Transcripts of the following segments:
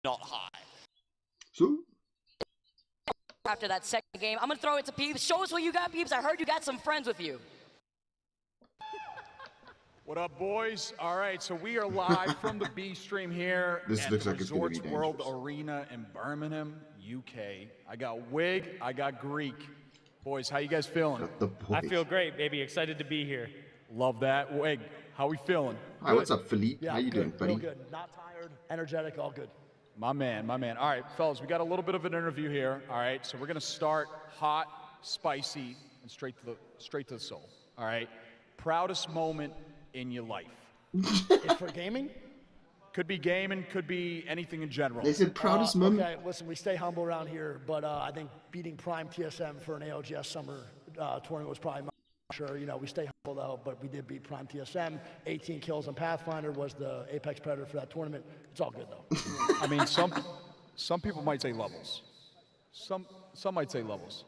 not high. So? After that second game, I'm gonna throw it to Peeps. Show us what you got, Peeps. I heard you got some friends with you. What up, boys? All right, so we are live from the B stream here This at looks the like it's gonna be Resorts World dangerous. Arena in Birmingham, UK. I got Wig, I got Greek. Boys, how you guys feeling? The boys. I feel great, baby. Excited to be here. Love that. Wig, how we feeling? Hi, what's up, Philippe? Yeah, How you good, doing, buddy? real good. Not tired, energetic, all good. My man, my man. All right, fellas, we got a little bit of an interview here. All right, so we're gonna start hot, spicy, and straight to the soul. All right, proudest moment in your life. It's for gaming? Could be gaming, could be anything in general. They said proudest moment. Okay, listen, we stay humble around here, but I think beating Prime TSM for an ALGS summer tournament was probably my sure. You know, we stay humble though, but we did beat Prime TSM. 18 kills on Pathfinder, was the Apex Predator for that tournament. It's all good though. I mean, some people might say levels. Some might say levels.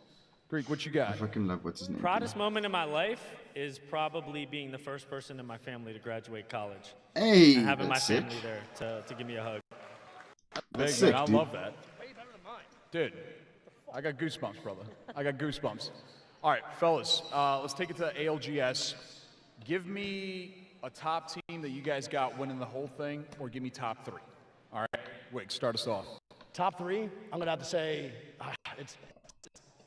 Greek, what you I got? fucking love what's his name. Proudest moment in my life is probably being the first person in my family to graduate college. Hey, And having my that's sick. family there to give me a hug. That's Big, sick, man, I dude. love that. Dude, I got goosebumps, brother. I got goosebumps. All right, fellas, let's take it to ALGS. Give me a top team that you guys got winning the whole thing, or give me top three. All right, Wig, start us off. Top three, I'm gonna have to say,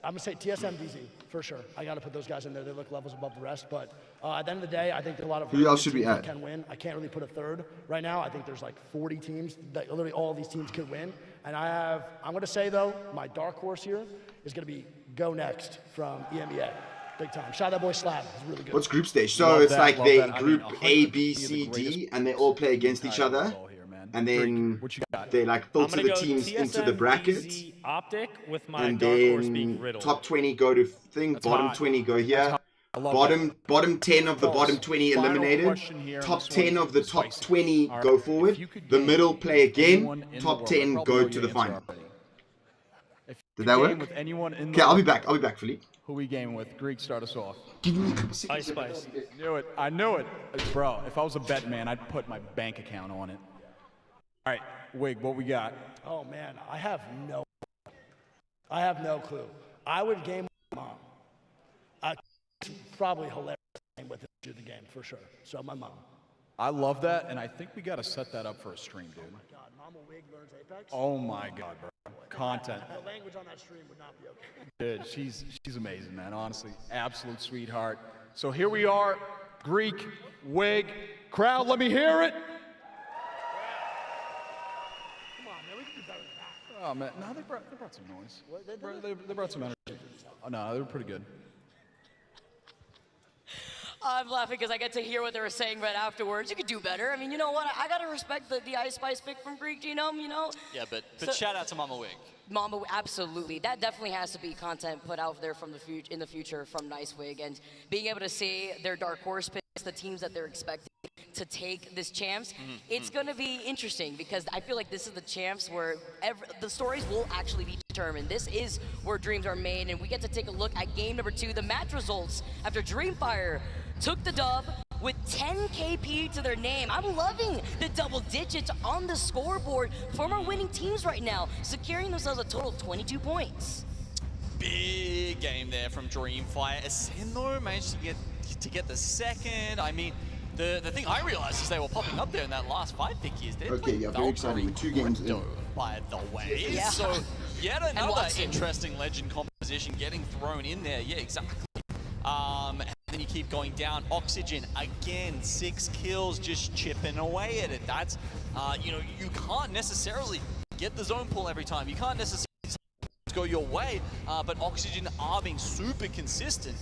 I'm gonna say TSM DZ for sure. I gotta put those guys in there. They look levels above the rest, but at the end of the day, I think there are a lot of Who else should we teams that add? can win. I can't really put a third right now. I think there's like 40 teams that literally all of these teams could win. And I'm gonna say though, my dark horse here is gonna be Go Next from EMEA. Big time. Shout out that boy Slab. He's really good. What's group stage? So Love it's that, like love they that. I group mean, A, B, 100% C, the greatest D, and they all play against each other. Football here, man. And Greek, then what you got? they like I'm filter gonna the go teams TSM, into the brackets. DZ, Optic with my And dark horse being then Riddle. top 20 go to thing, That's bottom hot. 20 go here. I love Bottom 10 of the Fellas, bottom 20 final eliminated. question here, and Top this 10 one of the is top spicy. 20 All right, go if forward. you could The game middle play again. anyone in the Top world, 10 I probably go know to your the answer final. already. If you Did that game work? With anyone in Okay, the I'll be back, Philippe. Who we game with? Greek, start us off. Ice Spice. I knew it. Bro, if I was a bet man, I'd put my bank account on it. All right, Wig, what we got? Oh man, I have no clue. I would game with my mom. Probably hilarious with it through the game for sure. So my mom. I love that, and I think we got to set that up for a stream, dude. God, Mama Wig learns Apex. Oh my God, bro. Content. The language on that stream would not be okay. Dude, she's amazing, man. Honestly, absolute sweetheart. So here we are, Greek, Wig, crowd, let me hear it. Come on, man, we can do better than that. Oh man, no, they brought some noise. They brought some energy. Oh no, they were pretty good. I'm laughing because I get to hear what they were saying right afterwards. You could do better. I mean, you know what? I gotta respect the Ice Spice pick from Greek Genome, you know? Yeah, but So- shout out to Mama Wig. Mamba, absolutely. That definitely has to be content put out there from in the future from Nicewig, and being able to see their dark horse picks, the teams that they're expecting to take this champs, it's going to be interesting because I feel like this is the champs where the stories will actually be determined. This is where dreams are made, and we get to take a look at game number 2, the match results after Dreamfire took the dub with 10 KP to their name. I'm loving the double digits on the scoreboard from our winning teams right now, securing themselves a total of 22 points. Big game there from Dreamfire. Ascendo managed to get the second. I mean, the thing I realized is they were popping up there in that last fight, Vicky, is they're Okay, playing yeah, very exciting. Valkyrie 2 games in. Crypto, by the way. Yeah. So yet another Watson. interesting legend composition getting thrown in there. Yeah, exactly. And then you keep going down. Oxygen, again, 6 kills, just chipping away at it. That's, you know, you can't necessarily get the zone pull every time. You can't necessarily go your way, but Oxygen are being super consistent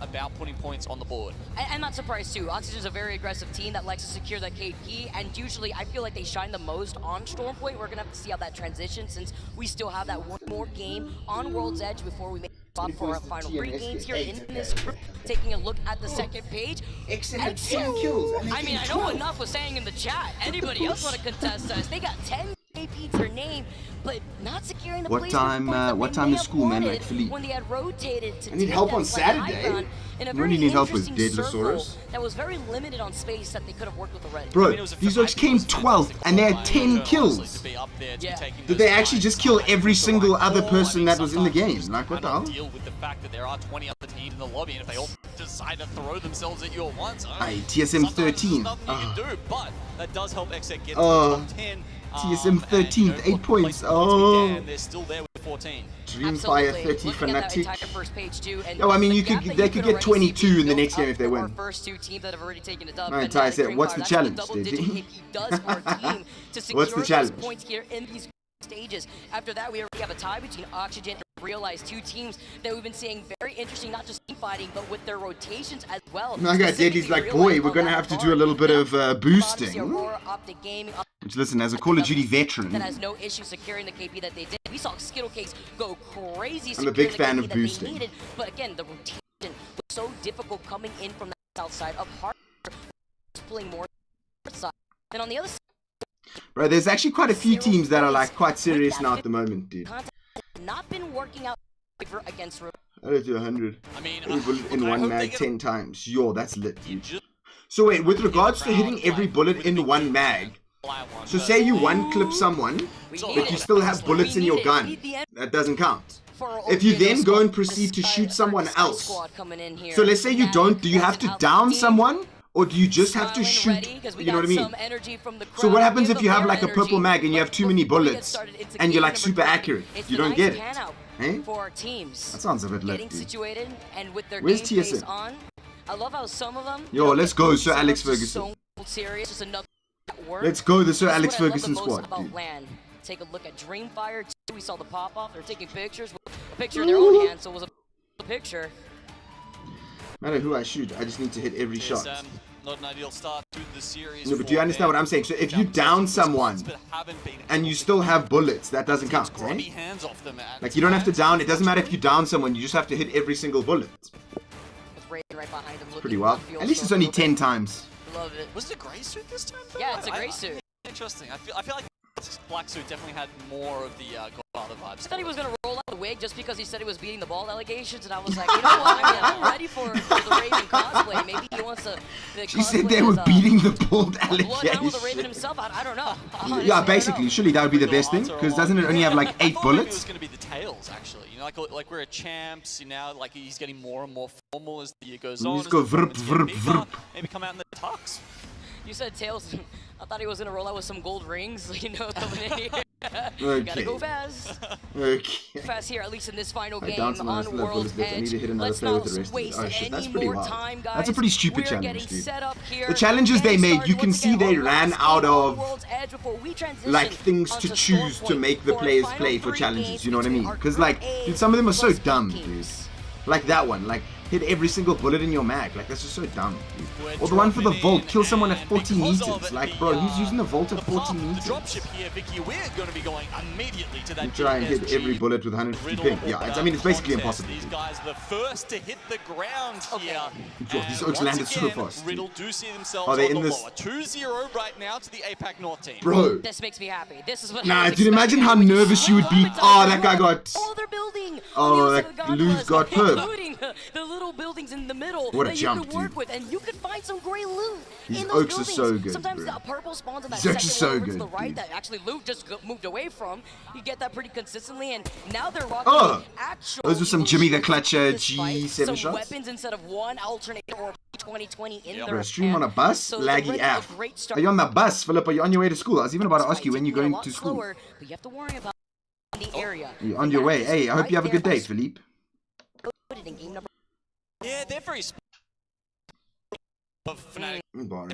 about putting points on the board. I'm not surprised too. Oxygen's a very aggressive team that likes to secure that KP, and usually I feel like they shine the most on Stormpoint. We're gonna have to see how that transitions since we still have that one more game on World's Edge before we make for our final 3 games here in this group. Taking a look at the second page. Exit had 10 kills. And I mean, I know what Enough was saying in the chat. Anybody else want to contest us? They got 10 KP to their name. but not securing the What placement time, points that what they time may is have school, man, wanted like Philippe? when they had rotated to I need take help that on slight high Saturday. ground in a You very really need help with interesting circle Deadlosaurus. that was very limited on space that they could have worked with already. Bro, these folks came 12th and they had 10 kills. Did they actually just kill every single other person that was in the game? Like, what the hell? Deal with the fact that there are 20 other teams in the lobby, and if they all decide to throw themselves at you at once, Aye, TSM 13. Nothing you can do, but that does help Exec get to Oh. the top 10. TSM 13th, 8 points. They're still there with 14. Dreamfire Absolutely. 30 Looking at that entire Fnatic. first page too, and No, I mean, the you gap could, that they you could already get see 22 in the built next game up if they for win. Our first two teams that have already taken a dub. Alright, and Ty Fnatic said, Dreamfire, what's the that's challenge, what double-digit Digi? KP does for a team to secure What's the those challenge? points here in these stages. After that, we already have a tie between Oxygen and Realize, two teams that we've been seeing very interesting, not just team fighting, but with their rotations as well. I got Deadly's like, boy, we're going to have to do a little bit of boosting. Aurora Optic Gaming, Which, listen, as a Call of Duty that veteran, has no issue securing the KP that they did. We saw Skittlecakes go crazy. I'm a big securing fan the of KP that they boosting. needed. But again, the rotation was so difficult coming in from the south side of Hard, pulling more side. Then on the other side, bro, there's actually quite a few teams that are like quite serious now at the moment, dude. contact has not been working out against Ro- I don't do 100. I mean, Every bullet in I one hope they mag get 10 times. Yo, that's lit, dude. just So wait, with regards to hitting every bullet in one mag, fly one. so say you one clip someone, We but need you it. still have bullets We in your need it. We gun, need the end that doesn't count. for our If you OPNO then go and squad. proceed to Sky- shoot someone Sky else, squad coming in here. so let's say you Fnatic don't, do you have versus to Alpha down team. someone? Or do you just have to Smiling shoot, ready, 'cause we you know got what I mean? some energy from the So what crowd. happens Give if you them have their like a purple energy. mag and you have too many Before we get bullets started, it's and you're game like number super 2. accurate? It's You the don't nice get it. pan out Eh? for our teams. That sounds a bit lit, Getting dude. situated and with their Where's game face TSM? on. I love how some of them. Yo, let's go, Sir some of Alex them just Ferguson. So serious, just another work. Let's go, the Sir This is Alex what I love Ferguson the most squad, about dude. LAN. Take a look at Dreamfire too. We saw the pop off. They're taking pictures with a picture in their own hand, so it was a picture. No matter who I shoot, I just need to hit every shot. Not an ideal start to the series. No, but do you understand what I'm saying? So if you down someone and you still have bullets, that doesn't count, eh? hands off them, Like, you don't have to down, it doesn't matter if you down someone, you just have to hit every single bullet. With Raiden right behind him. Pretty wild. At least it's only 10 times. Love it. Was it a grey suit this time? Yeah, it's a grey suit. Interesting. I feel like black suit definitely had more of the Godfather vibes. I thought he was gonna roll out the wig just because he said he was beating the ball allegations, and I was like, you know what? I mean, I'm ready for the Raven cosplay. Maybe he wants to. She said they were beating the bald Bloodhound with the Raven allegation. himself. I don't know. Honestly, I Yeah, don't basically, know. surely that would be the best thing, because doesn't it only have like 8 I thought maybe it was bullets? going to be the tails, actually. You know, like we're a champs, you know, like he's getting more and more formal as the year goes on. Just as go the tournaments vrp, get vrp, bigger, vrp. Maybe come out in the tux. You said tails. I thought he was gonna roll out with some gold rings, you know, coming in here. Okay. Gotta go fast. Okay. Fast here, at least in this final I game down someone, I on still have World's bullets left. I need Edge. to hit another Let's player not with the rest of it. waste Oh shit, that's any pretty more wild. time, guys. That's a pretty stupid We're challenge, getting dude. set up here. The challenges they Getting made, started you can once see again they on ran last out game on of, World's Edge before we transition like, things to onto choose to Stormpoint make the for our players final play for 3 challenges, games you know what I between mean? our Because Group like, A dude, some of them are so plus B dumb, dude. teams. Like that one, like, hit every single bullet in your mag. Like, that's just so dumb, dude. Or the one for the Volt, kill someone at 40 meters. Like, bro, who's using the Volt at 40 meters? The dropship here, Vicky, we're going to be going immediately to that You try and hit DSG every bullet with 150 ping. Yeah, I mean, it's basically impossible. These guys are the first to hit the ground here. Yo, these oaks landed so fast, dude. Riddle do see themselves Are they on in the this- lower. 2-0 right now to the APAC North team. Bro. This makes me happy. This is what I Nah, was dude, imagine how expecting. nervous you would be. Oh, that guy got... Oh, they're building. Oh, on the that other side of the Lou's gondolas, got perp. including the little buildings in the middle What a that jump, you could work dude. with, and you could find some great loot These in those oaks are buildings. so good, Sometimes bro. the purple spawns on that These oaks second are so one over to the good, right dude. that actually loot just moved away from. You get that pretty consistently, and now they're rocking Oh, actual. those were some Jimmy the Clutch this fight, G7 some shots. weapons instead of one alternator or 2020 in their Bro, stream on a bus? So it's already Laggy a F. great Are start. you on the bus, Philip? Are you on your way to school? I was even about to ask you when you're going to school. Slower, but you have to worry about the area. You're on your way. Hey, I hope you have a good day, Philippe. In game number Yeah, they're very of Fnatic.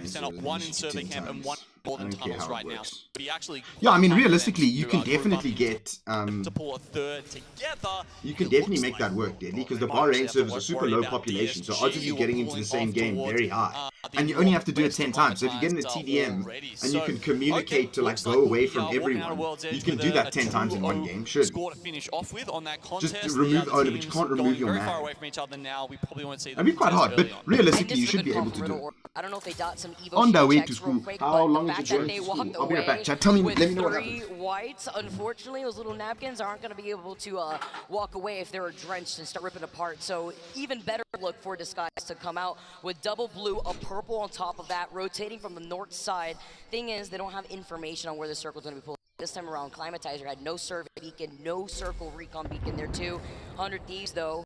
Sent up one in survey camp and one northern tunnels right now. But he actually Yeah, I mean, realistically, you can definitely get, to pull a third together. you can definitely make that work, Deadly, because the Bahrain servers are super low population, so odds of you getting into the same game very high. And you only have to do it 10 times, so if you get in a TDM, and you can communicate to, like, go away from everyone, you can do that 10 times in one game, sure. Score to finish off with on that contest. Just remove owner, but you can't remove your very man. far away from each other now. We probably won't see That'd be quite hard, but realistically, you should be able to do it. I don't know if they dot some Evo On their way checks to real school. quick, How but long me to fact join. that they walked I'll be right away back, chat. Tell me, with let me know what 3 happened. whites, unfortunately, those little napkins aren't going to be able to walk away if they're drenched and start ripping apart. So even better look for Disguise to come out with double blue, a purple on top of that, rotating from the north side. Thing is, they don't have information on where the circle's going to be pulled. This time around, Climatizer had no survey beacon, no circle recon beacon there too. 100 Thieves, though,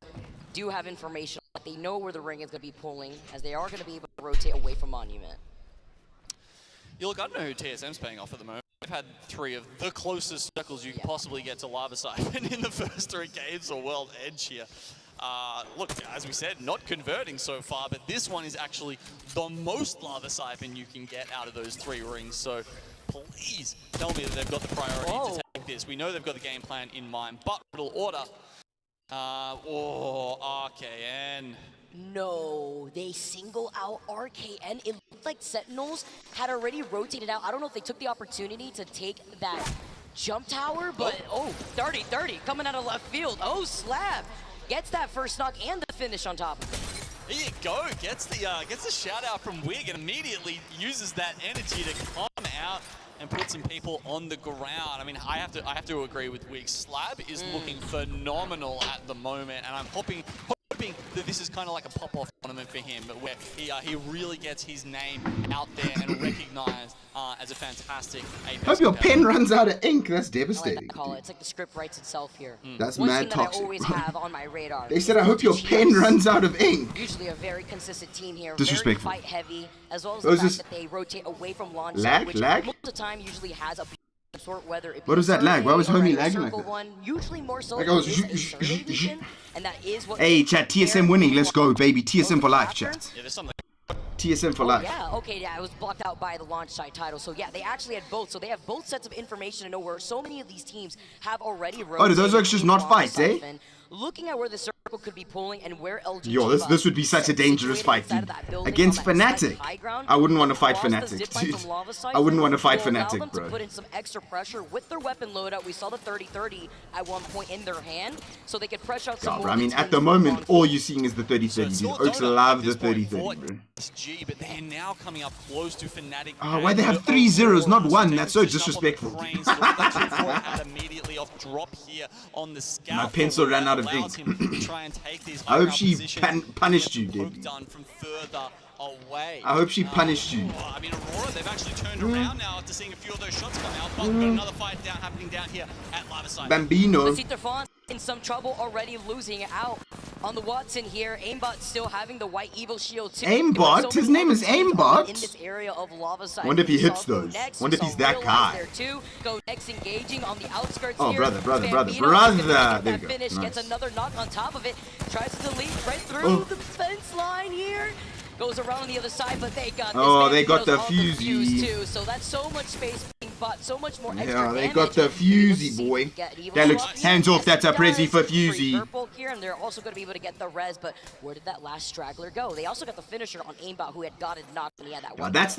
do have information. They know where the ring is going to be pulling, as they are going to be able to rotate away from Monument. Yeah, look, I don't know who TSM's paying off at the moment. They've had 3 of the closest circles you can possibly get to Lava Siphon in the first 3 games or World Edge here. Look, as we said, not converting so far, but this one is actually the most Lava Siphon you can get out of those 3 rings. So please tell me that they've got the priority to take this. We know they've got the game plan in mind, but middle order. RKN. No, they single out RKN. It looked like Sentinels had already rotated out. I don't know if they took the opportunity to take that jump tower, but 30-30 coming out of left field. Oh, Slab gets that first knock and the finish on top of it. There you go, gets the shout out from Wig and immediately uses that energy to come out and put some people on the ground. I mean, I have to agree with Wig. Slab is looking phenomenal at the moment, and I'm hoping that this is kind of like a pop-off tournament for him, but where he really gets his name out there and recognized as a fantastic Apex. Hope your pen runs out of ink. That's I like devastating. that call. It's like the script writes itself here. That's One mad team that toxic. I always have on my radar. They said, I hope your pen runs out of ink. Usually a very consistent team here, Disrespectful. very fight heavy, as well as Those the fact is- that they rotate away from launch Lag? site, which Lag? most of the time usually has a sort, whether it be What is that lag? Why was survey or homie a lagging like circle that? one, usually more so Like than I was it is a survey beacon, and that is what Hey, chat, TSM winning. Let's go, baby. TSM for life, chat. Yeah, there's something. TSM for life. Yeah, okay, yeah, it was blocked out by the launch site title. So yeah, they actually had both. So they have both sets of information to know where so many of these teams have already rotated. Oh, do those actually not fights, eh? Looking at where the circle could be pulling and where LG. Yo, this would be such a dangerous fight, dude. Against Fnatic. I wouldn't want to fight Fnatic, dude. I wouldn't want to fight Fnatic, To bro. put in some extra pressure with their weapon loadout. We saw the 30-30 at one point in their hand, so they could pressure out some Yeah, more. bro, I mean, teams at the on moment, foot. all you're seeing is the 30-30, dude. Oaks love the 30-30, bro. G, but they're now coming up close to Fnatic. Oh, why they have 3 zeros, not 1? That's so disrespectful. Immediately off drop here on the scalp. My pencil ran out of Allows ink. him to try and take these I hope high she positions. punished you, Poke dude. done from further away. I hope she punished you. I mean, Aurora, they've actually turned around now after seeing a few of those shots come out, but we've got another fight happening down here at Lava Siphon. Bambino. Masita Font in some trouble already, losing out on the Watson here. Aimbot still having the white evil shield too. Aimbot? His name is Aimbot? In this area of Lava Siphon. Wonder if he We saw hits Go those. Next, Wonder if we he's saw that Real guy. Life there too. Go Next engaging on the outskirts Oh, here. brother. Bambino is gonna get There that you go. finish, Nice. gets another knock on top of it. Tries to delete right through Oh. the fence line here. Goes around on the other side, but they got this. Oh, they got Bambino's the on fuse fusey. too, so that's so much space being bought, so much more extra Yeah, they damage. got the fusey, boy. That looks hands off. That's a prezi for fusey. Purple here, and they're also going to be able to get the res, but where did that last straggler go? They also got the finisher on Aimbot, who had gotten knocked, and he had that Yeah, one. that's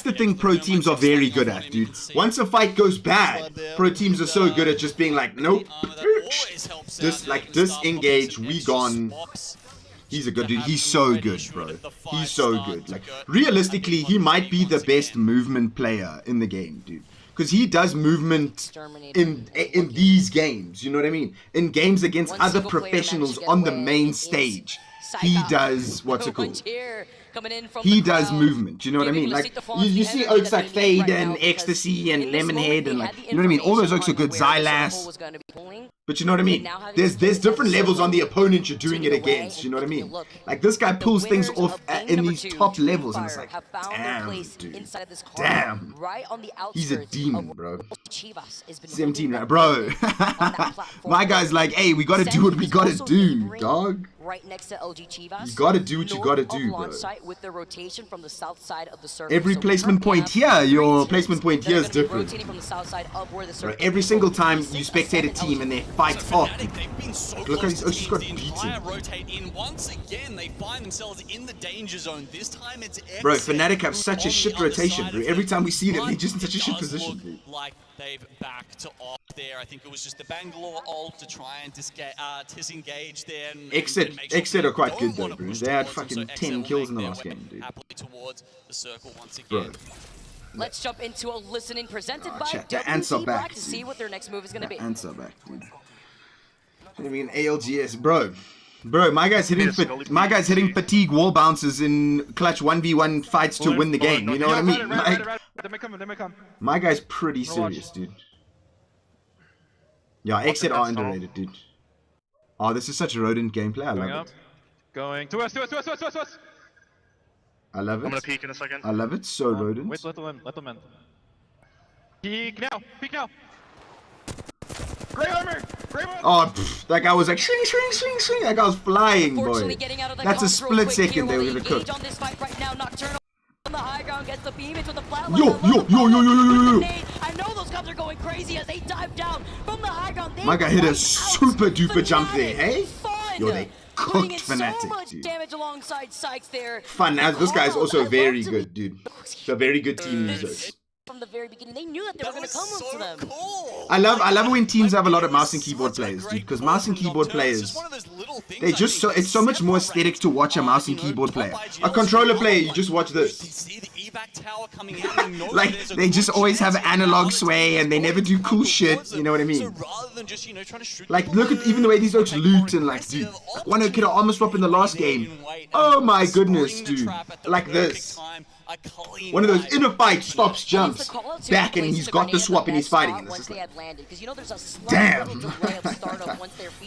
the thing pro teams are very good at, dude. Once a fight goes bad, pro teams are so good at just being like, nope, disengage, we gone. He's a good dude. He's so good, bro. He's so good. Like, realistically, he might be the best movement player in the game, dude. Because he does movement in these games, you know what I mean? In games against One other single player professionals managed to get on the away. main It's stage, Saika. he does, what's it called? Coming in from He the does crowd, movement, you know what I giving mean? Like, Lucita Font you the see energy Oaks that like they need Fade right and now, because Ecstasy and in this moment, Lemonhead they and had like, the you know what I mean? All those information Oaks are on good. where the circle Xylas. was gonna be pulling. But you know what I mean? now having There's to take different that levels on the circle, opponent you're doing it take it away, against, you know what I and mean? look, Like, this guy the pulls things winners off of game in number these 2, top Team levels, and Fire, it's like, have found their damn, place dude. inside of this card, Damn. right on the He's a outskirts demon, of bro. Chivas has been 17, holding bro. that on that platform. My guy's like, hey, we gotta do what we Sandy is gotta also do, neighboring dog. Right next to LG Chivas. You gotta do what you north gotta of do, launch bro. site with the rotation from the south side of the circle. Every So we placement currently point have here, your three placement teams point that here are is gonna be different. rotating from the south side of where the Bro, circle every is. single So time Six, you a spectate a seven, team LG and they fight off, Fnatic, they've been so look how close he's to just got teams. The beaten. entire rotate in. Once again, they find themselves in the danger zone. This time it's Bro, Exit Fnatic have who's such a on shit the other rotation, side bro. of Every it. time we see them, But they're just in such a it shit does position, look dude. like they've backed off there. I think it was just the Bangalore ult to try and disengage there. And Exit make sure are they quite don't good though, wanna bro. push They had towards them, fucking so 10 Exit will kills in the make last their game, way dude. happily towards the circle once Bro. again. Let's jump into a listening presented by Chat, the ants are WZ back, Black to see what their next move is going to be. Ants are back, dude. I mean, ALGS, bro. Bro, my guy's hitting fatigue wall bounces in clutch 1v1 fights to win the game. You know what I mean? Like, They may come. my guy's pretty serious, dude. Yeah, exit are underrated, dude. Oh, this is such a rodent gameplay. I love it. Going to us. I love it. I'm gonna peek in a second. I love it. So rodent. Wait, let them in. Peek now. Gray armor. Oh, pff, that guy was like shing. That guy was flying, boy. Getting out of the That's a comps real split quick second here. they Will were he gonna engage cook. on this fight right now. Nocturnal on the high ground gets the beam into the flat Yo. I know those cops are going crazy as they dive down from the high ground. My guy hit a super duper jump there, hey? Fun. Yo, they Putting in cooked so Fnatic, much dude. damage alongside Sykes there. Fun as this guy's also I very love to good, dude. It's a very good team user. From the very beginning, they knew that they were going to come to them. Cool. I love when teams have a lot of mouse and keyboard players, dude. Because mouse and keyboard players, they just it's so much more aesthetic to watch a mouse and keyboard player. A controller player, you just watch this. See the evac tower coming out. Like they just always have analog sway and they never do cool shit. You know what I So mean? rather than just trying to shoot Like look at even the way these folks loot and like, dude. One kid almost swap in the last game. Oh my goodness, dude. Like this. One of those in a fight stops, jumps back, and he's got the swap and he's fighting. And it's just like, damn.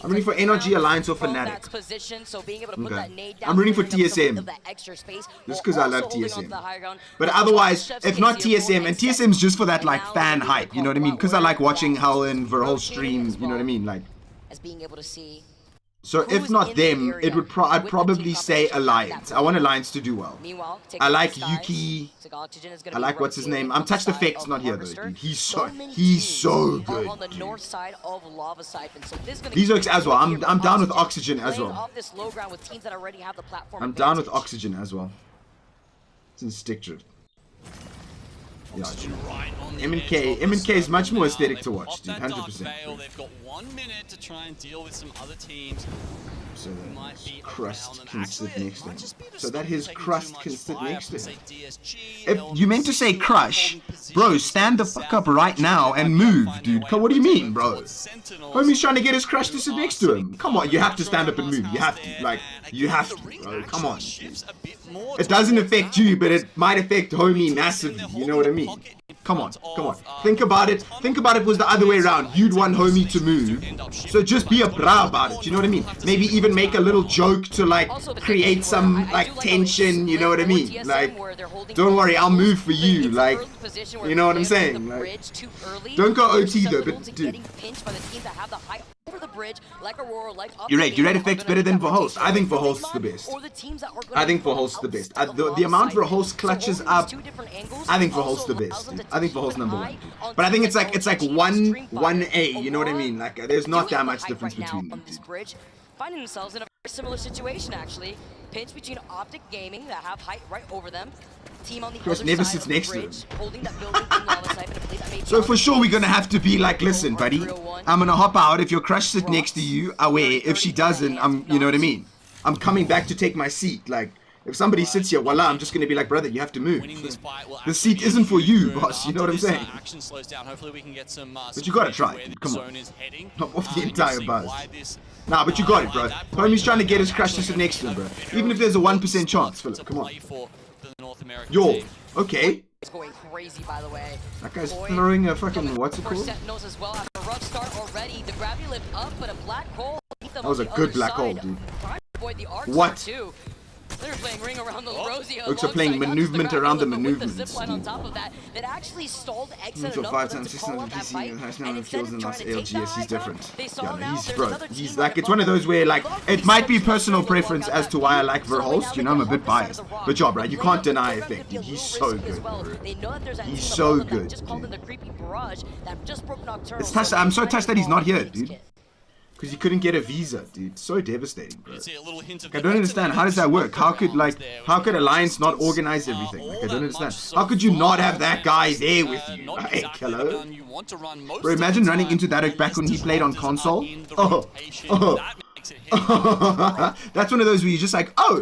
I'm rooting for NRG Alliance or Fnatic. Okay. I'm rooting for TSM. Just because I love TSM. But otherwise, if not TSM, and TSM's just for that like fan hype, you know what I mean? Because I like watching Hell and Verhul stream, you know what I mean? Like. As being able to see. So if not them, it would I'd probably say Alliance. I want Alliance to do well. I like Yuki. I like what's his name. I'm Touched Effects not here though, dude. He's so good. On the north side of Lava Siphon. So this is gonna These looks as well. I'm down with Oxygen as well. off this low ground with teams that already have the platform I'm down with advantage. Oxygen as well. It's in Stick Drift. Yeah. M&K is much more aesthetic to watch, dude. 100%. They've got 1 minute to try and deal with some other teams. So that his crust can sit next to him. So that his crust can sit next to him. If you meant to say crush, bro, stand the fuck up right now and move, dude. What do you mean, bro? Homie's trying to get his crush to sit next to him. Come on, you have to stand up and move. You have to, like, you have to, bro. Come on. It doesn't affect you, but it might affect homie massively. You know what I mean? Come on. Think about it. Think about it was the other way around. You'd want homie to move. So just be a bra about it. You know what I mean? Maybe even make a little joke to like create some like tension. You know what I mean? Like, don't worry, I'll move for you. Like, you know what I'm saying? Like, don't go OT though, but dude. You're right. Your red effect's better than Verhulst. I think Verhulst's the best. I think Verhulst's the best. The amount Verhulst clutches up, I think Verhulst's the best. Dude. I think Verhulst's number one. Dude. But I think it's like 1A. You know what I mean? Like there's not that much difference between them. Finding themselves in a very similar situation actually. Pinch between Optic Gaming that have height right over them. Team on the Chris other never side sits of the next to bridge, him. holding that building in Lava Siphon. I believe that may be So for sure we're gonna RPG's have to be like, listen, buddy, I'm gonna hop out. If your crush sits next to you, away. If she doesn't, you know what I mean? I'm coming back to take my seat. Like, if somebody sits here, voila, I'm just gonna be like, brother, you have to move. The seat isn't for you, boss. You know what I'm saying? But you gotta try it. Come on. Not off the entire buzz. Nah, but you got it, bro. Homie's trying to get his crush to sit next to him, bro. Even if there's a 1% chance, Philip. Come on. Yo, okay. It's going crazy, by the way. That guy's throwing a fucking, what's it called? Sentinels as well after a rough start already. The gravity lift up, but a black hole. That was a good black hole, dude. What? They're playing ring around the Rosia. Looks are playing maneuvement around the maneuvements. On top of that, that actually stalled exit So enough 5 for them times to 6 call on out that PC fight. and has And now instead kills of in trying last to take the ALGS. He's high ground, different. they saw Yeah, now he's there's bro. another He's team like, it's one of those where like it might be personal preference as to why I like So right Verhulst. now You know, I'm a they bit hop the side of biased. the rock. But yo, bro, you They can't know deny they're gonna effect, be dude. a He's low so risk as good, well. bro. They know that there's that He's team so above them that good, just called in dude. the creepy barrage that just broke Nocturnal. It's touched. I'm so touched that he's not here, dude. Because he couldn't get a visa, dude. So devastating, bro. Like, I don't understand. How does that work? How could Alliance not organize everything? Like, I don't understand. How could you not have that guy there with you? Like, hello? Bro, imagine running into that back when he played on console. Oh, That's one of those where you're just like, oh,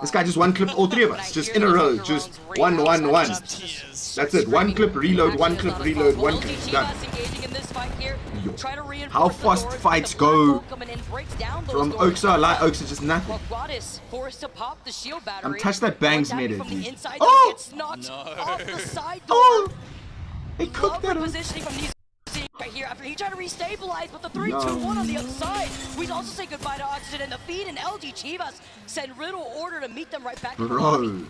this guy just one clip all three of us, just in a row, just one. That's it. One clip, reload, one clip, reload, one clip, done. Yo. How fast fights go from Oxa. Like Oxa, just nothing. I'm touched that bangs made it. Oh! Oh! They cooked that up. Right here after he tried to restabilize, but the 3-2-1 on the other side. We also say goodbye to Oxygen and the feed, and LG Chivas send Riddle order to meet them right back. Bro,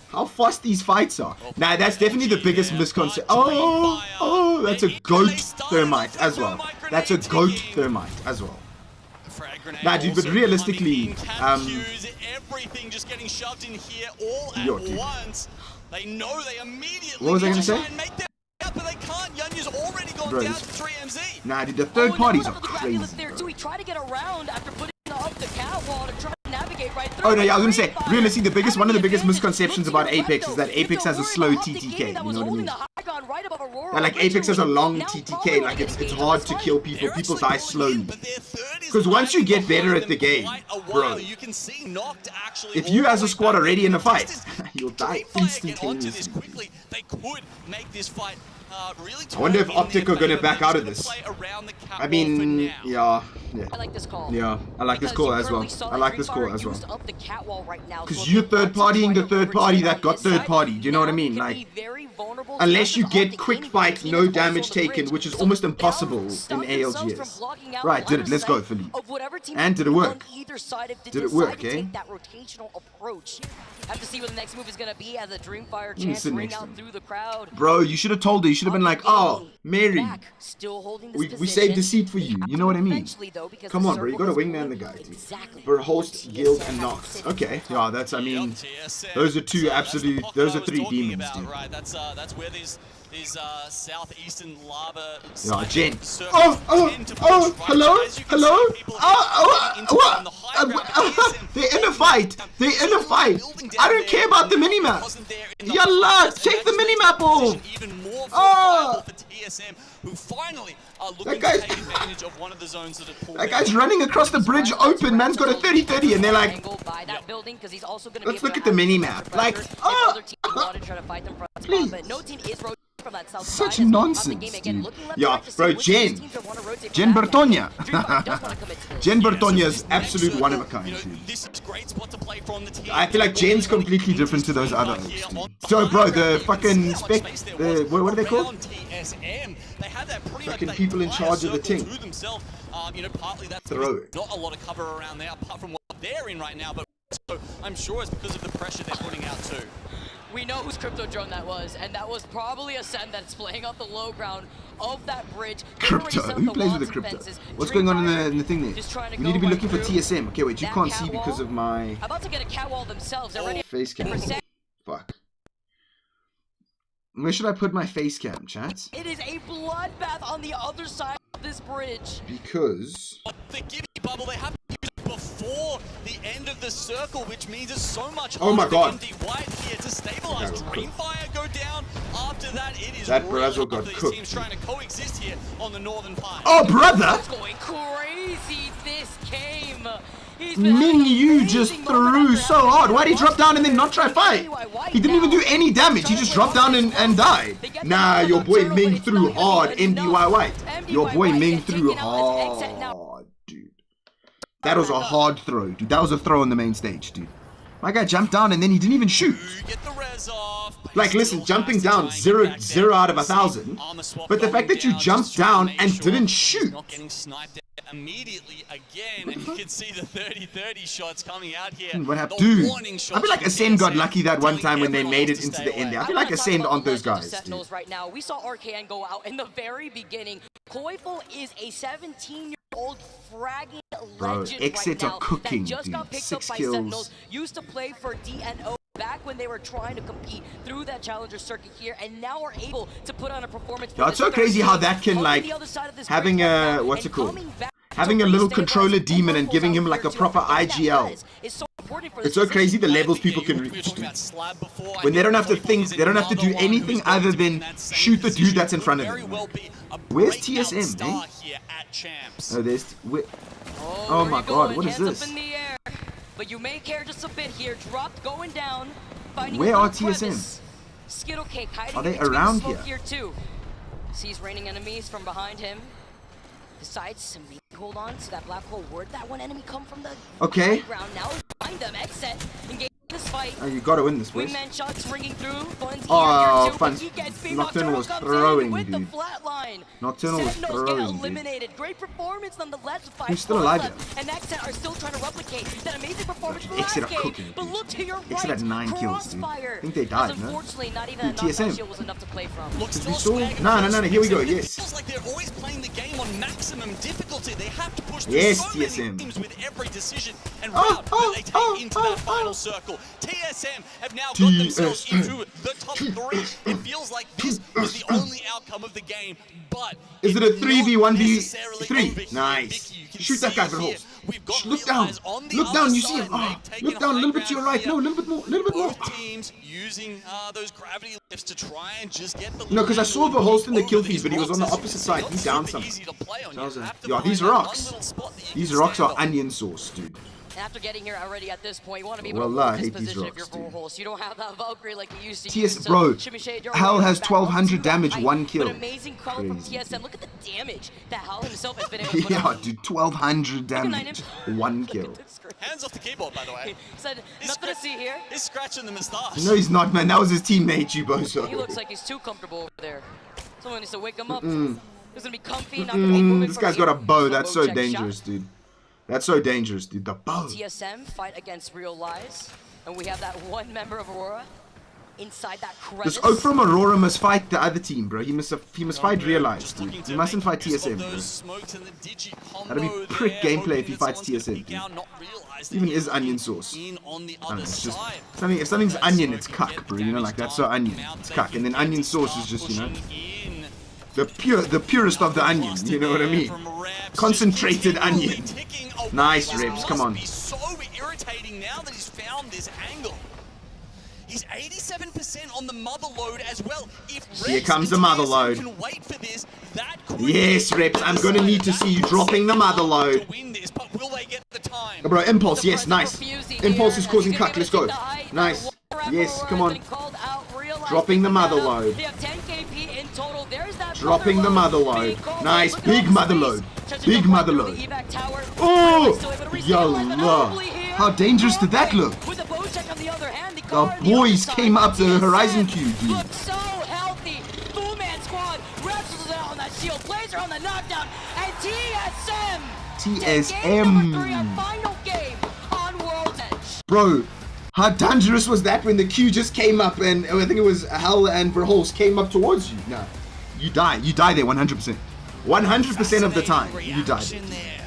how fast these fights are. Nah, that's definitely the biggest misconception. Oh, that's a goat thermite as well. That's a goat thermite as well. Nah, dude, but realistically, everything just getting shoved in here all at once. They know they immediately. What was I gonna say? But they can't. Yanya's already gone down to 3MZ. Nah, dude, the third parties are crazy. So he tried to get around after putting up the catwall to try to navigate right through. Oh no, yeah, I was gonna say, realistically, one of the biggest misconceptions about Apex is that Apex has a slow TTK. You know what I mean? And like Apex has a long TTK, like it's hard to kill people. People die slowly. Because once you get better at the game, bro, if you as a squad are ready in a fight, you'll die instantaneously. They could make this fight really. I wonder if Optic are gonna back out of this. I mean, yeah. I like this call. Yeah, I like this call as well. I like this call as well. Because you're third partying the third party that got third party. Do you know what I mean? Like, unless you get quick fight, no damage taken, which is almost impossible in ALGS. Right, did it. Let's go, Philippe. And did it work? Did it work, eh? Have to see what the next move is gonna be as a Dreamfire chance ring out through the crowd. Bro, you should have told her. You should have been like, oh, Mary, we saved the seat for you. You know what I mean? Come on, bro. You gotta wingman the guy, dude. For host, guild, and Nox. Okay, yeah, that's. I mean, those are two absolute. Those are three demons, dude. Right, that's where these southeastern lava. Yeah, Jen. Oh, hello. They're in a fight. I don't care about the minimap. Yalla, take the minimap off. Oh. That guy's running across the bridge open. Man's got a 30-30, and they're like, let's look at the minimap. Like, please. Such nonsense, dude. Yeah, bro, Jen Bertonia. Jen Bertonia is absolute one of a kind, dude. I feel like Jen's completely different to those other oaks, dude. So, bro, the fucking what are they called? Fucking people in charge of the thing. Throw it. Not a lot of cover around there, apart from what they're in right now, but I'm sure it's because of the pressure they're putting out too. We know whose crypto drone that was, and that was probably Ascend that's playing off the low ground of that bridge. Crypto? Who plays with the crypto? What's going on in the thing there? We need to be looking for TSM. Okay, wait, you can't see because of my about to get a catwall themselves. They're ready. Face cam. Fuck. Where should I put my face cam, chat? It is a bloodbath on the other side of this bridge. Because the Gibby bubble, they have to use it before the end of the circle, which means it's so much oh my god. White here to stabilize. Dreamfire go down. After that, it is that Brazil got these cooked. Teams trying to coexist here on the northern part. Oh, brother! It's going crazy this game. Ming Yu just threw so hard. Why'd he drop down and then not try fight? He didn't even do any damage. He just dropped down and died. Nah, your boy Ming threw hard. MDY White. Your boy Ming threw hard, dude. That was a hard throw, dude. That was a throw on the main stage, dude. My guy jumped down and then he didn't even shoot. Like, listen, jumping down 0 out of 1,000. But the fact that you jumped down and didn't shoot. Immediately again, and you can see the 30-30 shots coming out here. What happened? Dude, I feel like Ascend got lucky that one time when they made it into the end. I feel like Ascend aren't those guys. Right now, we saw RKN go out in the very beginning. Koifel is a 17-year-old fragging legend right now cooking, that just got dude. picked up by Sentinels. Used to play for DNO back when they were trying to compete through that challenger circuit here, and now are able to put on a performance. Yeah, it's so crazy how that can, like, having a what's it called? Having a little controller demon and giving him like a proper IGL. It's so crazy the levels people can reach. When they don't have to think, they don't have to do anything other than shoot the dude that's in front of them. Where's TSM, eh? Oh, there's... Oh my god, what is Hands this? up in the air. But you may care just a bit here. Dropped, going down. Finding Where a are little TSM? crevice. Skittle Cake hiding Are they between around the smoke here? too. Sees raining enemies from behind him. Decides to maybe hold on to that black hole. Where'd that one enemy come from the Okay. ground? Now find them. Exit. Engage this fight. Oh, you gotta win this, boys. Wingman shots ringing through. Fun's Oh, here too, Fun. but he gets beat. Nocturnal was comes throwing, in with the dude. flatline. Nocturnal was Sentinels throwing, get dude. eliminated. Great performance nonetheless. Who's still alive left, yet? and Exit are still trying to replicate that amazing performance from Exit last are game. cooking, But dude. look to your right. Exit had 9 kills, dude. Crossfire. I think they died, Because no? unfortunately, not even Who, a knockdown TSM? shield was enough to play from. Look, Did we still? No, here we go, yes. Feels like they're always playing the game on maximum difficulty. They have to push through Yes, so many TSM. teams with every decision and Oh, route that they take into that final circle. TSM have now got themselves into the top 3. It feels like this was the only outcome of the game, but Is it a did not 3v1v3? necessarily Nice. Vicky, you can Shoot that see guy it for here. holes. We've got Look down. Realize on the Look other down. You see side, him. Oh, they've taken look down. A high little bit to your ground right. here. No, a little bit more. A little bit more. Both teams using those gravity lifts to try and just get the No, because I saw lead Verholst in the over kill these feed, but he was on the rocks. opposite side. It's He not down super some. easy to play on. So I You was like, have to yeah, find these that one rocks. little spot that you These can rocks stand are on. onion sauce, dude. And after getting here already at this point, you want to be able Wallah, I to hold this hate these position if you're rocks, dude. Verholst. You don't have that Valkyrie like you used to TS use to bro, shimmy shade your Hal way has back 1200 onto the damage, height. 1 kill. But amazing call from Crazy, TSM. dude. Look at the damage that Hal himself has been able to put Yeah, on. dude, 1200 Look at damage, him. 1 Look kill. at this screen. Hands off the keyboard, by the way. He said, nothing to see here. He's scratching the moustache. No, he's not, man. That was his teammate, you He bozo. looks like he's too comfortable over there. Someone needs to wake him up. He's gonna be comfy, not gonna be moving This from guy's here. got a bow. Slow That's so check shot. dangerous, dude. That's so dangerous, dude. The bow. TSM fight against Real Lies, and we have that one member of Aurora inside that This crevice. Oak from Aurora must fight the other team, bro. He must fight Realize, Just dude. looking He to mustn't make fight use of TSM, bro. those smokes and the digi That'd be combo prick there, gameplay if hoping he that fights someone's gonna TSM, peek out, dude. not realize that Even he's is onion looking sauce. in on the I don't other know, it's just side. if something's That onion, smoke it's can cuck, get bro. You know, like that's so damage onion. done. It's They cuck, can and then get onion to sauce start is just, you know, pushing in. the purest of the onion. You know what I mean? Concentrated onion. Nice, Rebs, come on. Must be so irritating now that he's found this angle. He's 87% on the mother load as well. If Here Reps comes and the mother TSM load. can wait for this, that could Yes, be Reps, I'm gonna need to see you dropping the mother load. to win this, but will they get the time? Oh, bro, Impulse, yes, nice. Impulse is causing cuck. Let's go. Nice. Yes, come on. Dropping the mother load. Dropping the mother load. Nice. Big mother load. Big mother load. Oh! Yallah. How dangerous did that look? The boys came up the horizon cube, dude. Looks so healthy. Full-man squad. Wrestles it on that shield. Blazer on the knockdown. And TSM. Game number 3, a TSM. final game on World's Edge. Bro, how dangerous was that when the queue just came up and I think it was Hal and Verholst came up towards you? Nah, you die. You die there 100%. 100% of the time, you die there.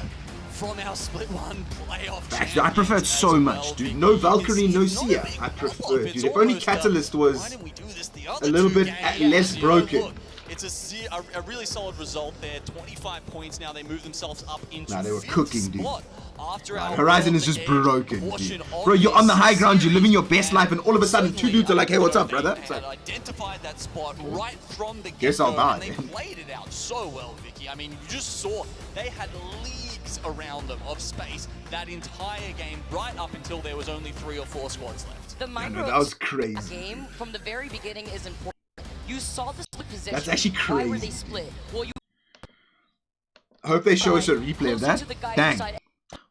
From our split one playoff Actually, I prefer it so much, dude. No Valkyrie, no Sia. I prefer it, dude. If only Catalyst was a little bit less broken. It's a really solid result there. 25 points now. They move themselves up into Nah, they were 5th cooking, dude. spot after our Horizon is just broken, dude. Bro, you're on the high ground, you're living your best life, and all of a sudden, two dudes are like, hey, what's up, brother? It's They like, had identified that spot right from the Guess I'll get-go, die, and they then. played it out so well, Vicky. I mean, you just saw they had leagues around them of space that entire game, right up until there was only 3 or 4 squads left. The micro that was crazy. game from the very beginning is important. You saw the split position. That's actually Why were they crazy. split? Well, you I hope they show us a replay of closer that. to the guy Dang. inside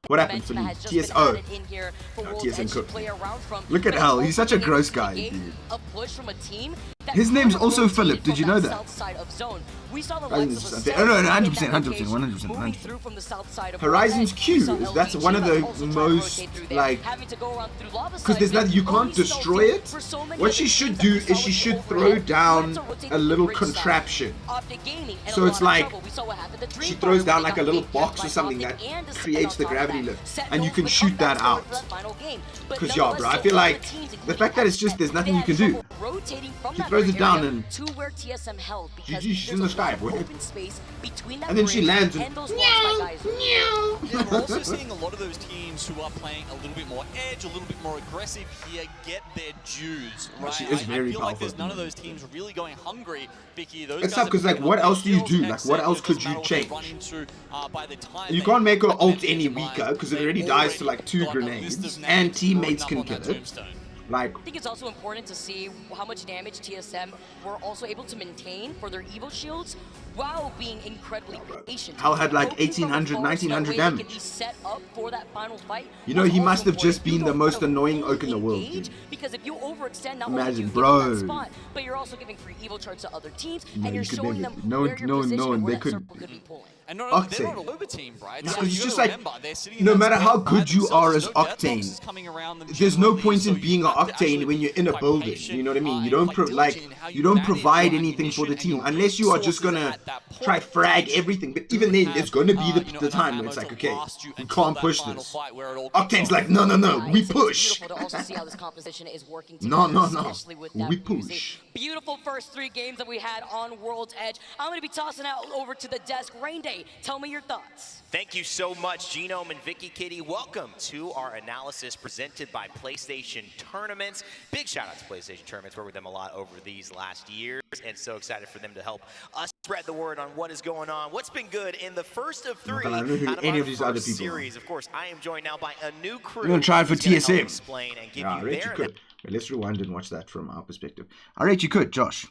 What happened for that me? has just been TSO. added in here for No, World's TSM Edge to cooked. play around from. Look at But Hal, it's he's such a also gross getting guy, the game dude. A push from a team that His name's never also rotated Philip, did you from know that that? south side of zone. We saw the Horizon's likes of just the up there. Oh, no, no, South 100%, in that 100%, location, 100%, moving 100%. through from the south side of Horizon's World's Q Edge. We saw is that's LG one of that the also tried to most, rotate through there, like, having to go around through lava because there's segment. nothing, you can't Only so destroy deep it. for so many What other she should teams do that we is saw she with should the throw overhead. down Reds are rotating a little bridge side. contraption. Optic gaining and So a it's lot of like trouble. We saw what happened to Dream she Fire throws when down they like a got little beat box by or something Optic that and Descent creates the on top of gravity that. lift, Set and you knows can the shoot that comeback story out. for that final game. But Because yeah, bro, I nonetheless, feel so like other teams, the including fact that it's just there's nothing you can do. rotating from She that throws throws it down and to where TSM held because she's in the sky, boy. open space between that And then she bridge lands and those blocks by guys. Yeah, we're also seeing a lot of those teams who are playing a little bit more edge, a little bit more aggressive here, get their dues, right? She is very I feel like powerful. there's none of those teams really going hungry, Vicky. Those It's guys tough because, are like, picking what up else do you kills, do? Like, what excellent. else It could doesn't you matter what they change? run into, by the time You they can't make her get ult their any line, weaker because it they've already dies to like 2 got a list grenades of and names teammates written can up on kill that it. tombstone. Like, I think it's also important to see how much damage TSM were also able to maintain for their Evo shields while being incredibly patient. Hal had like Poking from 1800, afar so that 1900 way they could damage. be set up for that final fight. You know, was he also must have just important. been the You most don't annoying wanna oak in the world, engage, dude. because if you overextend, not Imagine, only do you bro. give that spot, but you're also giving free Evo charts to other teams, No, and you're you could showing never- them no, where you're no, positioned no, and where they that could- circle could be pulling. And not only, they're Octane. not a Loba team, right? No, So it's you just gotta like, remember, they're sitting in no that matter spot how by good you themselves. are There's as no death Octane, boxes coming around them there's no generally, point so in you being an have to actually Octane when you're in a be building. patient, You know what I mean? You and don't quite diligent in how you don't manage provide your anything for the ammunition team and your unless you are just resources gonna at that point. try frag everything. But even then, it's gonna be the enough time where ammo it's like, to okay, last you we until can't that push final this. fight where it all kicks Octane's off. like, no, no, no, we It's push. beautiful to also see how this composition is working No, together, no, no. especially with that We music. push. Beautiful first 3 games that we had on World's Edge. I'm going to be tossing out over to the desk. Rain Day, tell me your thoughts. Thank you so much, Genome and Vicky Kitty. Welcome to our analysis presented by PlayStation Tournaments. Big shout out to PlayStation Tournaments. Worked with them a lot over these last years, and so excited for them to help us spread the word on what is going on. What's been good in the first of 3 I don't know who out of any our of these other first people are. series. Of course, I am joined now by a new crew. We're gonna try it for who's gonna help TSM. explain and give Yeah, I you rate their you could. Wait, let's rewind and watch that from our perspective. I rate you could, Josh.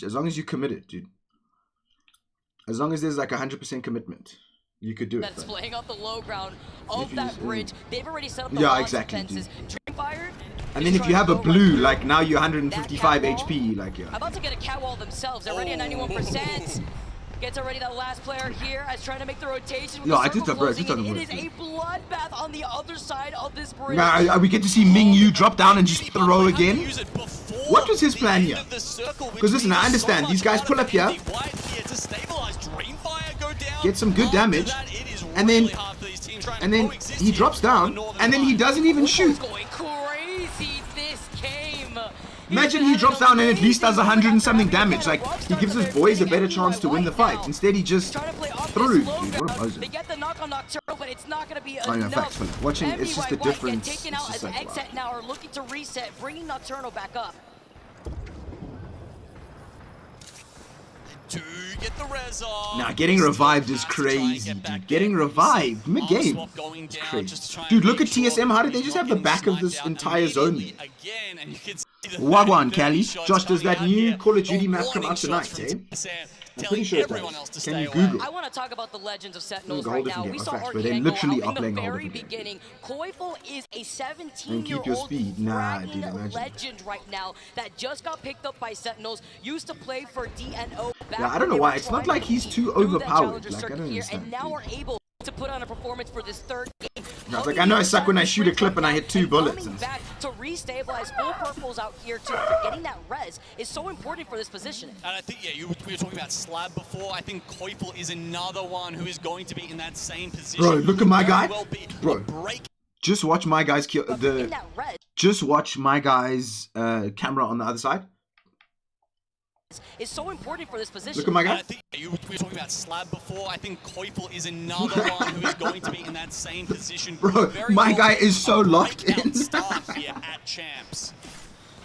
As long as you commit it, dude. As long as there's like 100% commitment, you could do it. That's but- playing off the low ground of you that just- bridge. They've already set up the Yeah, lots exactly, of fences. Dreamfire And is then if trying you to have a go right blue, through like now you're that 155 catwall. HP, like yeah. About to get a catwall themselves. They're already at 91%. Gets already that last player here as trying to make the rotation. With Yo, the I did circle that, bro. I closing did in. that, It bro. is a bloodbath on the other side of this bridge. Nah, we get to see Ming Yu drop down and just throw again. What was his plan here? Because listen, I understand. These guys pull up here, get some good damage, and then he drops down, and then he doesn't even shoot. Going crazy this game. Imagine he drops down and at least does 100 and something damage. Like, he gives his boys a better chance to win the fight. Instead, he just threw. Dude, what a buzzer. They get the knock on Nocturnal, but it's not going to be Oh, yeah, enough. facts, Philip. Watching, it's just the White get difference. taken It's out just as like, Exet wow. now are looking to reset, bringing Nocturnal back up. Do get the res off. Nah, getting revived is crazy, dude. Getting revived mid-game. It's crazy. Dude, look at TSM. How did they just have the back of this entire zone there? Again, and you can see the Wagwan, 30 Cali. shots Josh, does that coming out new here. Call of Duty The map come warning out tonight, shots from eh? TSM I'm telling pretty sure it everyone does. else to Can stay you away. Google? I want to talk about the Legends of Sentinels a whole right now. different We game. saw Facts, but they Arcango literally out are in playing the a whole very different game. beginning. Koifel is a And keep your 17-year-old speed. Nah, dude, fragging imagine. legend right now that just got picked up by Sentinels. Used to play for DNO. back Yeah, I don't when know they why. were It's not trying like to he's beat too through that overpowered. challenger Like, I circuit don't here, understand, and now dude. we're able to put on a performance for this third game. I was like, I know I suck when I shoot a clip and I hit 2 bullets. Coming back to restabilize full purples out here too. After getting that res is so important for this position. And I think, yeah, we were talking about Slab before. I think Koifel is another one who is going to be in that same position. Bro, look at my Very guy. well be Bro. a break. Just watch my guys kill But the. in that res Just watch my guys' camera on the other side. is so important for this position. Look at my And I guy. think, yeah, we were talking about Slab before. I think Koifel is another one who is going to be in that same position. Bro, Very my well guy be is so a locked breakout in. start here at Champs.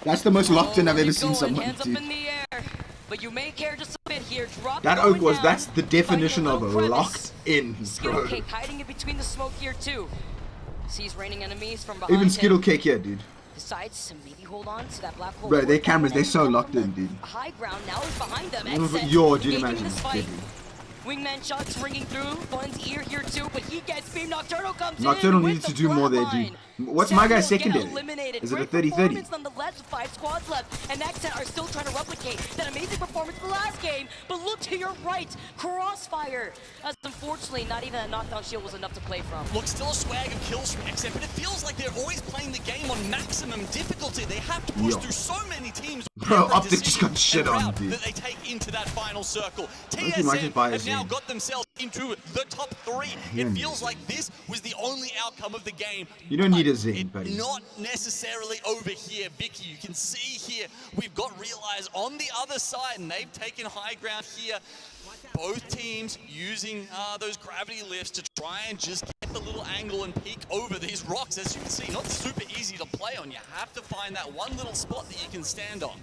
That's the most locked in I've ever Keep seen going, someone, hands up dude. in the air. But you may care just a bit here. Drop That going oak was, down, that's the definition of finding a little locked in, Skittle bro. Cake hiding in between the smoke here too. Sees raining enemies from behind. Even him. Skittle Cake here, dude. Decides to maybe hold on to that black hole. Bro, their for cameras, a they're moment. so Come locked from in, the dude. High ground now is behind them. Yo, Exit dude, taking imagine. this fight. Deadly. Wingman shots ringing through. Fun's ear here too, but he gets beam. Nocturnal comes Nocturnal in. with needs the to do more there, dude. flatline. What's my guy's Sentinels get secondary? eliminated. Is it a Great 30-30? performance nonetheless with 5 squads left, and Exet are still trying to replicate that amazing performance from the last game. But look to your right, Crossfire. As unfortunately, not even a knockdown shield was enough to play from. Look, still a swag of kills from XF, but it feels like they're always playing the game on maximum difficulty. They have to push Yo. through so many teams. Bro, Every Optic just got decision shit and on, route dude. that they take into that final circle. think he might just buy TSM his have now in. got themselves into the top 3. It feels like this was the only outcome of the game. You don't need a Zen, buddy. Not necessarily over here, Vicky. You can see here we've got Realize on the other side, and they've taken high ground here. Both teams using those gravity lifts to try and just get the little angle and peek over these rocks. As you can see, not super easy to play on. You have to find that one little spot that you can stand on.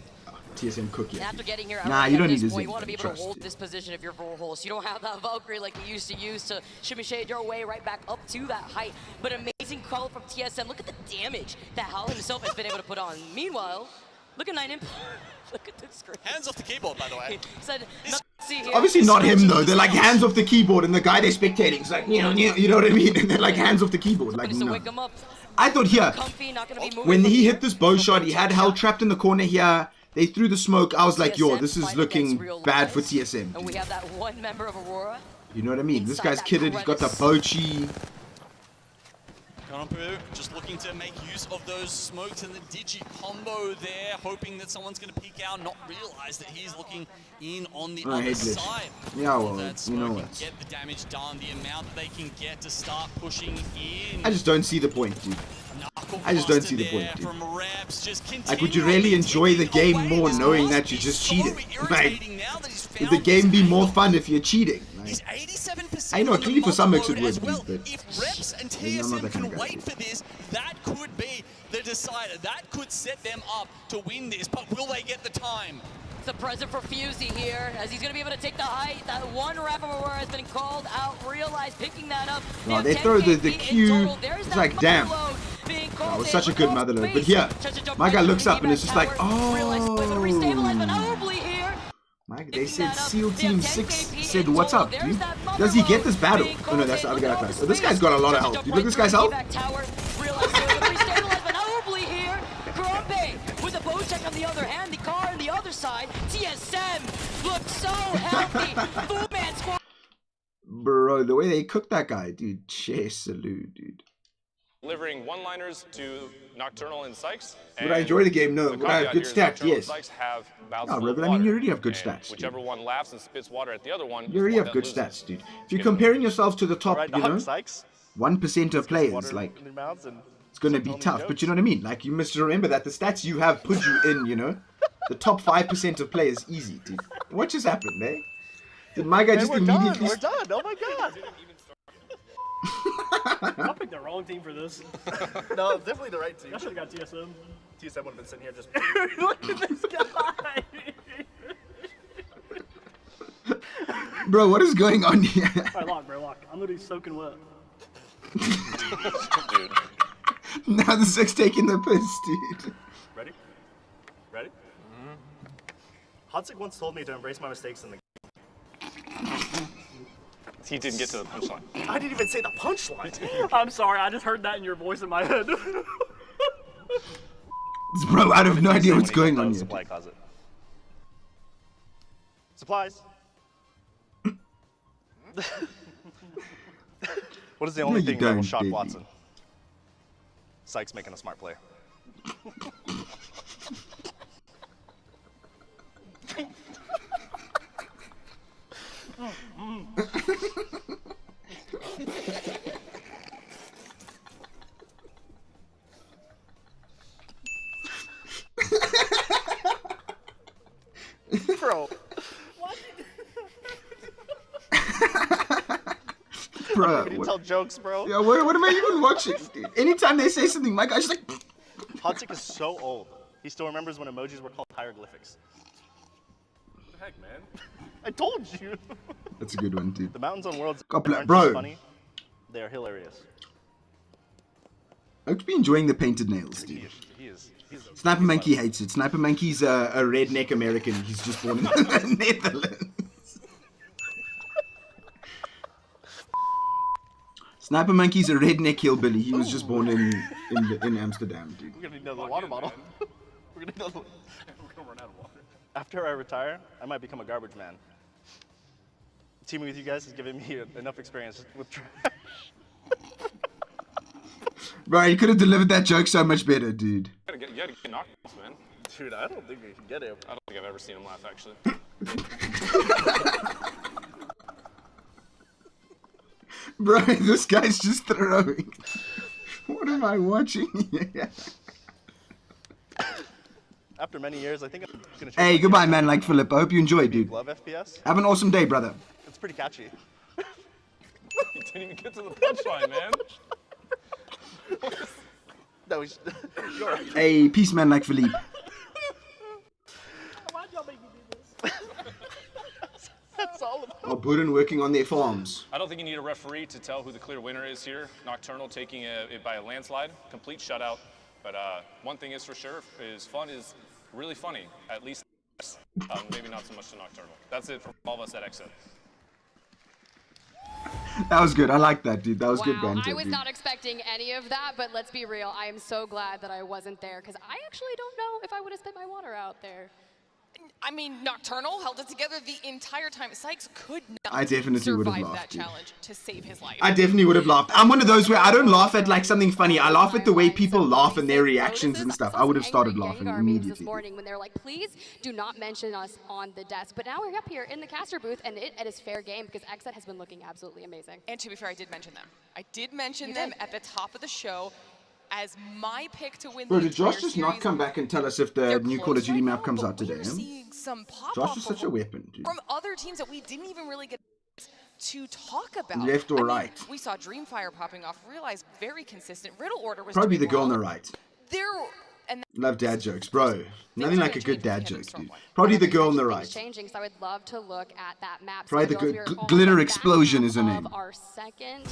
TSM cookie. After getting here, nah, you don't need to you want to be able to hold this position if you're Vorhol. So you don't have that Valkyrie like you used to use to shimmy shade your way right back up to that height. But amazing call from TSM. Look at the damage that Hal himself has been able to put on. Meanwhile, look at 9imp. Look at the screen. Hands off the keyboard, by the way. Obviously not him though. They're like hands off the keyboard, and the guy they're spectating is like, you know what I mean? And they're like hands off the keyboard. Like, no. I thought here, when he hit this bow shot, he had Hal trapped in the corner here. They threw the smoke. I was like, yo, this is looking bad for TSM. And we have that one member of Aurora. You know what I mean? This guy's kitted. He's got the Bochi. Konampu just looking to make use of those smokes and the digi combo there, hoping that someone's going to peek out, not realize that he's looking in on the other side. Yeah, well, you know what? Get the damage done, the amount that they can get to start pushing in. I just don't see the point, dude. I just don't see the point, dude. Like, would you really enjoy the game more knowing that you're just cheating? Like, would the game be more fun if you're cheating? Like, I know, clearly for some mix it would be, but if Reps and TSM can wait for this, that could be the decider. That could set them up to win this, but will they get the time? It's a present for Fusey here, as he's going to be able to take the height. That one rap of Aurora has been called out. Realize picking that up. No, they throw the Q. It's like, damn. That was such a good mother load. But here, my guy looks up and it's just like, oh. Mike, they said SEAL Team 6 said, what's up, dude? Does he get this battle? Oh no, that's the other guy. So this guy's got a lot of health. Dude, look at this guy's health. With a bow check on the other hand, the car on the other side. TSM looks so healthy. Full-man squad. Bro, the way they cooked that guy, dude. Chase salute, dude. Delivering one-liners to Nocturnal and Sykes. Would I enjoy the game? No. Would I have good stats? Yes. No, Rebel, I mean, you already have good stats. Whichever one laughs and spits water at the other one. You already have good stats, dude. If you're comparing yourself to the top, you know, 1% of players, like, it's going to be tough. But you know what I mean? Like, you must remember that the stats you have put you in, you know, the top 5% of players easy, dude. What just happened, eh? Did my guy just immediately... We're done. Oh my god. I picked the wrong team for this. No, it's definitely the right team. I should have got TSM. TSM would have been sitting here just... Look at this guy! Bro, what is going on here? Alright, lock, bro, lock. I'm literally soaking wet. Dude. Now the 6 taking the piss, dude. Ready? Ready? Mm-hmm. Hansik once told me to embrace my mistakes in the game. He didn't get to the punchline. I didn't even say the punchline. I'm sorry, I just heard that in your voice in my head. Bro, I have no idea what's going on here. Supply closet. Supplies. What is the only thing that will shock Watson? Sykes making a smart play. Bro. Bro, you tell jokes, bro. Yeah, what am I even watching, dude? Anytime they say something, my guy's just like... Hansik is so old. He still remembers when emojis were called hieroglyphics. What the heck, man? I told you. That's a good one, dude. The mountains on Worlds aren't just funny. They are hilarious. I hope you're enjoying the painted nails, dude. He is. Sniper Monkey hates it. Sniper Monkey's a redneck American. He's just born in the Netherlands. Sniper Monkey's a redneck hillbilly. He was just born in Amsterdam, dude. We're gonna need another water bottle. We're gonna run out of water. After I retire, I might become a garbage man. Teaming with you guys has given me enough experience with trash. Bro, you could have delivered that joke so much better, dude. You gotta get knockouts, man. Dude, I don't think we can get him. I don't think I've ever seen him laugh, actually. Bro, this guy's just throwing. What am I watching? After many years, I think I'm gonna. Hey, goodbye, man. Like Philip. I hope you enjoyed, dude. Love FPS. Have an awesome day, brother. It's pretty catchy. You didn't even get to the punchline, man. That was. You're right. Hey, peace, man. Like Philippe. Why'd y'all make me do this? That's all about. Oh, Burin working on their farms. I don't think you need a referee to tell who the clear winner is here. Nocturnal taking it by a landslide, complete shutout. But one thing is for sure, fun is really funny, at least maybe not so much to Nocturnal. That's it from all of us at XM. That was good. I like that, dude. That was good Wow, banter, I was dude. not expecting any of that, but let's be real. I am so glad that I wasn't there because I actually don't know if I would have spit my water out there. I mean, Nocturnal held it together the entire time. Sykes could not I definitely would have survive laughed, that dude. challenge to save his life. I definitely would have laughed. I'm one of those where I don't laugh at like something funny. I laugh at the way people laugh and their reactions and stuff. I would have started laughing This immediately. morning when they're like, please do not mention us on the desk. But now we're up here in the caster booth, and it is fair game because XZ has been looking absolutely amazing. And to be fair, I did mention them. I did mention them at the top of the show as my pick to win Bro, the did Josh entire just not series. come back and tell us if the They're new close Call of Duty right map now, comes but out today? we're seeing some pop Josh is such a weapon, dude. from other teams that we didn't even really get to talk about. Left or I mean, right? We saw Dreamfire popping off. Realize very consistent. Riddle Order was Probably the doing girl on well. the right. There and Love dad jokes, bro. Nothing are like a gonna good change dad again in joke, dude. Stormpoint. Probably the girl on the Things right. changing, so I would love to look at that map. Probably the schedule. good We are on glitter the back explosion half is her name. of our second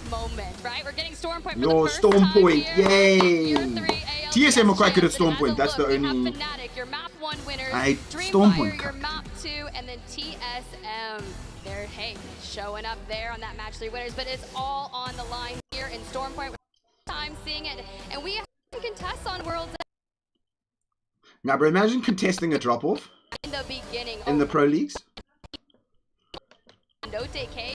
moment, right? We're getting Stormpoint for Your the first time Stormpoint, here on yay! Year 3 ALGS TSM are quite good at champs, and Stormpoint, as a that's the look, we have only- Fnatic, your map 1 winners, I hate Dreamfire, Stormpoint your cuck. map 2, and then TSM. They're, hey, showing up there on that match 3 winners, but it's all on the line here in Stormpoint. Time seeing it, and we have to contest on Worlds Now, bro, imagine contesting a drop-off in the beginning. in the pro leagues. No DK.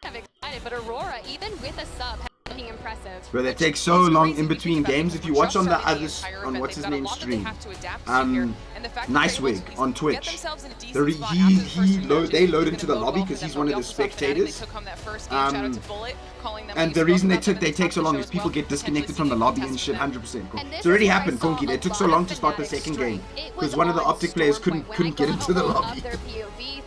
I'm excited, but Aurora, even with a sub, looking impressive. Bro, that takes so long in between games. If you watch on the others, on what's his name's stream, Nice Wig on Twitch. They load into the lobby because he's one of the spectators. And the reason they take so long is people get disconnected from the lobby and shit. 100%. Cool. It's already happened, Conky. They took so long to start the second game because one of the optic players couldn't get into the lobby.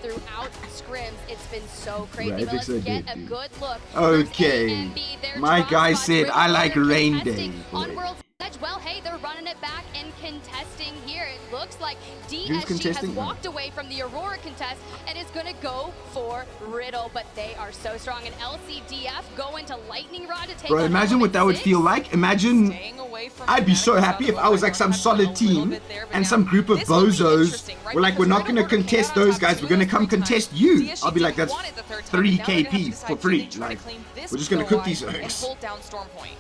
Throughout scrims, it's been so crazy. Right, But let's so get good, a dude. good look. Okay. My guy said, I like rain day. On World's Edge, well, hey, they're running it back and contesting here. It looks like Who's DSG has contesting? walked away from the Aurora contest and is going to go for Riddle, but they are so strong. And LCDF go into Lightning Rod to take Bro, on imagine what that would Six. feel like. Imagine, I'd be so happy if I was like some solid team and some group of bozos were like, we're not going to contest those guys, we're going to come contest you. I'll be like, that's 3 KP for free. Like, we're just going to cook these eggs.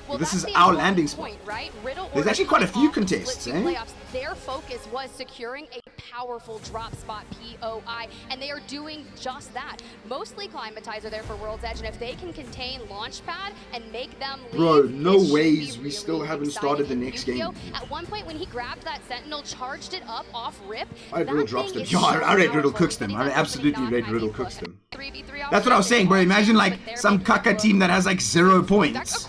Well, This that's is the our whole landing spot. point, right? Riddle There's Order actually quite a coming few off the contests, Split 2 eh? playoffs. Their focus was securing a powerful drop spot POI, and they are doing just that. Mostly Climatizer there for World's Edge, and if they can contain Launchpad and make them leave, Bro, no it should ways be we really still haven't exciting. started the And next Yukio, game. at one point when he grabbed that Sentinel, charged it up off rip. I rate that Riddle drops thing them. is Yeah, so I rate Riddle powerful. cooks them. Getting I that absolutely opening rate knock, Riddle I think, cooks look, them. 3v3 That's what I was saying, bro. Imagine like some caca team that has like 0 points.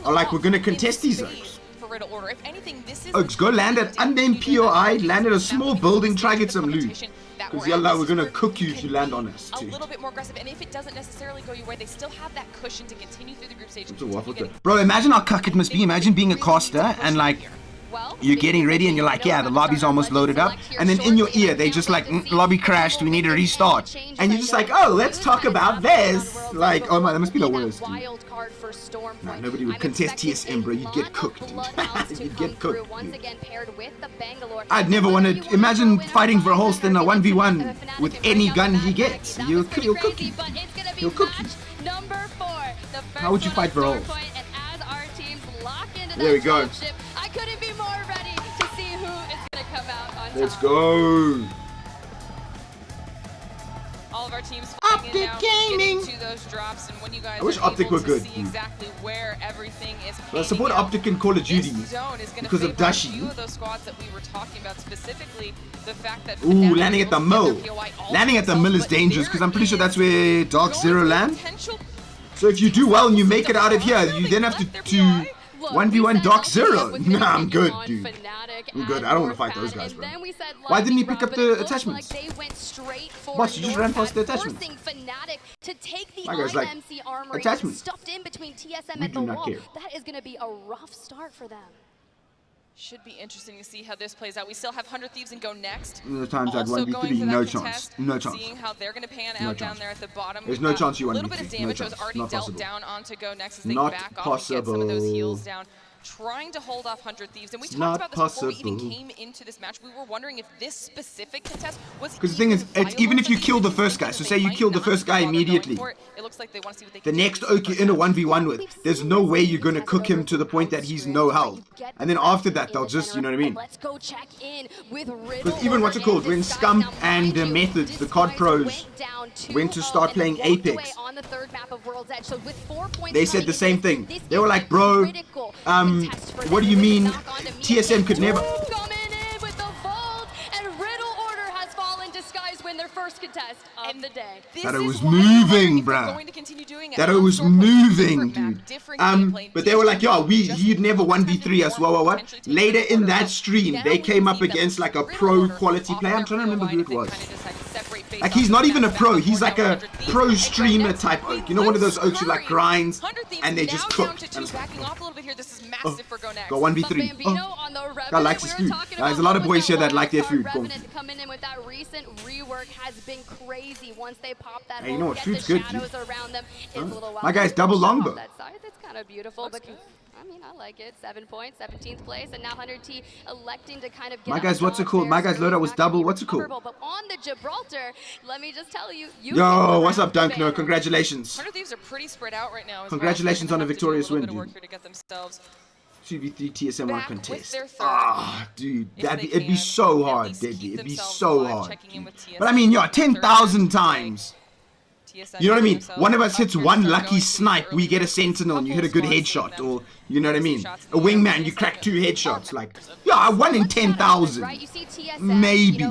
Or like, we're gonna contest these Oaks. For Riddle Order. If anything, this is Oaks, go land at unnamed POI, land at a small building, try get some loot. Because yalla, we're gonna cook you if you land on us, a too. little bit more aggressive, and if it doesn't necessarily go your way, they still have that cushion to continue through the group stage. It's a waffle though. Bro, imagine how cuck it must be. Imagine being a caster and like, you're getting ready and you're like, yeah, the lobby's almost loaded up. And then in your ear, they just like, lobby crashed, we need to restart. And you're just like, oh, let's talk about this. Like, oh my, that must be the worst, dude. Wild card for Stormpoint. Nah, nobody would contest TSM, bro. You'd get cooked, dude. You'd get cooked, Once dude. again paired with the Bangalore. I'd never want to imagine fighting for Holst in a 1v1 with any gun he gets. He'll cook you. He'll cook you. Number 4. How would you fight for Holst? And as our teams lock into There we that go. championship, I couldn't be more ready to see who is going to come out on Let's top. go. All of our teams Optic Gaming. to those drops, and when you guys I wish are Optic able were to good, see dude. exactly where everything is But I support panning out, Optic in Call of Duty this zone is gonna because of favor a few Dashi. of those squads that we were talking about, specifically the fact that Ooh, landing at the mill. Landing at the mill is dangerous because I'm pretty sure that's where Dark Zero land. potential So if you do well and you make it out of here, you then have to 1v1 Dark Zero. Nah, I'm good, dude. I'm good. I don't want to fight those guys, bro. Why didn't he pick up the attachments? Boss, you just ran past the attachments. My guy's like, attachments. Stuffed in between TSM We and the do not wall. care. That is going to be a rough start for them. Should be interesting to see how this plays out. We still have 100 Thieves and Go next. The times at Also 1v3, going for no that chance. contest, No chance. Seeing how they're going to pan No out down chance. there at the bottom. There's no chance you A 1v3. little bit of damage No was chance. already Not dealt possible. down onto Go next as they Not back off and get some of those possible. heals down. Trying to hold off 100 Thieves. And we talked Not about this before we even possible. came into this match. We were wondering if this specific contest was Because the thing is, it's, even if you kill the first guy, so say you kill the first guy immediately, it looks like they want to see what they the can do next to oak you're in a 1v1 with, there's no way you're going to cook him to the point that he's no health. And then after that, they'll just, you know what I mean? Let's go check in with Because even what's it called, when Scump and Methods, the COD pros, went to start playing Apex, they said the same thing. They were like, bro, what do you mean TSM could never... Coming in with the vault, and Riddle Order has fallen disguised win their first contest of the day. That it was moving, bruh. That it was moving, dude. But they were like, yo, he'd never 1v3 us, what? Later in that stream, they came up against like a pro quality player. I'm trying to remember who it was. Like, he's not even a pro. He's like a pro streamer type oak. You know, one of those oaks who like grinds and they just cook. And it's like, go 1v3. Oh, God likes his food. There's a lot of boys here that like their food. Boom. Coming in with that recent rework has been crazy. Once they pop that, Hey, you know what? get Food's the good, shadows dude. around them. It's a little My guy's double longbow. That side, that's kind of beautiful. But I mean, I like it. 7 points, 17th place, and now 100T electing to kind of get My guy's, what's it called? My guy's loadout was double. What's it called? But on the Gibraltar, let me just tell you, Yo, what's up, Dunkno? Congratulations. 100 Thieves are pretty spread out right now. Congratulations on a victorious win, dude. dude. 2v3 TSM 1 contest. Ah, dude, it'd be so hard, Deadly. It'd be so hard. But I mean, yo, 10,000 times. You know what I mean? One of us hits one lucky snipe, we get a sentinel and you hit a good headshot, or you know what I mean? A wingman, you crack 2 headshots. Like, yeah, 1 in 10,000. Maybe.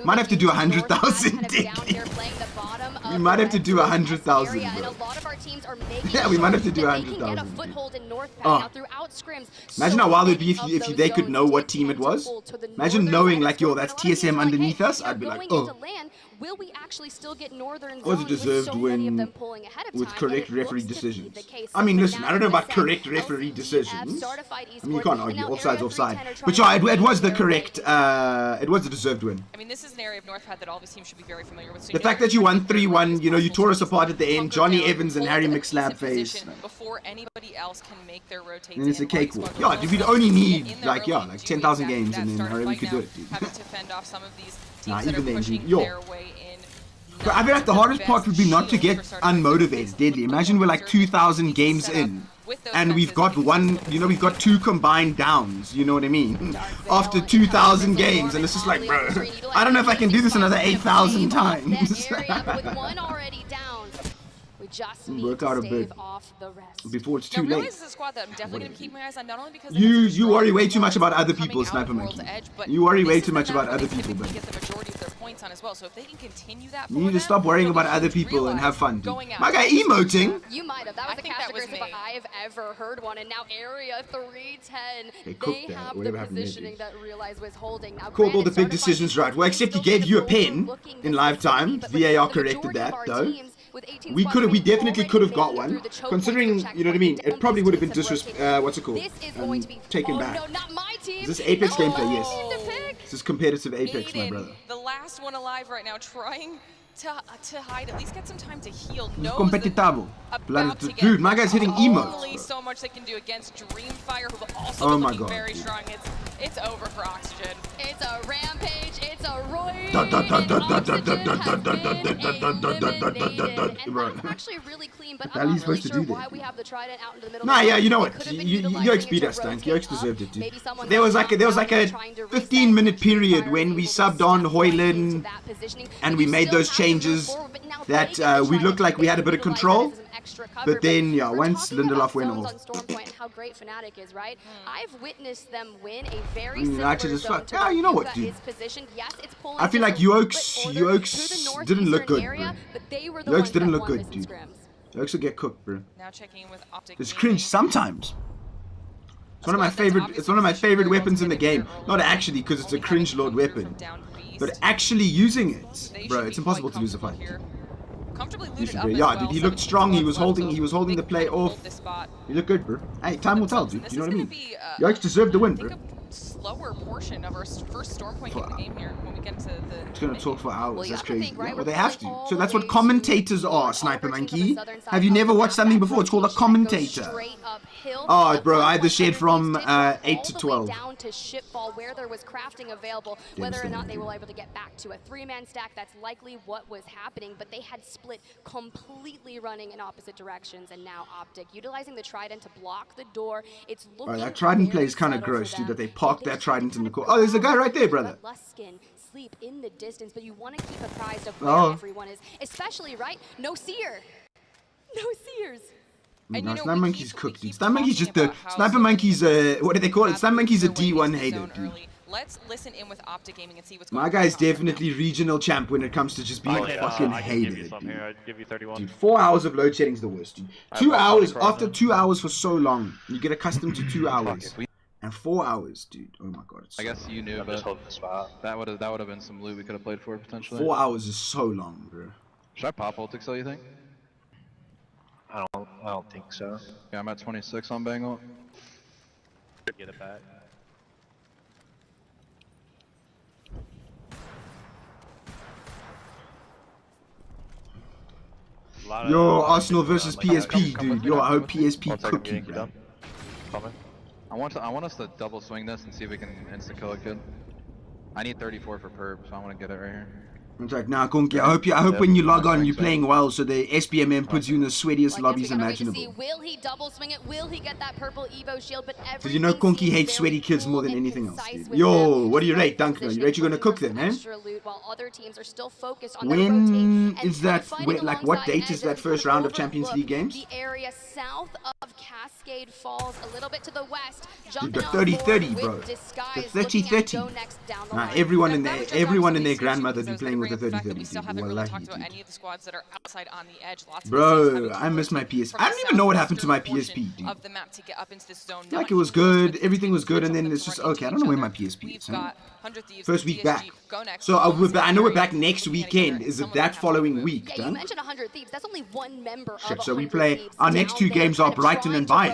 Might have to do 100,000. We might have to do 100,000, bro. Yeah, we might have to do 100,000. Oh. Imagine how wild it would be if they could know what team it was. Imagine knowing, like, yo, that's TSM underneath us. I'd be like, oh. Will we actually still get Northern It was a deserved win with correct referee decisions. I mean, listen, I don't know about correct referee decisions. I mean, you can't argue. Offside's offside. But yeah, it was the correct, it was a deserved win. I mean, this is an area of Northpad that all these teams should be very familiar with. So the fact that you won 3-1, you know, you tore us apart at the end. Johnny Evans and Harry McSlab face. Before anybody else can make their rotates. And it's a cakewalk. Yeah, dude, we'd only need, like, yeah, like 10,000 games and then Harry, we could do it, dude. Having to fend off some of these Nah, teams that even are then, pushing dude, yo. their way in. But I feel like the hardest part would be not to get unmotivated, Deadly. Imagine we're like 2,000 games in, and we've got one, you know, we've got 2 combined downs, you know what I mean? After 2,000 games, and it's just like, bro, I don't know if I can do this another 8,000 times. Work out a bit before it's too late. This is a squad that I'm definitely going to keep my eyes on, not only because You worry way too much about other people, Sniper Monkey. You worry way too much about other people, but get the majority of their points on as well. So if they can continue that, you need to stop worrying about other people and have fun, dude. My guy emoting. You might have. That was the category if I've ever heard one. And now Area 310, they have whatever the happened there, positioning that Realize was holding. Now, Called all the big decisions right. Well, except he gave you a pen in live time. VAR corrected that, though. We definitely could have got one, considering, you know what I mean, it probably would have been what's it called, taken back. Is this Apex gameplay? Yes. This is competitive Apex, my brother. The last one alive right now, trying to hide, at least get some time to heal. Competitavo. Dude, my guy's hitting emotes. Only so much they can do against Dreamfire, who also looking very strong. It's over for Oxygen. It's a rampage. It's a Roy. And actually really clean, but I'm not really sure why we have the Trident out into the middle. Nah, yeah, you know what? Yoix beat us, Dank. Yoix deserved it, dude. There was like a 15-minute period when we subbed on Hoyland and we made those changes that we looked like we had a bit of control. But then, yeah, once Lindelof went off. How great Fnatic is, right? I've witnessed them win a very similar actually just fuck. Yeah, you know what, dude? I feel like Yoix didn't look good, bro. Yoix didn't look good, dude. Jokes will get cooked, bro. Now checking in with Optic. It's cringe sometimes. It's one of my favorite. It's one of my favorite weapons in the game. Not actually, because it's a cringe lord weapon, but actually using it, bro. It's impossible to lose a fight. Yeah, dude. He looked strong. He was holding the play off. He looked good, bro. Hey, time will tell, dude. You know what I mean? Yikes deserved the win, bro. Slower portion of our first storm point in the game here when we get to the. It's gonna talk for hours. That's crazy. Yeah, well, they have to. So that's what commentators are, Sniper Monkey. Have you never watched something before? It's called a commentator. Oh, bro, I had the shade from 8 to 12. Down to Shipfall, where there was crafting available. Whether or not they were able to get back to a 3-man stack, that's likely what was happening. But they had split completely, running in opposite directions, and now Optic utilizing the Trident to block the door. It's looking. That Trident play is kind of gross, dude. That they parked that Trident in the corner. Oh, there's a guy right there, brother. Luskin sleep in the distance, but you want to keep apprised of where everyone is, especially no seer, no seers. No, Sniper Monkey's cooked, dude. Sniper Monkey's just the Sniper Monkey's what do they call it? Sniper Monkey's a D1 hater, dude. Let's listen in with Optic Gaming and see what's going on. My guy's on. Definitely regional champ when it comes to just being fucking hated. I'd give you 31. Dude, 4 hours of load shedding's the worst, dude. 2 hours after 2 hours for so long, you get accustomed to 2 hours. And 4 hours, dude. Oh my god. I guess you knew, but that would have been some loot we could have played for potentially. 4 hours is so long, bro. Should I pop Ultixel, you think? I don't think so. Yeah, I'm at 26 on Bangle. Get it back. Yo, Arsenal versus PSP, dude. Yo, I hope PSP cookie, bro. I want us to double swing this and see if we can insta kill it good. I need 34 for perp, so I want to get it right here. It's like, nah, Gunky, I hope when you log on, you're playing well, so the SBMM puts you in the sweatiest lobbies imaginable. Will he double swing it? Will he get that purple Evo shield? But because you know Gunky hates sweaty kids more than anything else, dude. Yo, what do you rate, Duncan? You rate you're gonna cook them, man? When is that? Wait, like, what date is that first round of Champions League games? The area south of Cascade Falls, a little bit to the west. Dude, the 30-30, bro. The 30-30. Nah, everyone in their grandmother be playing with the 30-30. We still haven't really talked about any of the squads that are outside on the edge. Bro, I miss my PSP. I don't even know what happened to my PSP, dude. Of the map to get up into this zone. Like, it was good, everything was good, and then it's just, okay, I don't know where my PSP is. First week back. So I know we're back next weekend. Is it that following week? Yeah, you mentioned 100 Thieves. That's only one member of 100 so we play, Thieves. our next two games are Brighton and Bayern.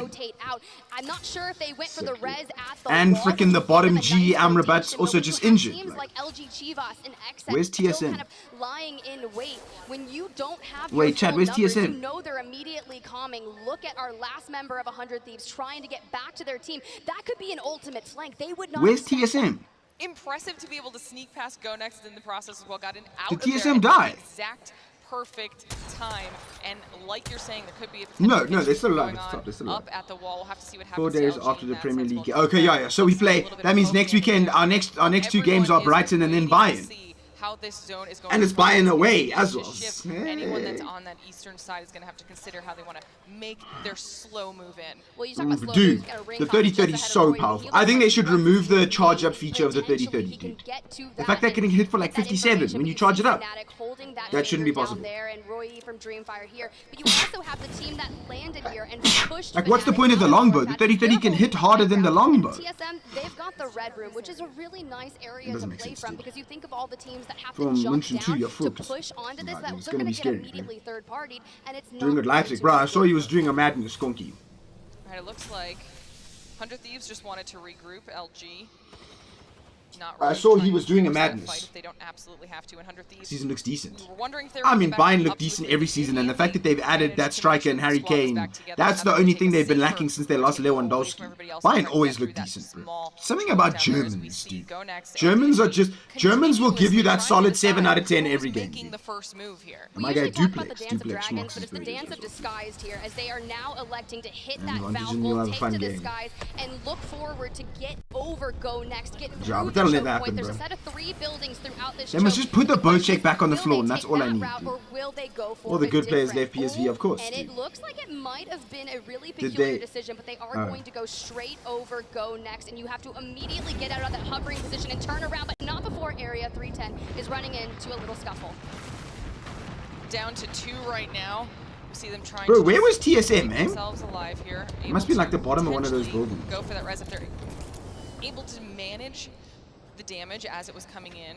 I'm not sure if they went for the res at the and freaking the bottom G Amrabat's also just injured. Like LG Chivas and XM where's TSM? kind of lying in wait. When you don't have wait, Chad, where's numbers, TSM? you know they're immediately coming. Look at our last member of 100 Thieves trying to get back to their team. That could be an ultimate flank. They would not. Where's TSM? Impressive to be able to sneak past Go Next in the process as well. Got an out Did of TSM there die? Exact perfect time, and like you're saying, there could be a no, they're still alive. They're still alive. Up at the wall. We'll have to see what happens. 4 days after the Premier League. Okay, yeah. So we play. That means next weekend, our next two games are Brighton and then Bayern. How this zone is going and it's Bayern away as well. Hey. Anyone that's on that eastern side is going to have to consider how they want to make their slow move in. Well, you talk about slow dude, moves, the 30-30 is so powerful. I think they should remove the charge up feature of the 30-30, dude. The fact that getting hit for like 57 when you charge it up, that shouldn't be possible. Like, what's the point of the longbow? The 30-30 can hit harder than the longbow. TSM, they've got the red room, which is a really nice area to play from because you think of all the teams that have to jump down to push onto this, that they're going to get immediately third-partied, and it's not. Doing good Leipzig, bro. I saw he was doing a madness, Skunky. Alright, it looks like 100 Thieves just wanted to regroup. LG. I saw he was doing a madness. If they don't absolutely have to. 100 Thieves. Season looks decent. If I mean, Bayern look decent every season, and the fact that they've added that striker and Harry Kane, that's the only thing they've been lacking since they lost Lewandowski. Bayern always look decent, bro. Something about Germans, dude. Germans will give you that solid 7 out of 10 every game. My guy Duplex Schmucks is the dance of disguised here, as they are now electing to hit that Valkyrie, take to the skies, and look forward to get over Go Next, get through. Don't let that happen, bro. They must just put the bow check back on the floor, and that's all I need. All the good players left PSV, of course. And it looks like it might have been a really peculiar decision, but they are going to go straight over Go Next, and you have to immediately get out of that hovering position and turn around, but not before Area 310 is running into a little scuffle. Down to 2 right now. see them trying Bro, to where was TSM, keep man? themselves alive here. It must be like the bottom of one of those buildings. Go for that res if they're able to manage the damage as it was coming in.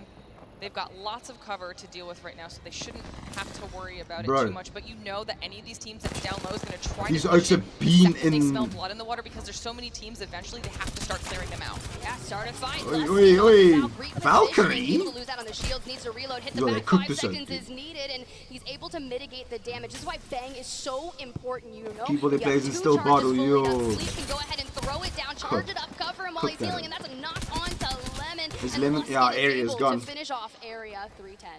They've got lots of cover to deal with right now, so they shouldn't have to worry about it too much. But you know that any of these teams that are down low is going to try these to push oaks have been they smell in. blood in the water because there's so many teams. Eventually, they have to start clearing them out. Yeah, start a fight. Oi, oi, oi. Valkyrie? Able to lose out on the shields, needs to reload, hit the Yo, they back, cooked 5 this up, seconds dude. is needed, and he's able to mitigate the damage. This is why Bang is so important, you know? People that You have plays in 2 still charges bottle, fully yo. done. Sleep can go ahead and throw it down, charge it up, cover him while he's healing, and that's a knock on to Lemon. His and Lemon, Luskin yeah, is area's able gone. to finish off area 310.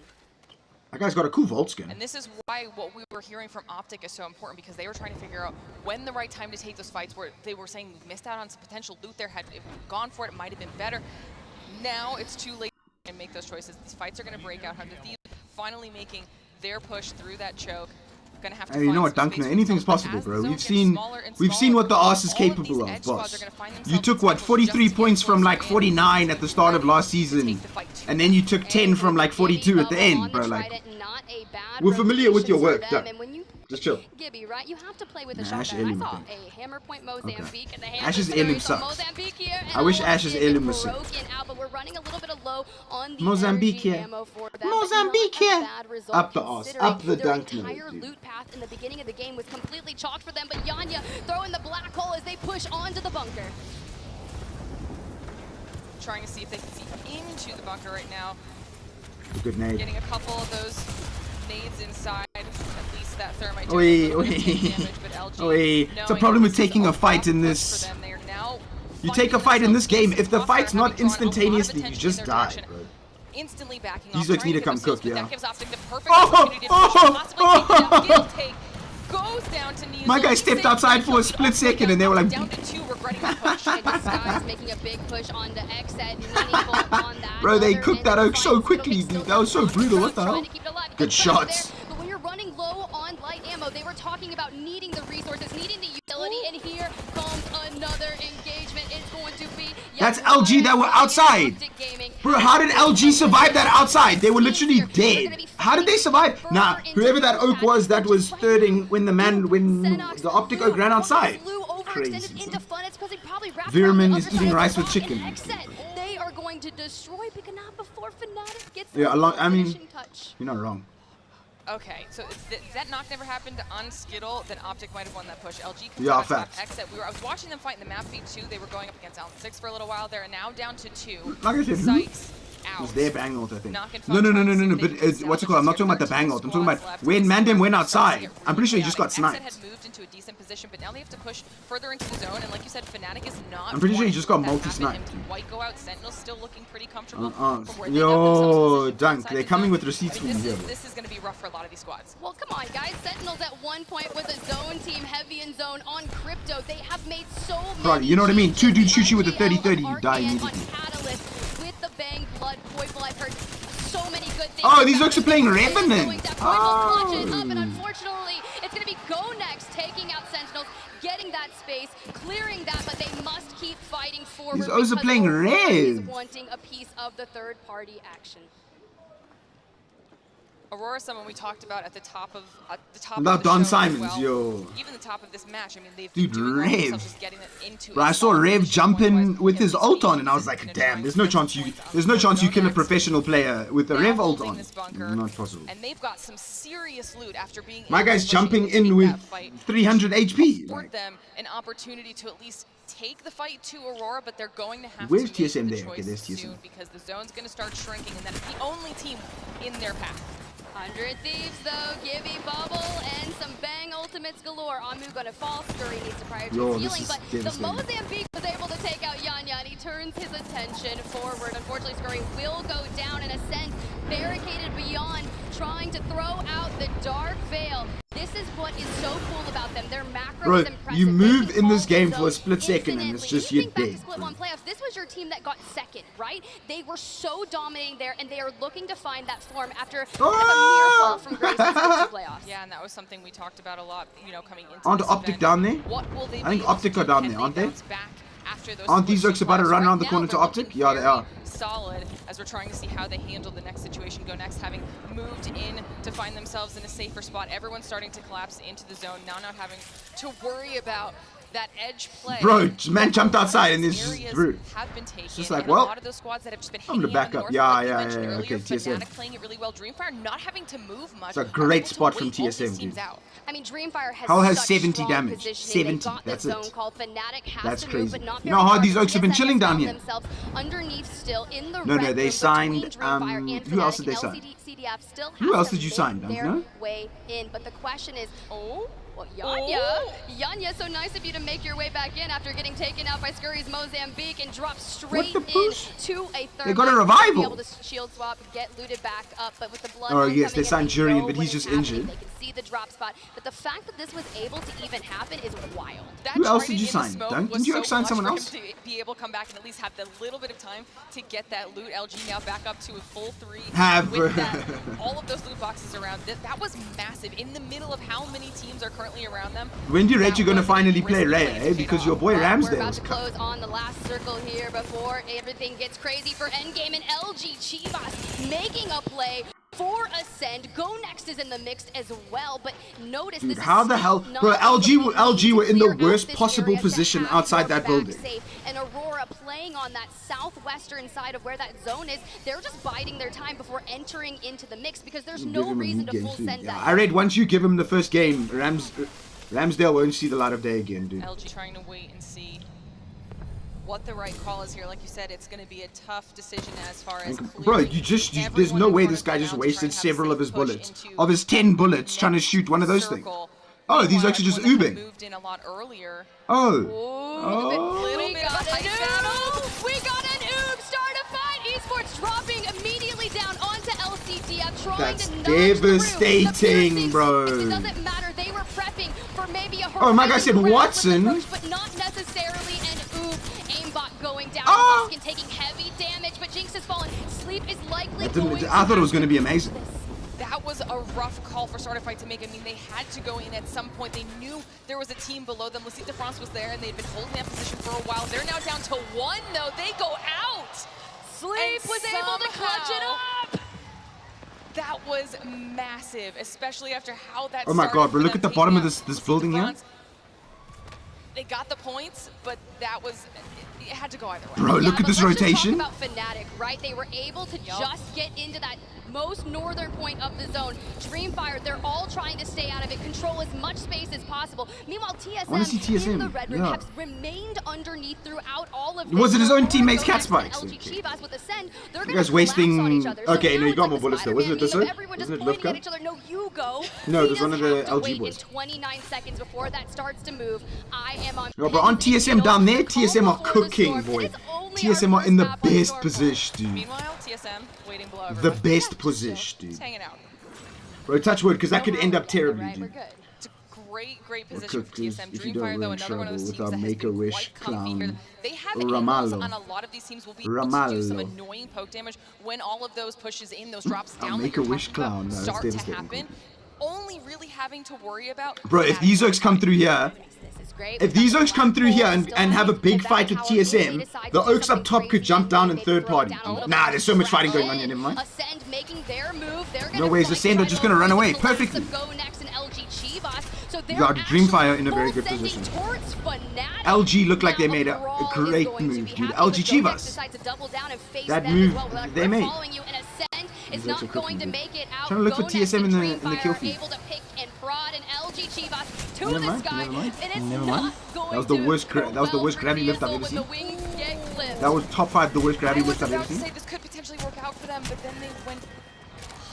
That guy's got a cool vault skin. And this is why what we were hearing from Optic is so important, because they were trying to figure out when the right time to take those fights, where they were saying we missed out on some potential loot there. Had if we'd gone for it, it might have been better. Now it's too late to make those choices. These fights are going to break out. 100 Thieves finally making their push through that choke. Gonna have to Hey, you know what, Duncan? Anything's possible, bro. We've seen what the arse is capable of, boss. You took what 43 points from like 49 at the start of last season, and then you took 10 from like 42 at the end, bro. Like, we're familiar with your work, Doug. Just chill. Gibby, right? You have to play with the Nah, Ash shotgun. I heirloom, saw I think. a hammer point Mozambique and the hammer Ash's series heirloom on sucks. Mozambique here, and I wish all Ash's is heirloom was sick. broken out, but we're running a little bit of low on the Mozambique energy here. ammo for them, Mozambique but not a here. bad result Up the arse, considering up the their dunk entire nose, dude. loot path in the beginning of the game was completely chalked for them, but Yanya throwing the black hole as they push onto the bunker. Trying to see if they can see into the bunker right now. Good nade. Getting a couple of those nades inside. At least that thermite Oi, oi. Oi. It's a problem with taking a fight in this. You take a fight in this game, if the fight's not instantaneously, you just die, bro. Instantly backing These off, oaks need to come trying cook, get yeah. those kills, but that gives Optic the perfect opportunity to possibly take down Take. Goes down to Neasel. My guy stepped outside for a split second and they were like, down to 2, regretting that push. And Disguise making a big push onto Xset, meaningful on that. bro, they Other cooked that oak so quickly, dude. That was so brutal. What the hell? Good shots. But when you're running low on light ammo, they were talking about needing the resources, needing the utility, and here comes another engagement. It's going to be That's LG that were outside. Bro, how did LG survive that outside? They were literally dead. How did they survive? Nah, whoever that oak was thirding when the Optic oak ran outside. Crazy. Veerman is eating rice with chicken. They are going to destroy Picanat before Fnatic gets Yeah, I mean, finishing touch. you're not wrong. Okay, so if that knock never happened on Skittle, then Optic might have won that push. LG comes Yeah, out facts. Xset. I was watching them fight in the map feed too. They were going up against Allen 6 for a little while. They're now down to 2. Like I said, Sights it was out. their bang ult, I think. Knock and No, Fox but trying to see if they can what's it called? I'm not talking about the bang ult. I'm talking about when Mandem went outside. I'm pretty sure he just got Xset sniped. had moved into a decent position, but now they have to push further into the zone. And like you said, Fnatic is not. I'm pretty sure he wanting just to got let that multi-sniped. happen. White go out. Sentinel's still looking pretty comfortable. from where they got Yo, themselves Dunk, positioned they're inside coming the with zone. receipts I mean, from here. this is going to be rough for a lot of these squads. Well, come on, guys. Sentinels at one point was a zone team, heavy in zone on Crypto. They have made so many. Bro, you know what I mean? 2 dudes shoot you with a IGL 30-30, you of die Arcan immediately. on Catalyst with the Bang Blood Poiple. I've heard so many good things. Oh, these about oaks are it. playing Poiple Revenant. going down. Poiple clutches up, and Oh. unfortunately, it's going to be Go Next taking out Sentinels, getting that space, clearing that, but they must keep fighting forward. These oaks are because playing Aurora is Rev. wanting a piece of the third-party action. Aurora, someone we talked about at the top of About the Don show as Simons, well. yo. Even the top of this match. I mean, they've Dude, been doing well Rev. themselves, just getting it into. Bro, I saw Rev jumping with his ult on, and I was like, damn, there's no chance you kill a professional player with a Rev ult on. Not possible. And they've got some serious loot after being. My able to guy's push jumping into in with that fight. 300 HP. Afford them an opportunity to at least take the fight to Aurora, but they're going to have Where's to make TSM the there? Okay, choice there's TSM. soon because the zone's going to start shrinking, and that's the only team in their path. 100 Thieves, though, Gibby Bubble, and some Bang ultimates galore. Amu gonna fall, Scurry needs to prioritize Yo, this healing, is but the devastating. Mozambique was able to take out Yanya, and he turns his attention forward. Unfortunately, Scurry will go down and ascend, barricaded beyond, trying to throw out the Dark Veil. This is what is so cool about them. Their macro Bro, is impressive. you They move can in this hold game the for a zone split second and it's infinitely. just You you're think back to dead, Split bro. 1 playoffs, this was your team that got second, right? They were so dominating there, and they are looking to find that form after kind of a mere fall from grace in Split 2 playoffs. Yeah, and that was something we talked about a lot, you know, coming into Aren't this Optic event. down there? What will they I think be able Optic to are do? down Can there, aren't they? bounce back after those. Aren't these Oaks about to run around the corner to Now Optic? Yeah, they are. Solid as we're trying to see how they handle the next situation. Go Next having moved in to find themselves in a safer spot. Everyone's starting to collapse into the zone, now not having to worry about that edge play. Bro, man jumped outside and it's just through. Have been taken. Just like, and well, a lot of those squads that have just been I'm gonna back up. Yeah, okay, TSM. Fnatic playing it really well. Dreamfire not having to move much. It's a great spot from TSM, dude. I mean, Dreamfire has Hull has such 70 strong damage. positioning. 70, that's it. Fnatic has That's to crazy. move, but not You know how hard these Oaks have been TSM chilling has down found here? themselves underneath still in the No, red they room signed, between Dreamfire and who else Fnatic, did they and sign? CDF still has Who else to did you make sign, don't you their know? way in, but the question is, well, Yanya, so nice of you to make your way back in after getting taken out by Scurry's Mozambique and drop straight into a third. They got a Be revival. able to shield swap, get looted back up, but with the blood. Oh yes, they signed Jurian, but he's just injured. They can see the drop spot, but the fact that this was able to even happen is wild. Who else did you sign? Didn't you sign someone else? To be able to come back and at least have the little bit of time to get that loot. LG now back up to a full 3. With that, all of those loot boxes around. That was massive in the middle of how many teams are currently around them. When do you rate you're gonna finally play Raya, eh? Because your boy Ramsdale We're about was to coming. close on the last circle here before everything gets crazy for Endgame, and LG Chivas making a play for Ascend. Go Next is in the mix as well, but notice Dude, this is how the hell, bro? LG were in the worst possible position outside that building. safe. And Aurora playing on that southwestern side of where that zone is, they're just biding their time before entering into the mix because there's Give no him a reason to mid-game full too. send Yeah, that. I rate once you give him the first game, Ramsdale won't see the light of day again, dude. LG trying to wait and see what the right call is here. Like you said, it's going to be a tough decision as far as Bro, there's no way this guy just wasted several of his bullets. Of his 10 bullets trying to shoot one of those things. Oh, these Oaks are just oobing. Moved in a lot earlier. Oh. We got an oob! We got an oob! Start a fight! Esports dropping immediately down onto LCTF, trying That's to devastating, bro. It doesn't matter. They were prepping for maybe a Oh, my guy said Watson. approach, but not necessarily an oob. Aimbot going down. Luskin taking heavy damage, but Jinx has fallen. Sleep is likely going I thought it was going to be amazing. That was a rough call for Starter Fight to make. I mean, they had to go in at some point. They knew there was a team below them. Lasite de France was there, and they'd been holding that position for a while. They're now down to 1, though. They go out. Sleep was able to clutch it up. That was massive, especially after how that Oh my started god, bro, for look them at the taking bottom of out this Lasite de building here. France. They got the points, but that was, it had to go either way. Bro, look at this rotation. Let's just talk about Fnatic, right? They were able to just get into that most northern point of the zone. Dreamfire, they're all trying to stay out of it, control as much space as possible. Meanwhile, TSM in the red room have remained underneath throughout all of this. Was it his own teammate's cat Spikes? spikes? LG Chivas with Ascend, they're You guys wasting. Okay, no, you got more like bullets though. Wasn't it this one? everyone Wasn't just it pointing at Lufka? each other. No, you go. No, there's one of the have to LG wait boys. in 29 seconds before that starts to move. I am on. No, but on TSM down there, TSM are cooking, boy. TSM are in the best position, dude. Meanwhile, TSM waiting below The everyone. best position, dude. Just hanging out. Bro, touch wood, because that could end up terribly, dude. It's a great position for TSM. If you Dreamfire, don't though, win another one of trouble those with teams our that has been Make-A-Wish quite comfy here. clown, They have angles Ramallo. on a lot of these teams will be able to do some Ramallo. annoying poke damage when all of those pushes in, those drops Our down that Make-A-Wish you're talking clown, about no, that's start to devastating. happen. Only really having to worry about Bro, if these Oaks come through here, if these Oaks come through here and have a big fight with TSM, the Oaks up top could jump down in third party. Nah, there's so much fighting going on here, never mind. Ascend making their move. They're No ways, Ascend are just gonna run away perfectly. Go Next and LG Chivas. So You got Dreamfire in a very good position. LG looked like they made a great move, dude. LG Chivas. That move they made. Is not going to make it out. Trying to look for TSM in the kill feed. Able to pick and prod and LG Chivas to Never the mind, sky. never mind, And it's never not mind. going That was the to worst. go That was the well worst for grabby lift I've Diesel ever when seen. the wings get clipped. That was top 5 the worst grabby I was lift I've ever about to seen. say this could potentially work out for them, but then they went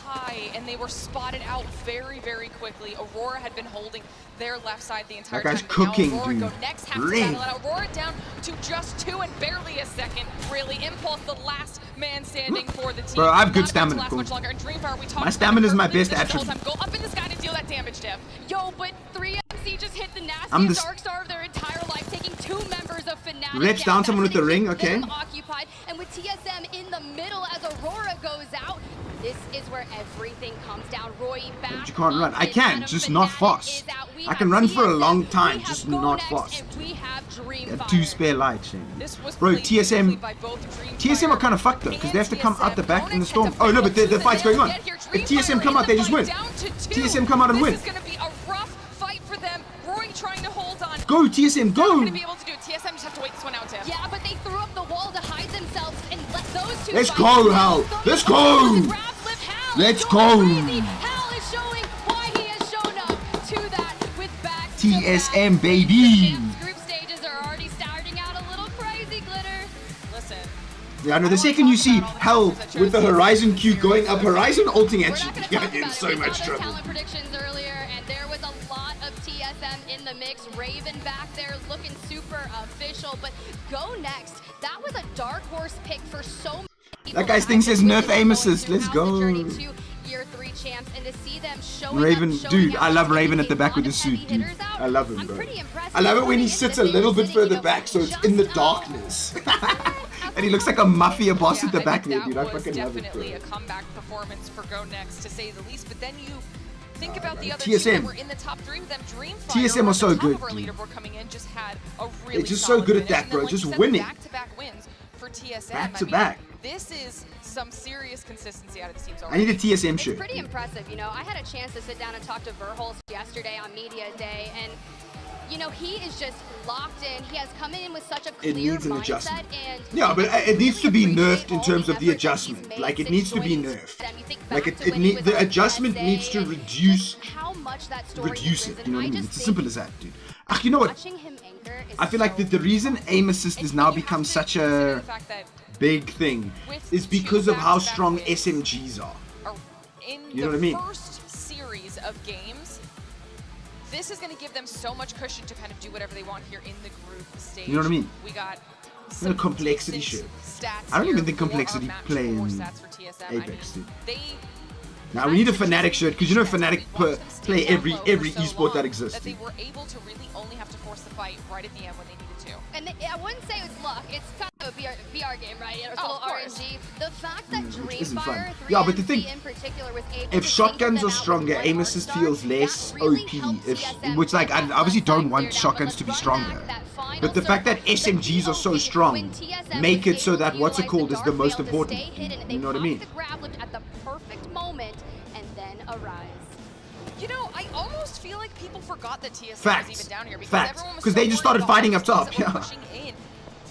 high and they were spotted out very quickly. Aurora had been holding their left side the entire That guy's time. but now cooking, Aurora dude. Go Next have to Great. battle it out. Aurora down to just 2 and barely a second. Really, Impulse the last man standing for the team. Bro, I have good Not about to stamina, last cool. much longer. And Dreamfire, we talked My about stamina is my perfectly best this the whole attribute. time. Go up in the sky to deal that damage, Dev. Yo, but 3MC just hit the I'm nastiest the Dark Star of their entire life, taking 2 members of Fnatic. Red's down, someone with the ring, okay. Occupied, and with TSM in the middle as Aurora goes out, this is where everything comes down. Roy back. You can't run. up I and can, out of just not Fnatic fast. is out. We I can run for a long time, just not fast. Yeah, 2 spare lights. Bro, TSM are kind of fucked though, because they have to come out the back in the storm. Oh no, but the fight's going on. If TSM come out, they just win. TSM come out and win. This is going to be a rough fight for them. Roaring trying to hold on. Go TSM, go! Going to be able to do it. TSM just have to wait this one out, Tim. Yeah, but they threw up the wall to hide themselves and let those two. Let's go, Hal. Let's go. Let's go. Hal is showing why he has shown up to that with back. TSM, baby. Group stages are already starting out a little crazy, Glitter. Listen. Yeah, I know. The second you see Hal with the Horizon Q going up, Horizon ulting at you, you're in so much trouble. Talent predictions earlier, and there was a lot of TSM in the mix. Raven back there is looking super official, but Go Next, that was a dark horse pick for so many people. That guy's thing says nerf aim assist. Let's go. Year 3 champs, and to see them Raven, dude, I love Raven at the back with his suit, dude. I love him, bro. I love it when he sits a little bit further back, so it's in the darkness. And he looks like a mafia boss at the back there, dude. I fucking love it, bro. Definitely a comeback performance for Go Next, to say the least. But then you think about the other TSM. teams that were in the top 3 with them. Dreamfire, TSM was so good, dude. dude. Coming in, just had a really They're just so good at that, bro. Just winning. Back-to-back wins for TSM. Back to back. This is some serious consistency out of the teams I already. need a TSM shirt. It's pretty impressive, you know. I had a chance to sit down and talk to Verholst yesterday on media day, and you know, he is just locked in. He has come in with such a clear It needs an mindset, adjustment. and Yeah, but it needs to be nerfed in terms of the adjustment. Like, it needs to be nerfed. Like, the adjustment needs to reduce it. You know what I mean? It's as simple as that, dude. You know what? I feel like the reason aim assist has now become such a big thing is because of how strong SMGs are. You know what I mean? First series of games, this is going to give them so much cushion to kind of do whatever they want here in the group stage. You know what I mean? We got No complexity shit. I don't even think complexity play in Apex, dude. Now we need a Fnatic shirt, because you know Fnatic play every esport that exists. That they were able to really only have to force the fight right at the end when they needed to. And I wouldn't say it's luck. It's kind of a VR game, right? It's a little RNG. The fact that Dreamfire 3 yeah, but the thing, in particular was able if to shotguns are stronger, aim assist feels less OP. Which, like, I obviously don't want shotguns to be stronger. But the fact that SMGs are so strong make it so that what's it called is the most important. You know what I mean? at the perfect moment and then arise. You know, I almost feel like people forgot that TSM Facts. was even down here because Facts. everyone was Because so they just started worried about fighting up these teams top. that were Yeah. pushing in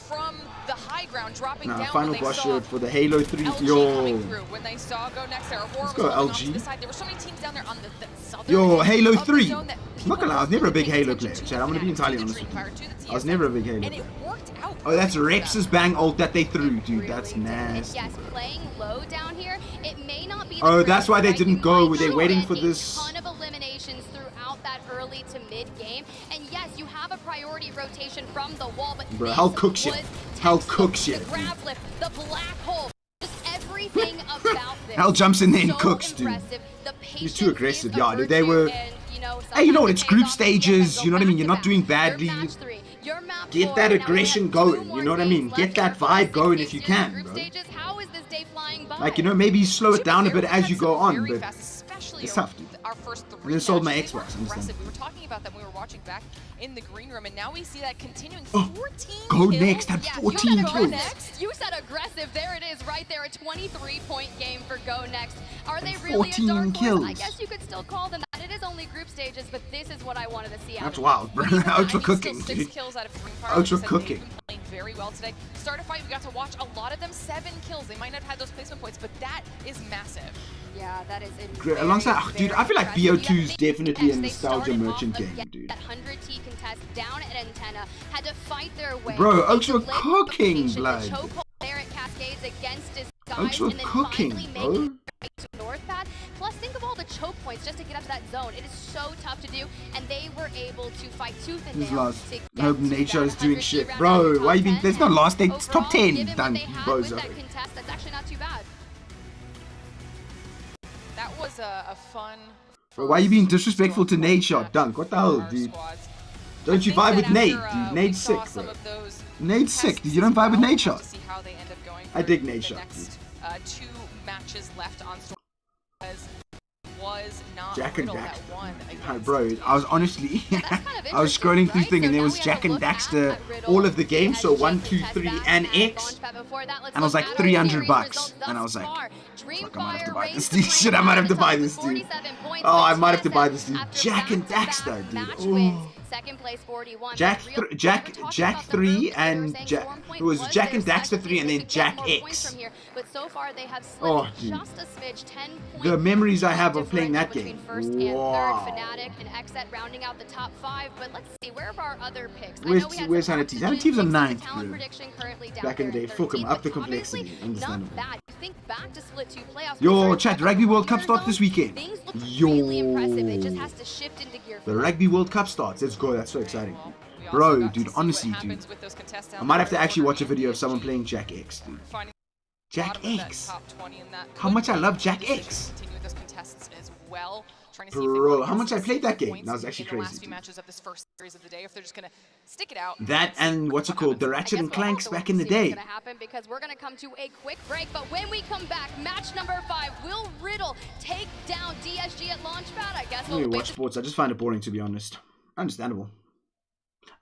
from the high ground, dropping down Final when they boss saw shirt for the Halo 3. LG Yo. coming through. When they saw Go Next there, Aurora Let's was go, holding LG. on to the side. There were so many teams down there on the southern Yo, end Halo of the 3. zone that I'm not gonna lie, I was never a big Halo player. to Chad, I'm gonna be entirely honest with you. I was never a big Halo and player. it worked out. Oh, that's Rex's bang ult that they threw, dude. That's nasty. Yes, playing low down here, it may not be the Oh, that's why they greatest, right? didn't You go. might They're not waiting get for a this. ton of eliminations throughout that early to mid game, and yes, you have a priority rotation from the wall, but Bro, this Hal cooks was it. Hal textbook. cooks The it. grab lift, the black hole, just everything about this. Hal jumps in there and so cooks, dude. impressive. The He's too aggressive, patience yeah, is dude. a They were. virtue, and, you know, Hey, you know what? sometimes It's it group pays off. You stages. go You know what I mean? You're not back-to-back. doing Your badly. match 3, your map Get 4, that now we have aggression 2 going. more You know what I games mean? left Get that for vibe going 6 if you days in the can, group bro. stages. How is this day flying by? Like, you know, maybe slow it down a bit as you go on, Very but fast, especially it's tough, dude. Our first I 3 just sold my matches, they were Xbox, understand? aggressive. We were talking about that when we were watching back in the green room, and now we see that continuing. Oh, 14 Go kills. Next had Yeah, 14 you said kills. Next. You said aggressive. There it is, right there. A 23-point game for Go Next. Are they really 14 a dark horse? kills. I guess you could still call them that. It is only group stages, but this is what I wanted to see out That's of wild, bro. Believe it or not, Ultra I think still cooking, 6 dude. kills out of Dreamfire. Ultra Like I said, cooking. They've been playing very well today. Start a fight, we got to watch a lot of them. 7 kills. They might not have had those placement points, but that is massive. Yeah, that is Great. Alongside, dude, I feel like BO2 is definitely a nostalgia merchant game, dude. That 100T contest down at Antenna had to fight their way. Bro, into Ultra late cooking, location. blood. The chokehold there at Cascades against his guys, Ultra and then cooking, finally bro. making it right to North Path. Plus, think of all the choke points just to get up to that zone. It is so tough to do, and they were able to fight tooth and Who's nail last? to I get hope to Nature that is doing 100T shit. round Bro, in why you top being... 10. There's not last. It's top Overall, 10. given what Done, they had bozo. with that contest, that's actually not too bad. That was a fun. Bro, why are you being disrespectful to Nade Shot? Dunk, what the hell, dude? Don't you vibe with Nade, dude? Nade's sick, bro. Nade's sick, dude. You don't vibe with Nade Shot. I dig Nade Shot, dude. 2 matches left on Storm. was not Jack and Riddle that Daxter. won Hi, against bro, I was honestly, I was scrolling through thing and there was Jack and Daxter, all of the games, so 1, 2, 3, and X, and I was like $300, and I was like, fuck, I might have to buy this, dude. Shit, I might have to buy this, dude. Oh, I might have to buy this, dude. Jack and Daxter, dude. Oh. Second place 41. Jack 3 and it was Jack and Daxter 3 and then Jack X. But so far they have Oh, dude. just a smidge, 10 points. The memories I have of playing that game. First and Wow. third, Fnatic and Xset rounding out the top 5. But let's see, where are our other picks? Where's Hannah-Tees? Hannah-Tees are 9th, talent bro. prediction currently down Back in the there day, at fuck 'em, 13th, up the but obviously complexity. Understandable. Not bad. You think back to Split 2 playoffs. Yo, chat, Rugby World Cup starts this weekend. Things look Yo. really impressive. It just has to shift into gear. The Rugby World Cup starts. Let's go. That's so exciting. Bro, dude, honestly, dude. I might have to actually watch a video of someone playing Jack X, dude. Jack X. How much I love Jack X. Bro, how much I played that game. That was actually crazy. That and what's it called? The Ratchet and Clanks back in the day. Gonna happen because we're gonna come to a quick break, but when we come back, match number 5, will Riddle take down DSG at Launchpad? I guess I don't really watch sports. I just find it boring, to be honest. Understandable.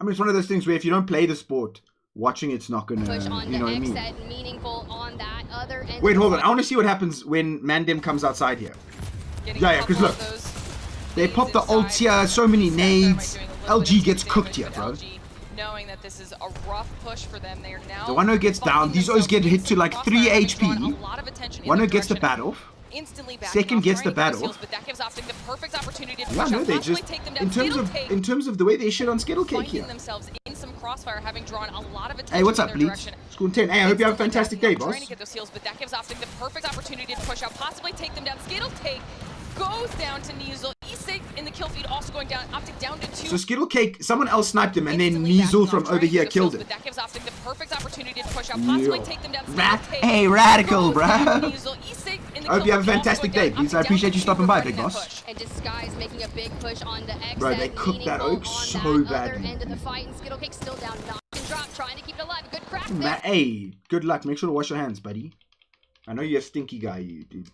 I mean, it's one of those things where if you don't play the sport, watching it's not gonna, push on you know what I mean? Meaningful on that other end. Wait, hold on. I want to see what happens when Mandem comes outside here. Yeah, because look, they pop the ults here, so many nades. LG gets cooked here, bro. Knowing that this is a rough push for them, they are now. The one who gets down, these O's get hit to like 3 HP. One who gets the battle. Second gets the battle. Yeah, no, they just in terms of the way they shit on Skittle Cake here. Hey, what's up, Bleach? School 10. Hey, I hope you have a fantastic day, boss. Trying to get those heals, but that gives Optic the perfect opportunity to push out, possibly take them down. Skittle Cake goes down to Neasel. E6 in the kill feed also going down. Optic down to 2. So Skittle Cake, someone else sniped him, and then Neasel from over here killed him. But that gives Optic the perfect opportunity to push out, possibly take them down. Hey, radical, bro. I hope you have a fantastic day, please. I appreciate you stopping by, big boss. And Disguise making a big push on the X. Bro, they cooked that oak so badly. End of the fight, and Skittle Cake still down. Knock and drop, trying to keep it alive. Good craft there. Hey, good luck. Make sure to wash your hands, buddy. I know you're a stinky guy, you dude.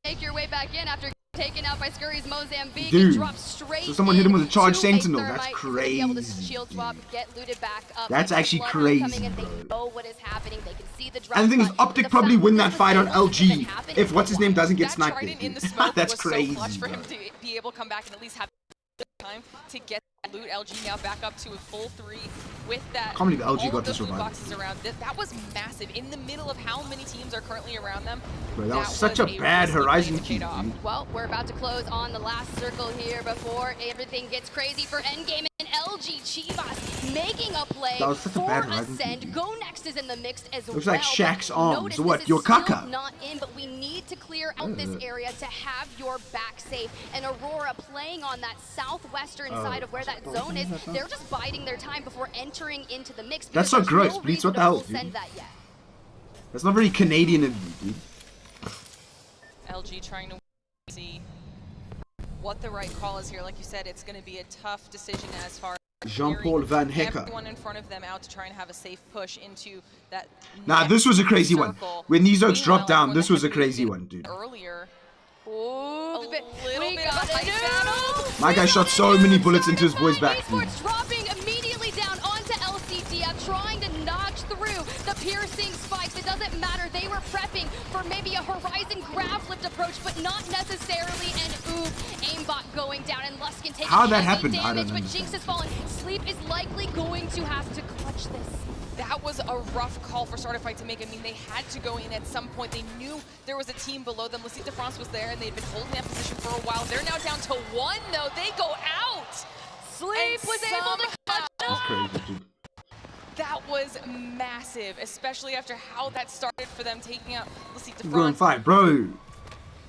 Make your way back in after taken out by Scurry's Mozambique. Dude, and straight so someone hit him with a charged to sentinel. a That's thermite. crazy. Able to shield swap, get looted back up. That's actually Blood crazy, coming in, bro. They know what is happening. They can see the drop. And the thing is, Optic The probably fact win that that this fight on was able to LG happen if what's his name doesn't get That sniped. trident in the Dude. smoke That's was crazy. so clutch for Bro. him to be able to come back and at least have time to get that loot. LG now back up to a full 3 with that. I can't believe LG all got of this those loot revival. boxes around. That was massive in the middle of how many teams are currently around them. Bro, that was such a bad risky play Horizon that keep, paid off. dude. Well, we're about to close on the last circle here before everything gets crazy for Endgame, and LG Chivas making a play That was such a for bad Horizon Ascend. keep. Go Next is in the mix as well. Looks like Shaq's but arms. notice What, this is your still caca? not in, but we need to clear out this area to have your back safe. And Aurora playing on that southwestern side of where that zone is. They're just biding their time before entering into the mix. That's so because there's gross, no Bleach. reason What the to hell, full send dude? that yet. That's not very Canadian of you, dude. LG trying to see what the right call is here. Like you said, it's going to be a tough decision as far as Jean-Paul Van Hecker. everyone in front of them out to try and have a safe push into that. Nah, this was a crazy one. circle. When these oaks dropped Meanwhile, down, this everyone was a that had crazy been one, dude. Earlier, Ooh, a little bit of a got hype it. battle. My guy shot so many bullets into his boy's back, dude. Esports dropping immediately down onto LCTF, trying to notch through the piercing spikes. It doesn't matter. They were prepping for maybe a Horizon grab lift approach, but not necessarily. And aimbot going down, and Luskin taking How that heavy happened, I damage, don't but Jinx has fallen. Sleep is likely going to have to clutch this. That was a rough call for Starterfight to make. I mean, they had to go in at some point. They knew there was a team below them. Lasite de France was there, and they'd been holding that position for a while. They're now down to 1, though. They go out. Sleep was able to clutch That's crazy, dude. That was massive, especially after how that started for them taking out Lasite de I'm going France. 5, bro.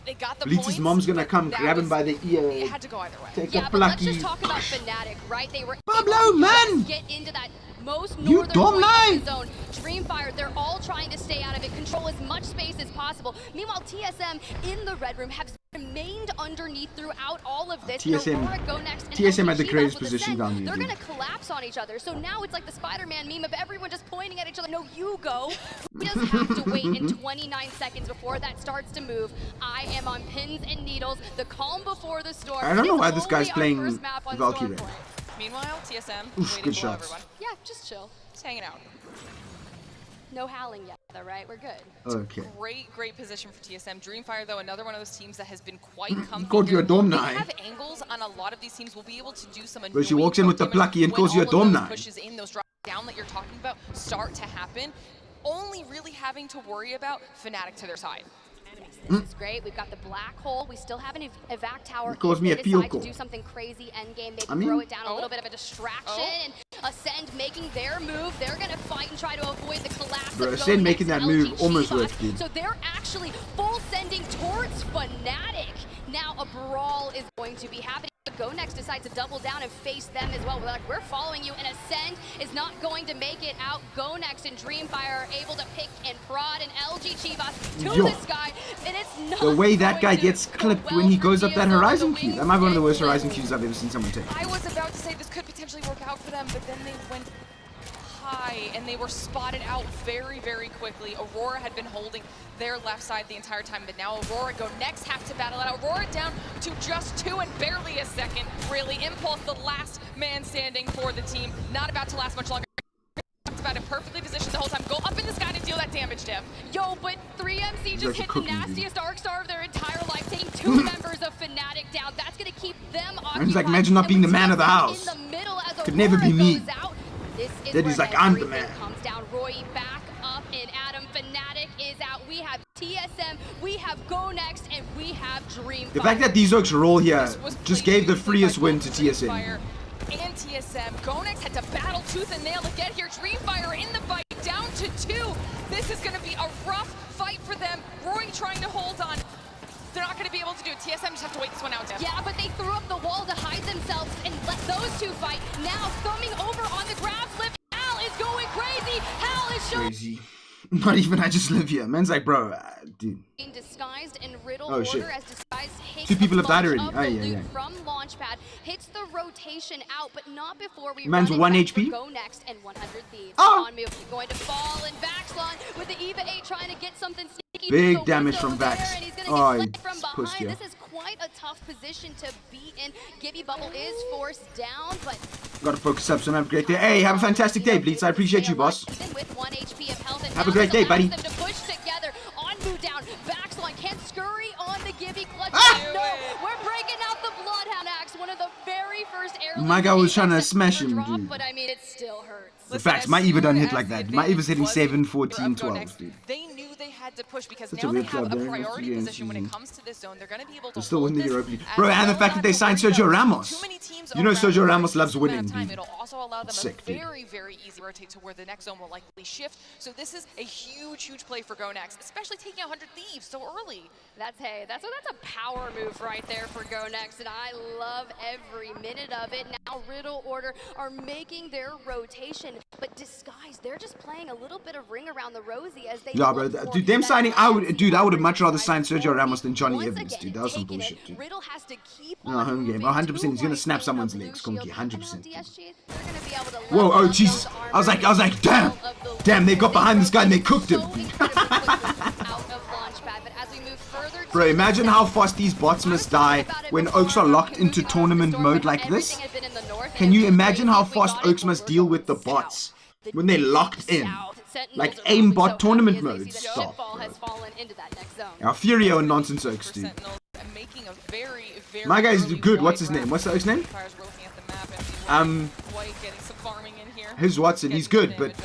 They got the Bleach's points, mom's gonna but come that grab him was- by the ear. It had to go either way. Take Yeah, a but let's plucky. just talk about Fnatic, right? They were Pablo, able to man! just get into that most You northern dumb point of knife! the zone. Dreamfire, they're all trying to stay out of it, control as much space as possible. Meanwhile, TSM in the red room have remained underneath throughout all of this. TSM Aurora, Go Next, and TSM LG had the Chivas greatest with position Ascend. down here, They're dude. going to collapse drops on each other. So now it's like the Spider-Man meme of everyone just pointing at each other. No, you go. He doesn't have to wait in 29 seconds before that starts to move. I am on pins and needles. The calm before the storm. I don't know why this guy's playing Valkyrie. Meanwhile, TSM Oof, waiting good below shots. everyone. Yeah, just chill. Just hanging out. No howling yet, though, right? We're good. Okay. Great position for TSM. Dreamfire, though, another one of those teams that has been quite comfy. Called you a dome They nine. have angles on a lot of these teams. Will be able to do some But she walks in with the plucky and calls you a dome nine. Pushes in those drop down that you're talking about start to happen. Only really having to worry about Fnatic to their side. This is great. We've got the black hole. We still have an evac tower. It calls me a If they decide peel to do something crazy endgame, maybe I mean- throw it down a little bit of a distraction. And Ascend making their move. They're going to fight and try to avoid the collapse. Bro, of Ascend Go making Next that and move LG almost Chivas. worked, dude. So they're actually full sending towards Fnatic. Now a brawl is going to be happening. Go Next decides to double down and face them as well. We're like, we're following you, and Ascend is not going to make it out. Go Next and Dreamfire are able to pick and prod and LG Chivas to Yo. the sky, and it's not The way that guy going to gets go clipped well when he for goes up that TSM. horizon The cue. wings That might be one of the worst get horizon clipped. cues I've ever seen someone take. I was about to say this could potentially work out for them, but then they went high and they were spotted out very quickly. Aurora had been holding their left side the entire time, but now Aurora Go Next have to battle it out. Aurora down to just 2 and barely a second, really. Impulse, the last man standing for the team. Not about to last much longer. About it, perfectly positioned the whole time. Go up in the sky to deal that damage, Dev. Yo, but 3MC just hit the cooking, dude. nastiest arc star of their entire life, taking 2 members of Fnatic down. That's going to keep them occupied. He's like, imagine not being the man of the house. In the middle as Could never be Aurora me. goes out. This is Then he's where like, I'm the everything man. comes down. Roy back up and Adam. Fnatic is out. We have TSM, we have Go Next, and we have Dreamfire. The fact that these Oaks are all here Was just played gave the beautifully freest by win both to TSM. Dreamfire and TSM. Gonex had to battle tooth and nail to get here. Dreamfire in the fight, down to 2. This is going to be a rough fight for them. Roy trying to hold on. They're not going to be able to do it. TSM just have to wait this one out, Dev. Yeah, but they threw up the wall to hide themselves and let those 2 fight. Now thumbing over on the grab slip. Hal is going crazy. Hal is showing. Crazy. Not even I just live here. Man's like, bro, dude. Disguised and riddle Oh, order shit. as disguised hits 2 people a have died bunch already. of the Aye, aye, loot aye. from Launchpad, hits the rotation out, but not before we Man's run it 1 back for HP. Go Next and 100 Thieves. Oh. On move, going to fall, and Vaxlon with the EVA 8 trying to get something sneaky. Big through the damage window from there, Vax. and he's gonna Oh, get he flicked from pushed behind. you. This is quite a tough position to be in. Gibby Bubble is forced down, but Gotta focus up, so have a great day. Hey, have a fantastic day, Bleats. I appreciate you, boss. even with 1 HP of health and Have a now great this day, buddy. allows them to push together. On move down, Vaxlon can't scurry on the Gibby clutch. Ah! No, we're breaking out the Bloodhound axe, one of the very first airlines. My guy was trying to smash him, drop, dude. but I mean, it still hurts. The facts, my Eva doesn't hit like that. My Eva's hitting 7, 14, 12, Next, dude. they knew they had to push because Such a now they weird have club, a man. priority Yeah, position when it season. comes to this zone. They're going to be able to They're still hold winning the this Europa League. as Bro, and the well, fact that not they to signed worry Sergio about Ramos. too many teams You know around Sergio for a Ramos loves decent amount winning, of time. dude. It'll also allow them Sick, a dude. very easy rotate to where the next zone will likely shift. So this is a huge play for Gonex, especially taking 100 Thieves so early. That's a power move right there for Go Next, and I love every minute of it. Now Riddle Order are making their rotation, but Disguise, they're just playing a little bit of ring around the rosy as they Yeah, bro. look for Dude, them that signing, I would have much rather signed Disguise Sergio Ramos than once Johnny again, Evans, dude. That was some taking it. bullshit, dude. Riddle has to keep No, on home game. moving 100%. He's gonna to snap white someone's blue legs, shield. Conky. And 100%. now DSG, they're gonna be able to Whoa, level oh up Jesus! those I was like, damn, all of the damn! They got behind this guy and they cooked him. so incredibly quickly out of Launchpad, but as we move further Bro, to imagine the how south, fast these bots must die when Oaks are locked into moving tournament across the mode storm, like this. everything has been in the north, Can and you it's imagine how crazy if we fast got it, Oaks but must we're deal going with the south. bots The when they're deep locked in? south. Sentinels Like are probably aimbot so tournament happy as they mode see that stuff, Shipfall bro. has fallen into that next zone. Now, Furio and nonsense Oaks, dude. Sentinels making a very My guy's early good. wide What's his grab. name? What's the Oaks name? Fire's looking at the map and White getting some farming in here. His Watson. He's good, but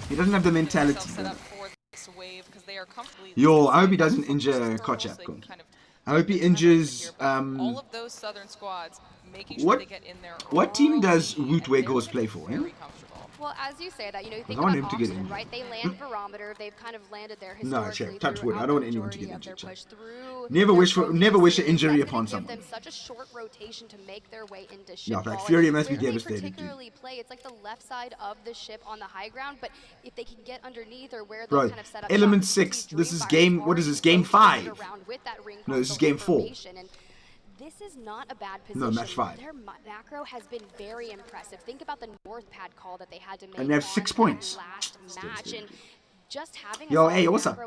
he doesn't have the mentality. Set bro. up for this wave because they are comfortably. Yo, I hope he doesn't injure Kochap. I hope he injures. All of those southern squads making sure What they get in there. what team does early, Woot and Where they're Girls play for? Eh? very comfortable. Well, as you say that, you know, you think I want about him to get Oxygen, in. right? They land Barometer. They've kind of landed there No, historically. check. Touch wood. I don't want anyone to get injured. injured, check. Never wish an injury upon Give someone. them such a short rotation to make their way into Yeah, ship. like Fury must be Where they devastated, dude. particularly play, it's like the left side of the ship on the high ground, but if they can get underneath or where they'll Bro, kind of set up Element shots, you 6. see This is Dreamfire game. What is this? Game rotating 5. around with that ring No, this is console game 4. information, and This is not a bad position. No, match 5. Their macro has been very impressive. Think about the North pad call that they had to make. And they have 6 points. Last match. And just having Yo, hey, what's up,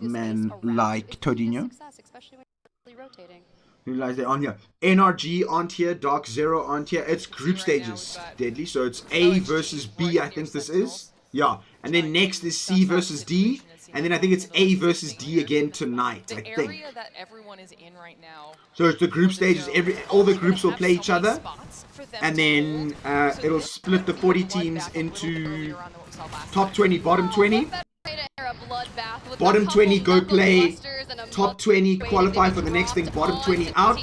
man? Like Todinho? Especially when you're really rotating. Realize they're on here. NRG aren't here. Dark Zero aren't here. It's group stages, Deadly. So it's A versus B, I think this is. Yeah. And then next is C versus D. And then I think it's A versus D again tonight, I think. area that everyone is in right now. So it's the group stages. All the groups will play each other. And then it'll split the 40 teams into top 20, bottom 20. Bottom 20 go play, top 20 qualify for the next thing, bottom 20 out,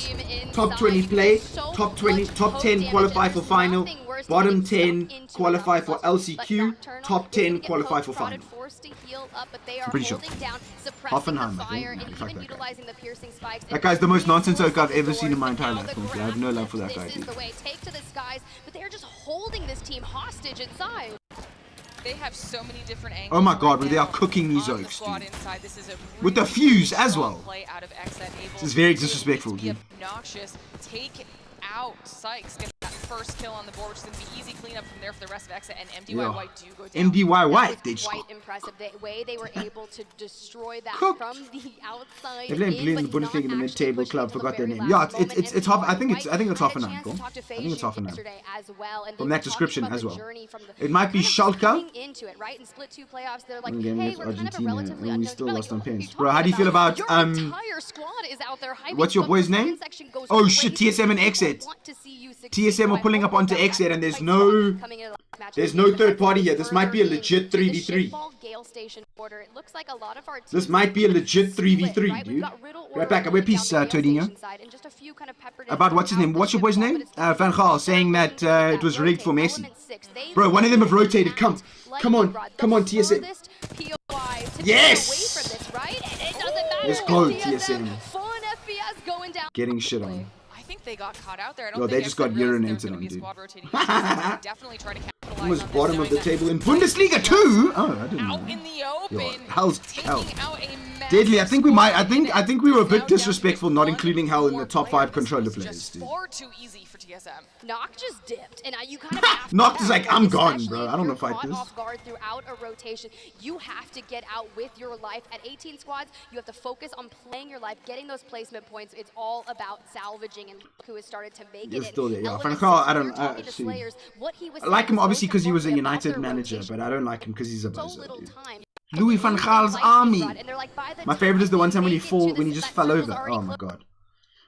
top 20 play, top 10 qualify for final, bottom 10 qualify for LCQ, top 10 qualify for final. I'm pretty sure. Hoffenheim, I think. Fuck that guy. That guy's the most nonsense oak I've ever seen in my entire life. I have no love for that guy, dude. Take to the skies, but they're just holding this team hostage inside. They have so many different angles. Oh my god, but they are cooking these oaks, dude. With the fuse as well. This is very disrespectful, dude. Obnoxious. Take out Sykes. Get that first kill on the board, which is going to be easy cleanup from there for the rest of Exit, and MDY White do go down. MDY White, they just quite impressive. The way they were able to destroy that from the outside. They've been playing the Bundesliga in the mid-table club. Forgot their name. Yeah, it's half. I think it's Hoffenheim. Bro. I think it's Hoffenheim. From that description as well. It might be Schalke. Against Argentina, and we still lost on pens. Bro, how do you feel about what's your boy's name? Oh shit, TSM and Exit. TSM are pulling up onto Exit, and there's no third party here. This might be a legit 3v3. This might be a legit 3v3, dude. Right back. I'll peace, Todinho. About what's his name? What's your boy's name? Van Gaal saying that it was rigged for Messi. Bro, one of them have rotated. Come on, TSM. Yes! Let's go, TSM. Getting shit on. I think they got caught out there. I don't think they just got urinated on, dude. Was bottom of the table in Bundesliga too. Oh, I didn't know. Out in the open. Hell. Deadly. I think we were a bit disrespectful not including Hell in the top 5 controller players, dude. Far too easy for TSM. Noct just dipped, and you kind of have to Noct is like, I'm gone, bro. I don't know if I fight this. Off guard throughout a rotation. You have to get out with your life. At 18 squads, you have to focus on playing your life, getting those placement points. It's all about salvaging, and who has started to make it. Still there, yeah. Van Gaal, I don't. I like him obviously because he was a United manager, but I don't like him because he's a buzzer, dude. Louis van Gaal's army. My favorite is the one time when he just fell over. Oh my god.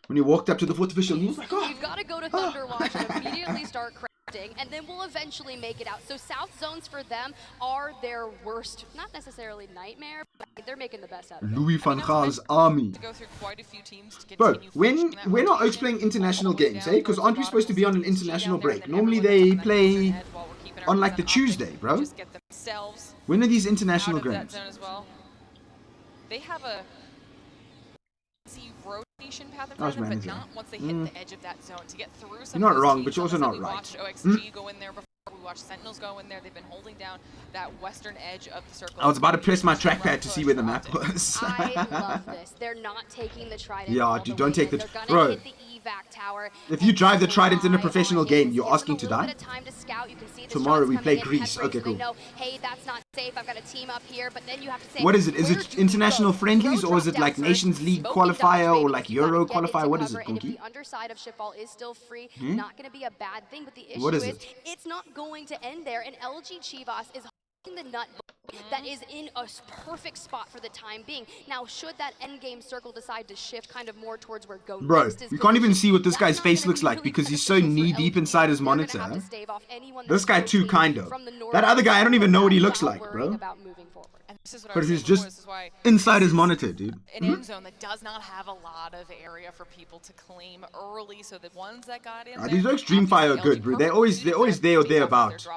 When he walked up to the fourth official, he was like, oh. You've got to go to Thunderwatch and immediately start crafting, and then we'll eventually make it out. So South zones for them are their worst, not necessarily nightmare, but they're making the best out of it. Louis van Gaal's army. Bro, when are Oaks playing international games, eh? Because aren't we supposed to be on an international break? Normally they play on like the Tuesday, bro. When are these international games? They have a rotation path in front of them, but not once they hit the edge of that zone. To get through some you're not wrong, but you're also not right. We watched OXG go in there before. We watched Sentinels go in there. They've been holding down that western edge of the circle. I was about to press my trackpad to see where the map was. I love this. They're not taking the Trident. Yeah, dude, don't take the bro. If you drive the Trident in a professional game, you're asking to die. Tomorrow we play Greece. Okay, cool. Hey, that's not safe. I've got a team up here, but then you have to say, what is it? Is it international friendlies or is it like Nations League qualifier or like Euro qualifier? What is it, Punky? The underside of Shipball is still free. Not going to be a bad thing, but the issue is it's not going to end there. And LG Chivas is holding the nut that is in a perfect spot for the time being. Now, should that end game circle decide to shift kind of more towards where Go bro, next is, you can't even see what this guy's face looks like because he's so knee deep inside his monitor. This guy too, kind of. That other guy, I don't even know what he looks like, bro. But he's just inside his monitor, dude. An end zone that does not have a lot of area for people to claim early, so the ones that got in these Oaks Dreamfire are good, bro. They're always there or thereabout.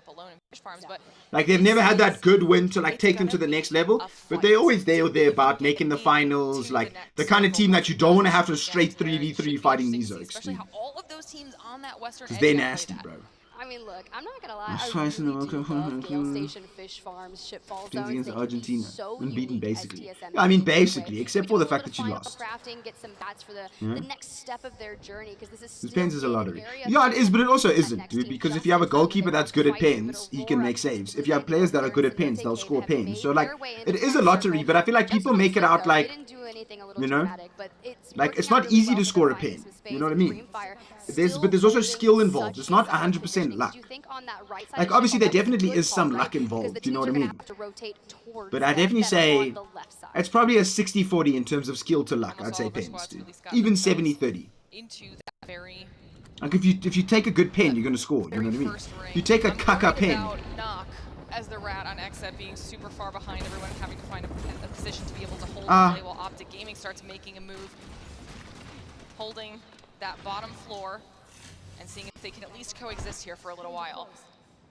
Like they've never had that good win to like take them to the next level, but they're always there or thereabout, making the finals. Like the kind of team that you don't want to have to straight 3v3 fighting these Oaks, dude. All of those teams on that western edge, they're nasty, bro. I mean, look, look, I'm not gonna lie, That's I twice in a really do row. love Gale Station, Fish Farms, Shipfall zones. Against They can Argentina. be so Unbeaten, unique as basically. TSM Yeah, I mean, in this way. basically, except We for do the a fact little that you final lost. crafting, get some bats for the Yeah. next step of their journey, because this is This still pens is a an lottery. area Yeah, it is, but it also that isn't, next dude. team Because if just you have a in front of goalkeeper them, that's good at fighting for pens, the he can Aurora. make saves. If Blue you have Knight players that are good at Warriors and pens, they'll OTK score that have pens. So, made like, their way it into is a that lottery, circle. but I feel like Just people one make it out circle. like, They didn't do anything a little you know, dramatic, but it's like, working it's out not really easy well to for score a them, finding pen. some space. You know what I mean? Dreamfire But there's also still skill holding involved. such It's a not solid 100% positioning. luck. Did you think on that right side Like, of obviously, there Shipfall, that's a definitely good is some call, luck right? involved. Because the You know teams what I are gonna mean? have to rotate towards But I that definitely that are say on the left side. it's probably a 60-40 in terms of skill to luck. I'd say pens, dude. Even 70-30. Into that very Like if you take a good pen, you're gonna score. You know what I mean? If you take a caca pen, about knock as the rat on XZ being super far behind everyone and having to find a position to be able to hold the play while Optic Gaming starts making a move, holding that bottom floor and seeing if they can at least coexist here for a little while.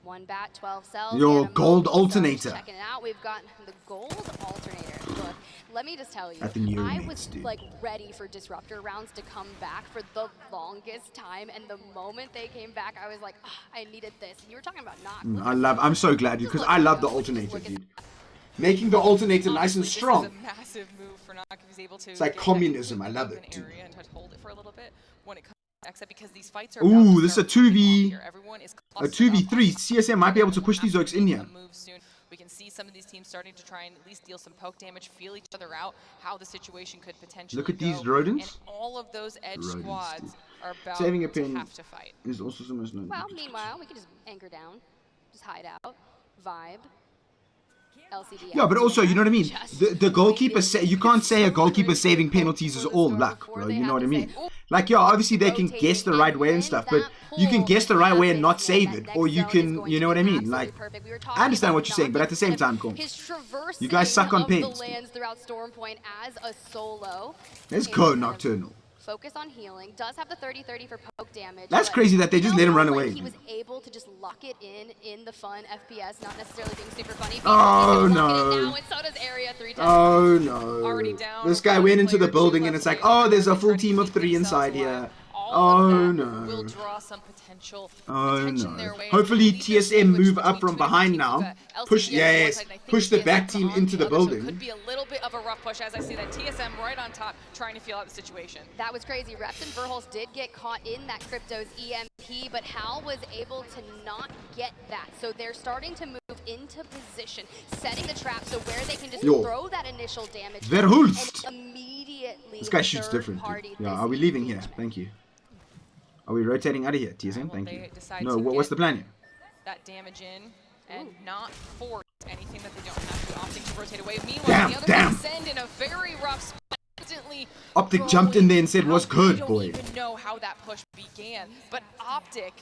One bat, 12 cells. Your and a gold Moby. So alternator. just checking it out. We've got the gold alternator. Look, let me just tell you, At the new I mates, was dude. like ready for disruptor rounds to come back for the longest time, and the moment they came back, I was like, oh, I needed this. You were talking about knock. I'm so glad, dude, because I love the alternator, dude. Making the alternator nice and strong. This is a massive move for Knock if he's able to. It's like communism. I love it, dude. And to hold it for a little bit when it comes to XZ, because these fights are. Ooh, this is a 2v3. CSM might be able to push these Oaks in here. We can see some of these teams starting to try and at least deal some poke damage, feel each other out, how the situation could potentially Look at go. these rodents. And all of those edge squads are about Saving a to pin have to fight. is also so much known. Well, meanwhile, we can just anchor down, just hide out, vibe. LCD Yeah, but also, you know what I mean? The goalkeeper, you can't say a goalkeeper saving penalties is all luck, bro. You know what I mean? Like, yeah, obviously they can guess the right way and stuff, but you can guess the right way and not save it, or you can, you know what I mean? Like, I understand what you're saying, but at the same time, cool. You guys suck on pens. Let's go, Nocturnal. Focus on healing. Does have the 30-30 for poke damage. That's crazy that they just let him run away. He was able to just lock it in the fun FPS, not necessarily being super funny. Oh no. And so does Area 3 Oh no. This guy went into the building and it's like, oh, there's a full team of 3 inside here. Oh no. Oh no. Hopefully TSM move up from behind now. Push, yes, push the back team into the building. Could be a little bit of a rough push as I see that TSM right on top trying to feel out the situation. That was crazy. Reps and Verholz did get caught in that Crypto's EMP, but Hal was able to not get that. So they're starting to move into position, setting the trap so where they can just throw that initial damage Verhulst. and immediately. This guy shoots different, dude. Yeah, are we leaving here? Thank you. Are we rotating out of here, TSM? Thank you. No, what's the plan here? That damage in and not force anything that they don't have to be opting to rotate away. Meanwhile, the other team send in a very rough spot. Optic jumped in there and said, what's good, boy? I don't even know how that push began, but Optic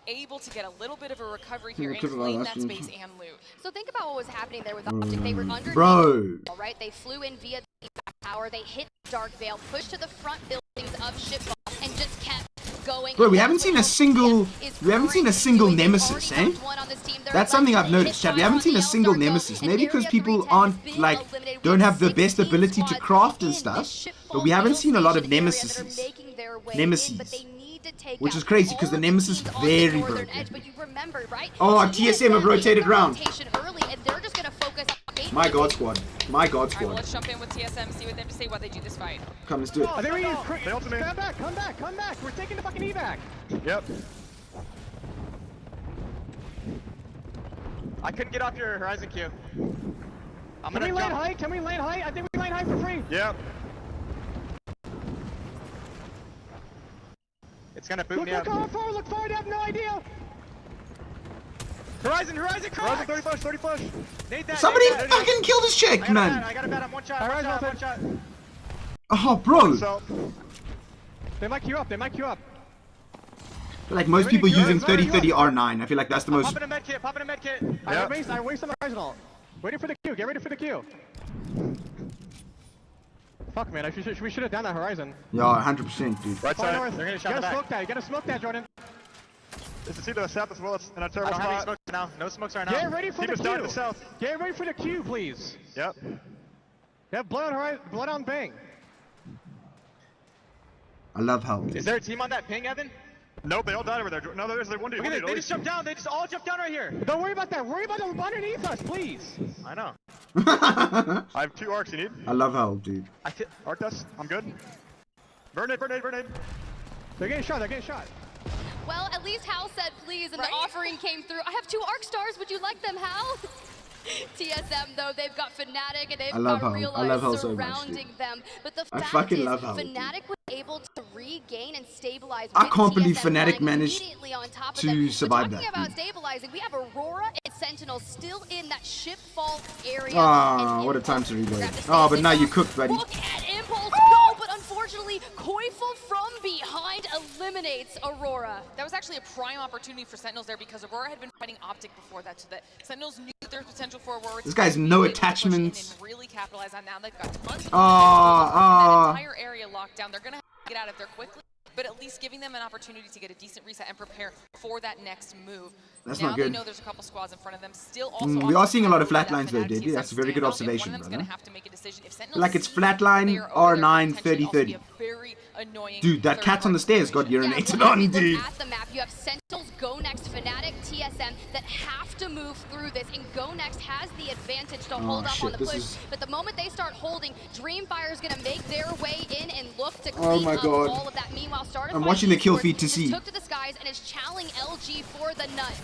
able to get a little bit of a recovery here and claim that space and loot. So think about what was happening there with Optic. They were under right? They flew in via the tower, they hit Dark Veil, pushed to the front buildings of Shipball, and just kept going. Bro, we haven't seen a single nemesis, eh? That's something I've noticed, Chad. We haven't seen a single nemesis. Maybe because people aren't, like, don't have the best ability to craft and stuff, but we haven't seen a lot of nemesis. Which is crazy because the nemesis is very broken. Oh, TSM have rotated round. My God squad. My God squad. Alright, well, let's jump in with TSM, see what they have to say while they do this fight. Come, let's do it. Oh, there he is. Come back. We're taking the fucking evac. Yep. I couldn't get off your Horizon queue. Can we land high? I think we land high for free. Yep. It's gonna boot me up. Look forward, I have no idea. Horizon, crack! Horizon 30 flush. Nade that, Somebody fucking kill this chick, man! I got a bat, I'm one shot. Oh, bro! They might queue up. Like most people using 30-30 R9, I feel like that's the most... Pop in a medkit. I waste on the Horizon ult. Waiting for the queue, get ready for the queue. Fuck, man, we should have done that Horizon. Yeah, 100%, dude. Right side, they're gonna shot back. You gotta smoke that, Jordan. This is either the south as well as in our turret spot. I don't have any smokes now. No smokes right now. Get ready for the queue. To the south. Get ready for the queue, please. Yep. You have blood on Horizon, blood on Bang. I love how... Is there a team on that ping, Evan? Nope, they all died over there. No, there's like one dude. They just jumped down. They just all jumped down right here. Don't worry about that. Worry about them underneath us, please. I know. I have 2 arcs you need. I love how, dude. Arc dust. I'm good. Burnade. They're getting shot. Well, at least Hal said please, and the offering came through. I have 2 arc stars. Would you like them, Hal? TSM, though, they've got Fnatic and they've got Realize surrounding them. But the fact is, Fnatic was able to regain and stabilize. I can't believe Fnatic managed to survive that. Talking about stabilizing, we have Aurora and Sentinel still in that ship fault area. Ah, what a time to reload. Oh, but now you cooked, buddy. Look at Impulse go, but unfortunately, Koifel from behind eliminates Aurora. That was actually a prime opportunity for Sentinels there because Aurora had been fighting Optic before that, so that Sentinels knew that there was potential for Aurora. This guy's no attachments. And really capitalize on now. They've got tons of that entire area locked down. They're gonna have to get out of there quickly, but at least giving them an opportunity to get a decent reset and prepare for that next move. That's now not good. They know there's a couple squads in front of them. Still also we are seeing a lot of flatlines though, dude. That's a very good observation, brother. Like it's flatline, R9, 30-30. Dude, that cat on the stairs got urinated on, dude. At the map, you have Sentinels, Go Next, Fnatic, TSM that have to move through this, and Go Next has the advantage to hold up on the push. But the moment they start holding, Dreamfire is going to make their way in and look to clean up all of that. Meanwhile, Startify I'm watching the kill feed to see. took to the skies and is challenging LG for the nut.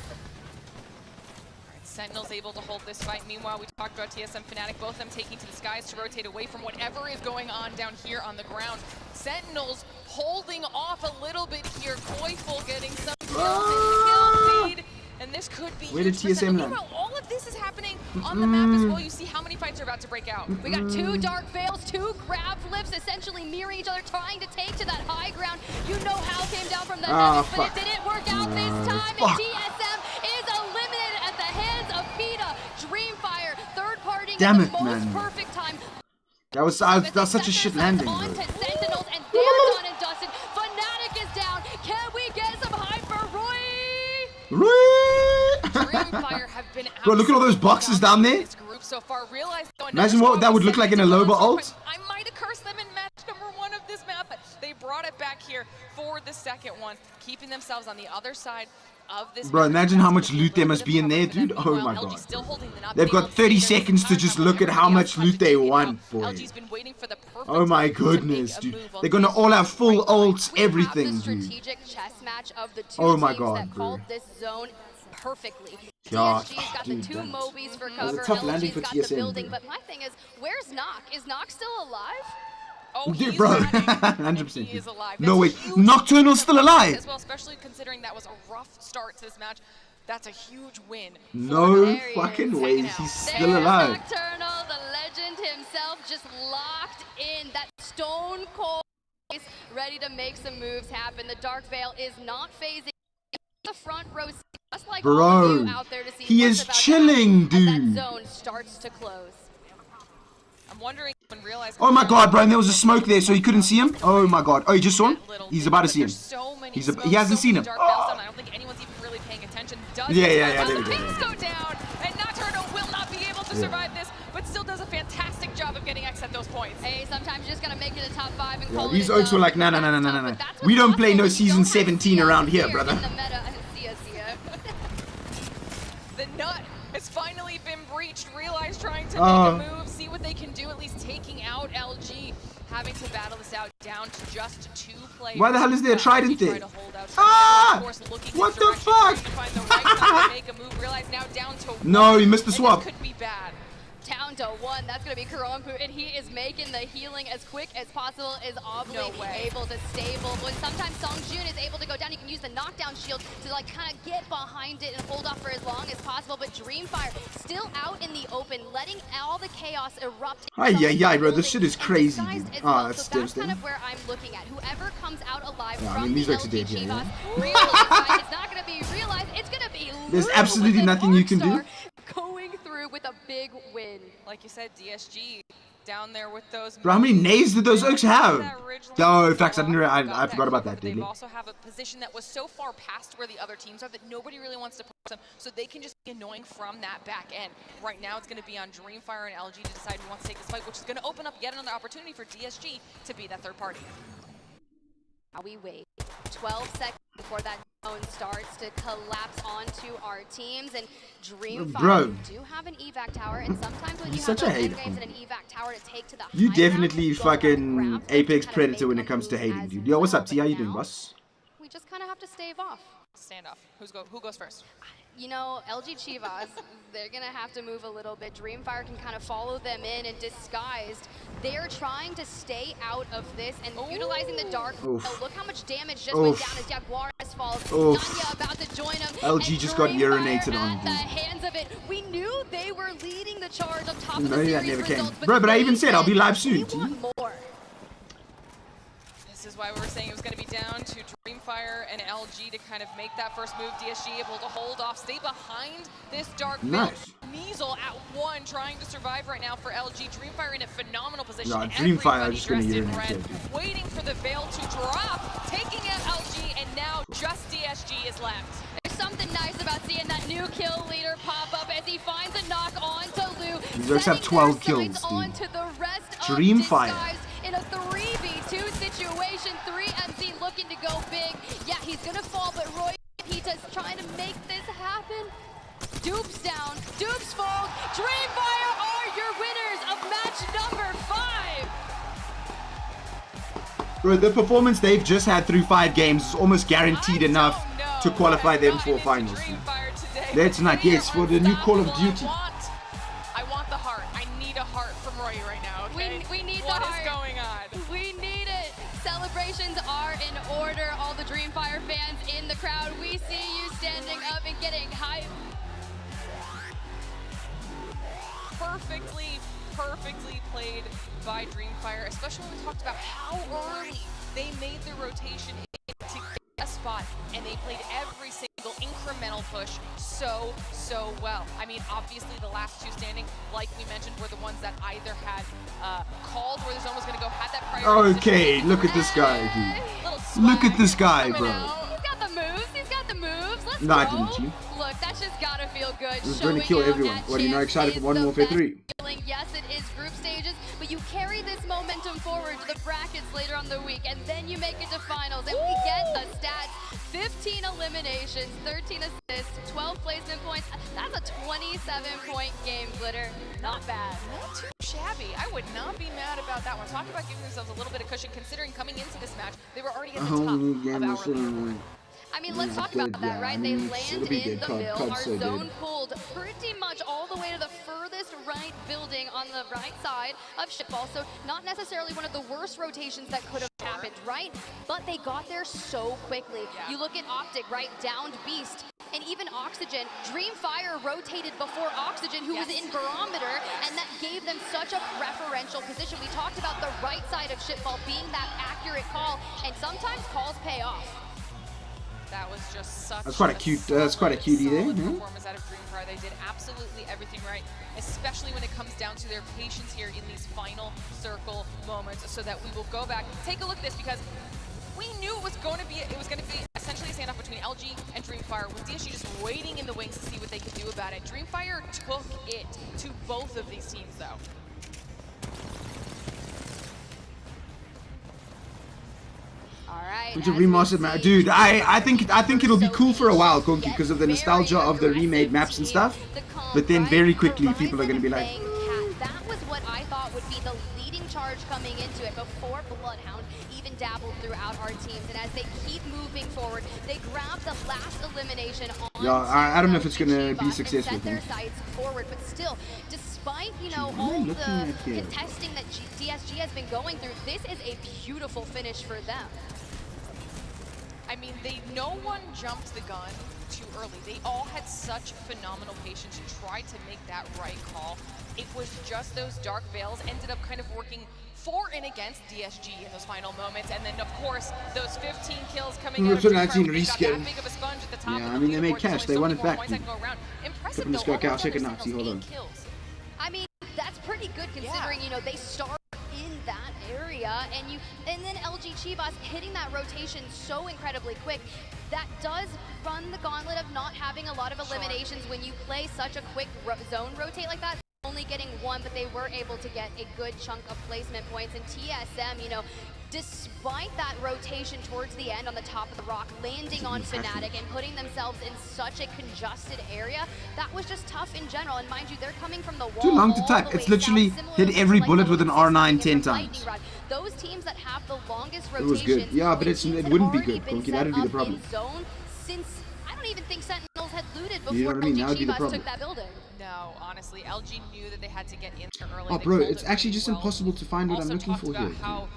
Sentinel's able to hold this fight. Meanwhile, we talked about TSM Fnatic, both of them taking to the skies to rotate away from whatever is going on down here on the ground. Sentinels holding off a little bit here. Koifel getting some kills in the kill feed. And this could be Where did TSM land? All of this is happening on the map as well. You see how many fights are about to break out. We got 2 Dark Veils, 2 grab flips, essentially mirroring each other, trying to take to that high ground. You know how came down from the heavens, but it didn't work out this time. And TSM is eliminated at the hands of PETA. Dreamfire, third party, damn the it, most man. perfect time. That was such a shit landing, bro. Sentinels, and they're done and dusted. Fnatic is down. Can we get some hype for Roy? Dreamfire have been Bro, look at all those boxes down there. So far. Imagine what that would look like in a Loba ult. I might have cursed them in match number 1 of this map, but they brought it back here for the second one, keeping themselves on the other side of this. Bro, imagine how much loot there must be in there, dude. Oh my god. They've got 30 seconds to just look at how much loot they want, boy. Oh my goodness, dude. They're gonna all have full ults, everything, dude. Oh my god, bro. Perfectly. Yeah, TSG's got dude, the 2 Mobies for was cover. a tough landing LG's for got TSM, the building, bro. but my thing is, where's Nock? Is Nock still alive? Oh, dude, bro, 100%. No way, Nocturnal's still alive. As well, especially considering that was a rough start to this match. That's a huge win. No fucking way, he's still alive. Nocturnal, the legend himself, just locked in that stone cold face, ready to make some moves happen. The Dark Veil is not phasing the front row, just like all of you out there to see he what's is about to chilling, happen as dude. that zone starts to close. I'm wondering when Realize. Oh my god, bro, and there was a smoke there, so he couldn't see him. Oh my god. Oh, he just saw him? He's about to see him. He hasn't seen him. I don't think anyone's even really paying attention. Yeah, the pings go down, and Nocturnal will not be able to survive this, but still does a fantastic job of getting X at those points. Hey, sometimes you just gotta make it a top 5 and Yeah, call these it oaks were like, nah. We don't play no season 17 around here, brother. The nut has finally been breached. Realize trying to make a move, see what they can do, at least taking out LG. Having to battle this out down to just 2 players. Why the hell is there a trident there? Ah! What the fuck? No, he missed the swap. Could be bad. Down to 1, that's going to be Karompu, and he is making the healing as quick as possible, is obviously able to stable. When sometimes Songjun is able to go down, you can use the knockdown shield to like kind of get behind it and hold off for as long as possible, but Dreamfire still out in the open, letting all the chaos erupt. Ay, bro, this shit is crazy, dude. Well. That's So that's devastating. kind of where I'm looking at. Whoever comes out alive Yeah, I from mean, these the oaks are dead, LG yeah. Realize, right? It's not going to be Realize, it's going to be There's Lou absolutely with an nothing you can do. Arcstar going through with a big win. Like you said, DSG down there with those. Bro, how many nades did those oaks have? Oh, in fact, I forgot about that, They dude. also have a position that was so far past where the other teams are that nobody really wants to push them, so they can just be annoying from that back end. Right now, it's going to be on Dreamfire and LG to decide who wants to take this fight, which is going to open up yet another opportunity for DSG to be that third party. Now we wait. 12 seconds before that zone starts to collapse onto our teams. And Dreamfire Bro. do have an evac tower, and sometimes when You're you such have a those hater. games and an evac tower to take to the You high definitely ground, go on the fucking grab, Apex kind of Predator make when a it comes to move hating, as dude. Yo, what's well. up, T? But How you doing, now, boss? we just kind of have to stave off. Standoff. Who goes first? You know, LG Chivas, they're going to have to move a little bit. Dreamfire can kind of follow them in and disguised. They're trying to stay out of this and utilizing the dark. Oh, look how much damage just went down as Jaguares falls. Nanya about to join him. LG just got urinated on, at the hands of it. We knew they were leading the charge on top of No, the that series never came. results. Bro, but I even said I'll be live soon, We T. want more. This is why we were saying it was going to be down to Dreamfire and LG to kind of make that first move. DSG able to hold off, stay behind this dark veil. Measle at one, trying to survive right now for LG. Dreamfire in a phenomenal position. Yeah, Dreamfire is Everybody gonna dressed in urinate, red, waiting for the veil to drop, taking out LG, and now just DSG is left. There's something nice about seeing that new kill leader pop up as he finds a knock onto Lou. These folks have 12 kills, dude. Onto the rest Dreamfire. of Disguise in a 3v2 situation. 3MC looking to go big. Yeah, he's gonna fall, but Roy Pita's trying to make this happen. Dupes down, Dupes fold. Dreamfire are your winners of match number 5. Bro, the performance they've just had through 5 games is almost guaranteed enough to qualify them for finals. There tonight, yes, for the new Call of Duty. I want the heart. I need a heart from Roy right now, okay? We need What the is heart. going on? We need it. Celebrations are in order. All the Dreamfire fans in the crowd. We see you standing up and getting hype. Perfectly played by Dreamfire, especially when we talked about how early they made their rotation to get a spot, and they played every single incremental push so well. I mean, obviously the last two standing, like we mentioned, were the ones that either had called where the zone was going to go, had that priority. Okay, look at this guy, dude. Look at this guy, bro. He's got the moves. He's got the moves. Let's Nah, I go. didn't, T. Look, that's just gotta feel good. We're going to kill everyone. What, are you not excited for Modern Warfare 3? Yes, it is group stages, but you carry this momentum forward to the brackets later on the week, and then you make it to finals, and we get the stats. 15 eliminations, 13 assists, 12 placement points. That's a 27-point game, Glitter. Not bad. Not too shabby. I would not be mad about that one. Talk about giving themselves a little bit of cushion, considering coming into this match, they were already at the top of our leaderboard. I mean, let's talk about that, right? They land in the mill. Our so zone pulled pretty much all the way to the furthest right building on the right side of Shipball. So not necessarily one of the worst rotations that could have happened, right? But they got there so quickly. You look at Optic, right? Downed Beast. And even Oxygen, Dreamfire rotated before Oxygen, who was in Barometer, and that gave them such a preferential position. We talked about the right side of Shipball being that accurate call, and sometimes calls pay off. That was just such That's quite a cute, that's quite a cutie there. performance out of Dreamfire. They did absolutely everything right, especially when it comes down to their patience here in these final circle moments, so that we will go back, take a look at this, because we knew it was going to be essentially a standoff between LG and Dreamfire, with DSG just waiting in the wings to see what they could do about it. Dreamfire took it to both of these teams, though. It's a remastered map, dude. I think it'll be cool for a while, Konki, because of the nostalgia of the remade maps and stuff. But then very quickly, people are gonna be like, that was what I thought would be the leading charge coming into it before Bloodhound even dabbled throughout our teams. And as they keep moving forward, they grab the last elimination on. Yeah, I don't know if it's gonna be successful. Set their sights forward, but still, despite all the contesting that DSG has been going through, this is a beautiful finish for them. I mean, no one jumped the gun too early. They all had such phenomenal patience to try to make that right call. It was just those dark veils ended up kind of working for and against DSG in those final moments, and then of course those 15 kills coming out of Dreamfire, reskin. Big of a sponge at the top. Yeah, I mean they made cash. They won it back. Impressive though. I'll check it now. See, hold on. I mean, that's pretty good considering they start in that area, and then LG Chivas hitting that rotation so incredibly quick. That does run the gauntlet of not having a lot of eliminations when you play such a quick zone rotate like that. only getting one, but they were able to get a good chunk of placement points. And TSM, you know, despite that rotation towards the end on the top of the rock, landing on Fnatic and putting themselves in such a congested area, that was just tough in general. And mind you, they're coming from the wall. Too long to type. It's literally hit every bullet with an R9 10 times. Those teams that have the longest It was good. Yeah, but it wouldn't be good. Konki, that'd be the problem. Since I don't even think Sentinels had looted You know before what I mean? That would be the LG problem. took that building. No, honestly, LG knew that they had to get in there early. Oh, They bro, called it's it actually really just well. impossible to find what I'm Also looking talked for about here. how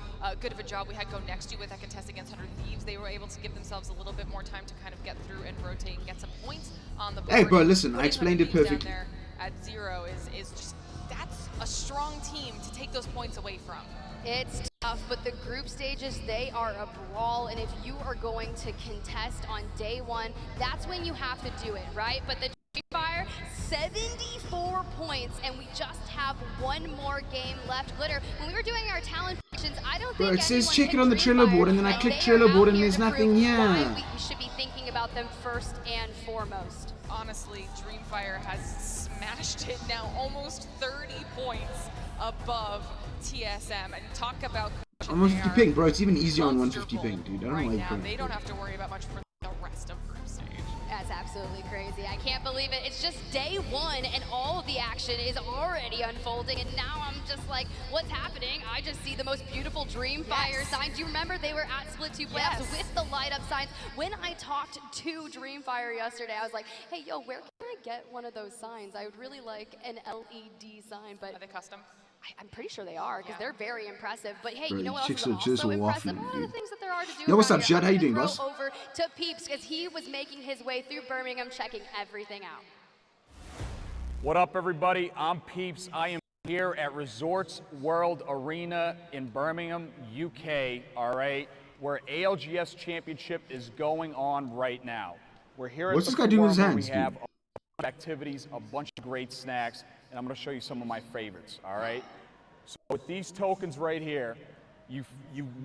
good of a job we had Go Next to with that contest against 100 Thieves. They were able to give themselves a little bit more time to kind of get through and rotate and get some points on the board. Hey, bro, listen, I Putting explained 100 it Thieves down perfectly. there at 0 is just, that's a strong team to take those points away from. It's tough, but the group stages, they are a brawl, and if you are going to contest on day one, that's when you have to do it, right? But the Fire, 74 points, and we just have one more game left. Glitter, when we were doing our talent predictions, I don't Bro, think it says check it anyone on the picked Trello Dreamfire, board, and then I click they Trello are board, out and here there's to nothing prove here. why we should be thinking about them first and foremost. Honestly, Dreamfire has smashed it now, almost 30 points above TSM. And talk about On 150 ping, bro, it's even easier on 150 ping, dude. I don't know why you now. couldn't. They don't have to worry about much for the rest of group stage. That's absolutely crazy. I can't believe it. It's just day one and all of the action is already unfolding, and now I'm just like, what's happening? I just see the most beautiful Dreamfire signs. Do you remember they were at Split 2 playoffs with the light up signs? When I talked to Dreamfire yesterday, I was like, hey, yo, where can I get one of those signs? I would really like an LED sign, but are they custom? I'm pretty sure they are, because they're very impressive. But hey, Bro, you know what chicks else are is just also impressive? waffling, One of the dude. things that there are to do. Yo, what's around up, here, Judd? How you I'm doing, gonna boss? throw over to Peeps, because he was making his way through Birmingham, checking everything out. What up, everybody? I'm Peeps. I am here at Resorts World Arena in Birmingham, UK, all right, where ALGS Championship is going on right now. We're here What's at this the guy doing with forum his where we hands, have a bunch of activities, a bunch of great snacks, and I'm going to show you some of my favorites, all right? So with these tokens right here, you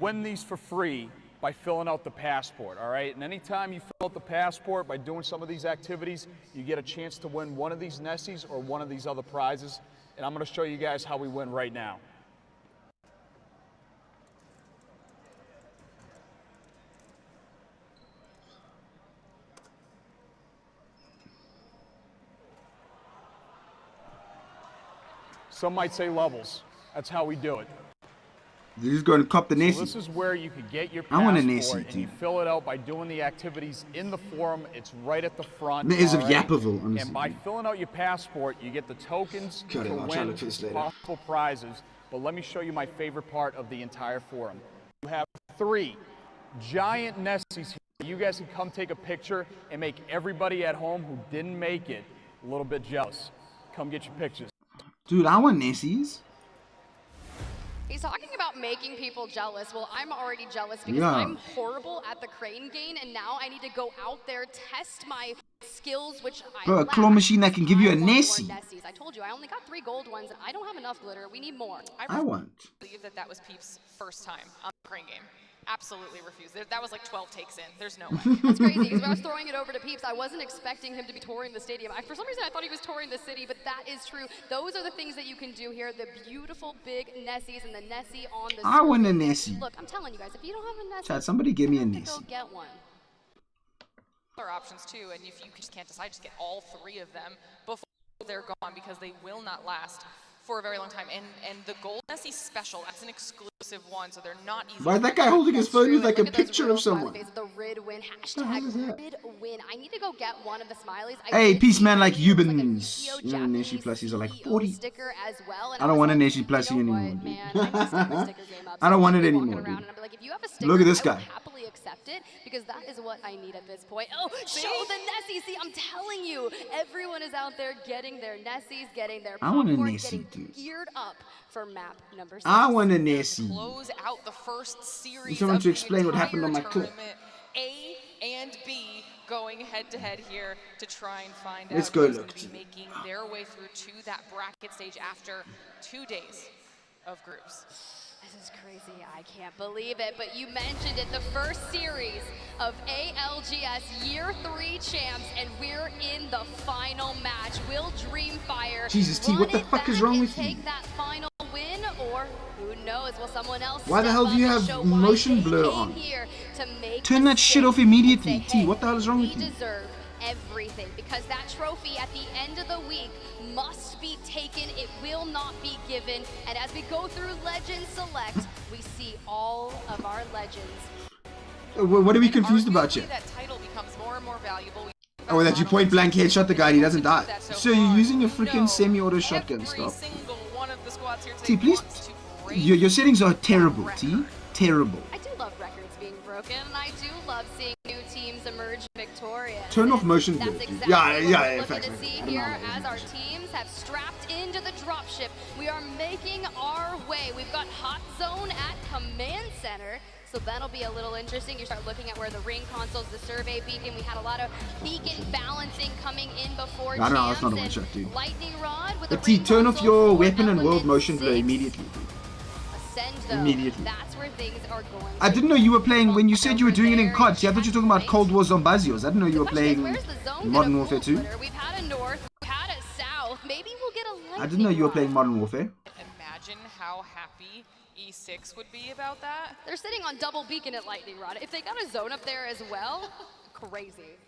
win these for free by filling out the passport, all right? And anytime you fill out the passport by doing some of these activities, you get a chance to win one of these Nessies or one of these other prizes. And I'm gonna show you guys how we win right now. Some might say levels. That's how we do it. You're just going to cop the So Nessie. this is where you can get your I want a passport, Nessie, and you too. fill it out by doing the activities in the forum. It's right at the front. That of all right? Yapperville, honestly. And by filling out your passport, you get the tokens Cut it, to I'll try to win look for this later. possible prizes. But let me show you my favorite part of the entire forum. You have 3 giant Nessies here. You guys can come take a picture and make everybody at home who didn't make it a little bit jealous. Come get your pictures. Dude, I want Nessies. He's talking about making people jealous. Well, I'm already jealous because Yeah. I'm horrible at the crane gain, and now I need to go out there, test my skills, which I Bro, a lack. claw machine that can give you a I want more Nessie. Nessies. I told you, I only got 3 gold ones, and I don't have enough glitter. We need more. I want. believe that that was Peeps' first time on the crane game. Absolutely refused. That was like 12 takes in. There's no way. That's crazy, because when I was throwing it over to Peeps, I wasn't expecting him to be touring the stadium. For some reason, I thought he was touring the city, but that is true. Those are the things that you can do here. The beautiful big Nessies and the Nessie on the I want a screen. Nessie. Look, I'm telling you guys, if you don't have a Nessie, Chad, somebody give me a you have to Nessie. go get one. Other options too, and if you just can't decide, just get all 3 of them before they're gone, because they will not last for a very long time. And the Gold Nessie Special, that's an exclusive one, so they're not easy. Why is that guy holding his phone with like a Look at those picture real of someone? smiley faces, the Rid-Win, hell hashtag is that? Rid-Win. I need to go get one of the smileys. Hey, did peace see man like it was like a Eubens. Yu-Gi-Oh! You know, Neshi Japanese Plussies are like CEO 40. sticker as well, and I don't was want a like, Neshi Plushie you know anymore, what, dude. man, I messed up the sticker game up. I don't So want I'll it be walking anymore, around dude. and I'll be like, if you have a sticker, Look at this I will guy. happily accept it, because that is what I need at this point. Oh, show the Nessie. See, I'm telling you, everyone is out there getting their Nessies, getting their I want a popcorn, Nessie, getting dude. geared up for map number 6. I want a Nessie. Close out the first series Need someone of to the explain what happened on my entire clip. tournament. A and B going head to head here to try and find Let's out go who's look. going to be making their way through to that bracket stage after 2 days of groups. This is crazy. I can't believe it. But you mentioned it, the first series of ALGS Year 3 champs, and we're in the final match. Will Dreamfire Jesus, T, what the fuck is wrong with you? take that final win, or who knows, will someone else Why the hell do you have motion blur on? Turn that shit off immediately. T, what the hell is wrong with you? Deserve everything, because that trophy at the end of the week must be taken. It will not be given. And as we go through Legends Select, we see all of our legends. What are we confused about here? That title becomes more and more valuable. Oh, that you point blank headshot the guy and he doesn't die. So you're using a freaking semi-auto shotgun. Stop. T, please. Your settings are terrible, T. Terrible. I do love records being broken, and I do love seeing new teams emerge victorious. Turn off motion blur. That's exactly Yeah, what in we're fact. looking to see here as our teams have strapped into the dropship. We are making our way. We've got Hot Zone at Command Center. So that'll be a little interesting. You start looking at where the ring consoles, the survey beacon. We had a lot of beacon balancing coming in before. I don't know, that's not a one shot, dude. Lightning rod with But T, turn off your weapon and world motion blur immediately, dude. Ascend, though, Immediately. that's where things are going. I didn't know you were playing, when you said you were doing it in COD, see, I thought you were talking about Cold War Zombazios. I didn't know you were playing Modern Warfare 2. We've had a north, we've had a south. Maybe we'll get a lightning I didn't know you were playing rod. Modern Warfare. Imagine how happy E6 would be about that. They're sitting on double beacon at Lightning Rod. If they got a zone up there as well, crazy.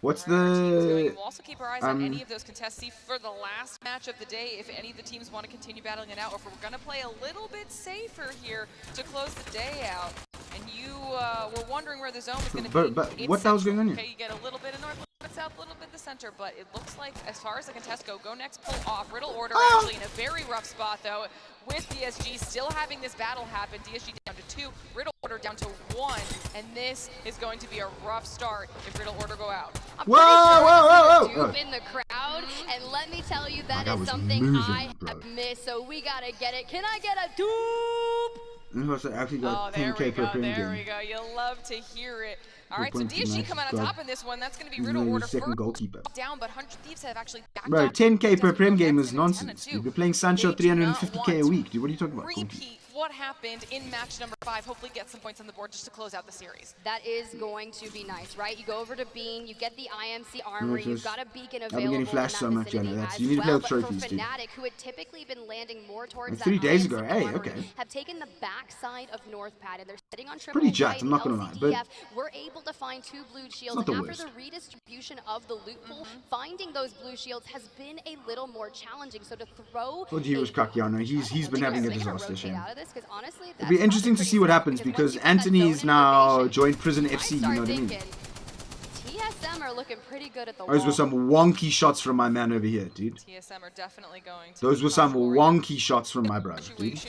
What's We'll also keep our eyes on any of those contests. See, for the last match of the day, if any of the teams want to continue battling it out, or if we're going to play a little bit safer here to close the day out. And you were wondering where the zone was going to be. But what the hell's going on here? Okay, you get a little bit of north, a little bit south, a little bit the center, but it looks like as far as the contests go next, pull off. Riddle Order actually in a very rough spot though, with DSG still having this battle happen. DSG down to 2, Riddle Order down to 1, and this is going to be a rough start if Riddle Order go out. Whoa! In the crowd, and let me tell you, that is something I have missed. So we gotta get it. Can I get a dupe? Oh, there we go, there we go. You'll love to hear it. All right, so DSG coming on top in this one. That's going to be Riddle Order second goalkeeper. down, but 100 Thieves have actually backed Bro, up. 10k per prem game is nonsense. Dude. We're playing Sancho 350k a week, dude. What are you talking about? Repeat what happened in match number 5. Hopefully get some points on the board just to close out the series. That is going to be nice, right? You go over to Bean, you get the IMC Armory, you've got a beacon available. I'm getting flashed so much, Johnny. You need to play with trophies, dude. Fnatic, who had typically been landing more towards like 3 days ago, hey, okay. Have taken the backside of North Pad, and they're sitting on triple. Pretty jacked, I'm not gonna lie, but we're able to find 2 blue shields. not the After worst. the redistribution of the loot pool, finding those blue shields has been a little more challenging. So to throw Ojiro's Kakiano, he's been having a disaster, shame. out of this, because honestly, It'll be interesting to see what happens because Anthony's now joined Prison FC, you know what I mean? TSM are looking pretty good at the Those were some wonky shots from my man over here, dude. TSM are definitely going to Those were some wonky shots from my brother, dude.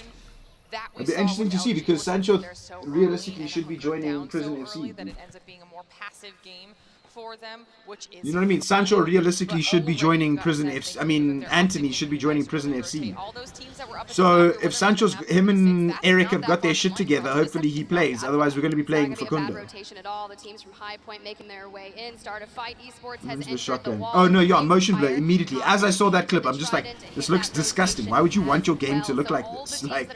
It'll be interesting to see because Sancho realistically should be joining Prison FC. That it ends up being a more passive game for them, which is You know what I mean? Sancho realistically should be joining Prison FC. I mean, Anthony should be joining Prison FC. So if him and Eric have got their shit together, hopefully he plays. Otherwise, we're going to be playing Facundo. Rotation at all. The teams from High Point making their way in. Start a fight. Esports has Where's the entered shotgun? the wall. Oh no, yeah, motion blur immediately. As I saw that clip, I'm just like, this looks disgusting. Why would you want your game to look like this? Like,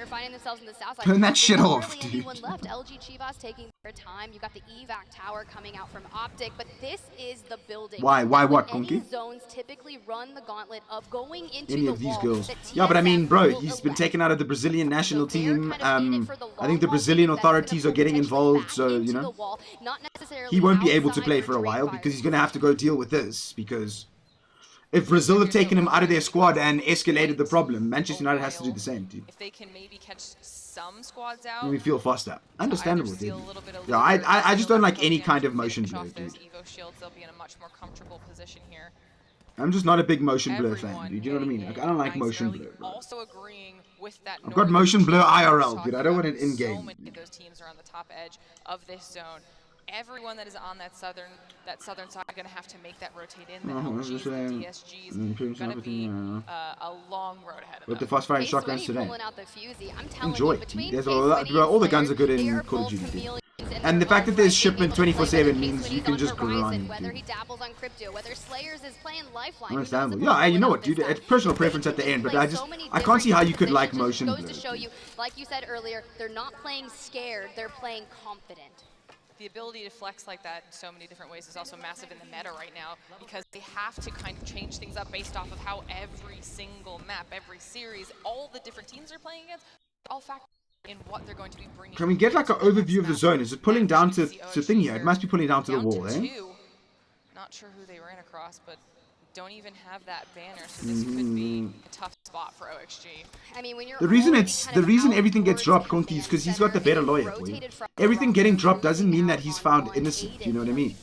turn that shit off, dude. Left. LG Chivas taking their time. You got the evac tower coming out from Optic, but this is the building. Why what, Any Conky? zones typically run the gauntlet of going into Any the of these wall girls. that Yeah, but I mean, TSM bro, will he's been elect. taken out of the Brazilian national team. I think the Brazilian authorities are getting involved, so, you know. He won't be able to play for a while because he's going to have to go deal with this because if Brazil have taken him out of their squad and escalated the problem, Manchester United has to do the same, dude. If they can maybe catch some squads out. Let me feel faster. Understandable, dude. Yeah, I just don't like any kind of motion blur, dude. Evo shields, they'll be in a much more comfortable position here. I'm just not a big motion blur fan, dude. You know what I mean? Like, I don't like motion blur, bro. Also agreeing with that. I've got motion blur IRL, dude. I don't want it in game. So many of those teams are on the top edge of this zone. Everyone that is on that southern side are going to have to make that rotate in. The LGs, the DSGs, going to be a long road ahead of them. With the fast firing shotguns today. Pulling out the fusey. I'm telling Enjoy you, it. between There's all the guns are good in Call of Duty. And the fact that there's shipment 24/7 means you can just grind. Whether he dabbles on crypto, whether Slayers is playing Lifeline. Understandable. Yeah, you know what, dude? It's personal preference at the end, but I can't see how you could like motion blur. Goes to show you, like you said earlier, they're not playing scared, they're playing confident. The ability to flex like that in so many different ways is also massive in the meta right now, because they have to kind of change things up based off of how every single map, every series, all the different teams they're playing against, all factor in what they're going to be bringing. Can we get like an overview of the zone? Is it pulling down to thing here? It must be pulling down to the wall, eh? Not sure who they ran across, but don't even have that banner, so this could be a tough spot for OXG. I mean, when you're The reason everything gets dropped, Conky, is because he's got the better lawyer, boy. Everything getting dropped doesn't mean that he's found innocent, you know what I mean?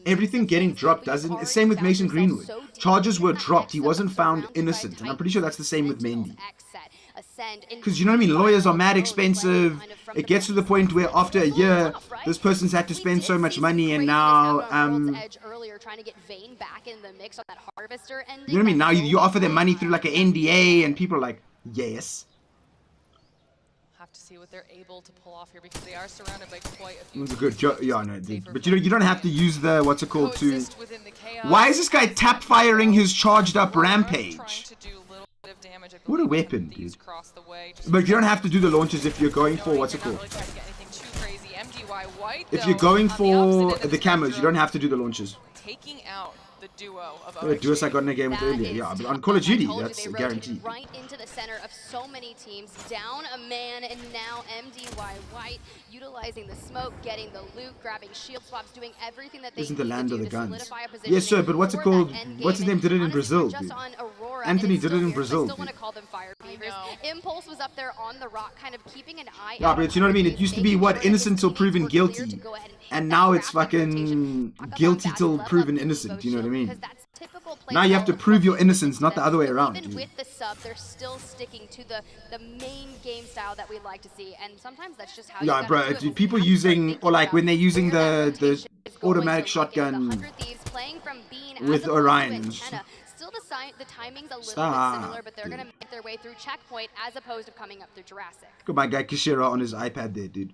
Everything getting dropped doesn't, same with Mason Greenwood. Charges were dropped, he wasn't found innocent, and I'm pretty sure that's the same with Mendy. Because you know what I mean, lawyers are mad expensive. It gets to the point where after a year, this person's had to spend so much money, and now, you know what I mean, now you offer them money through like an NDA, and people are like, yes. Have to see what they're able to pull off here, because they are surrounded by quite a few. It's a good job, yeah, no, dude. But you know, you don't have to use the, what's it called, to... Why is this guy tap firing his charged up rampage? What a weapon, dude. But you don't have to do the launches if you're going for, what's it called? If you're going for the camos, you don't have to do the launches. Taking out the duo of The duos I got in a game with earlier, yeah, but on Call of Duty, that's guaranteed. Right into the center of so many teams, down a man, and now MDY White utilizing the smoke, getting the loot, grabbing shield swaps, doing everything that they Isn't the land of the to guns? solidify a position. Yes, sir, but what's it called? What's his name did it in Brazil, dude? Anthony did it in Brazil, I still want dude. to call them fire beavers. Impulse was up there on the rock, kind of keeping an eye Yeah, out. but you know what I mean? It used to be, what, innocent till proven guilty. And now it's fucking guilty till proven innocent, you know what I mean? Now you have to prove your innocence, not the other way around, Even dude. with the sub, they're still sticking to the main game style that we like to see, and sometimes that's just how. Yeah, bro, dude, people using, or like when they're using the automatic shotgun with Orion. Still, the timing's a little Stop, bit similar, but they're dude. gonna make their way through checkpoint as opposed to coming up through Jurassic. Got my guy Kishira on his iPad there, dude.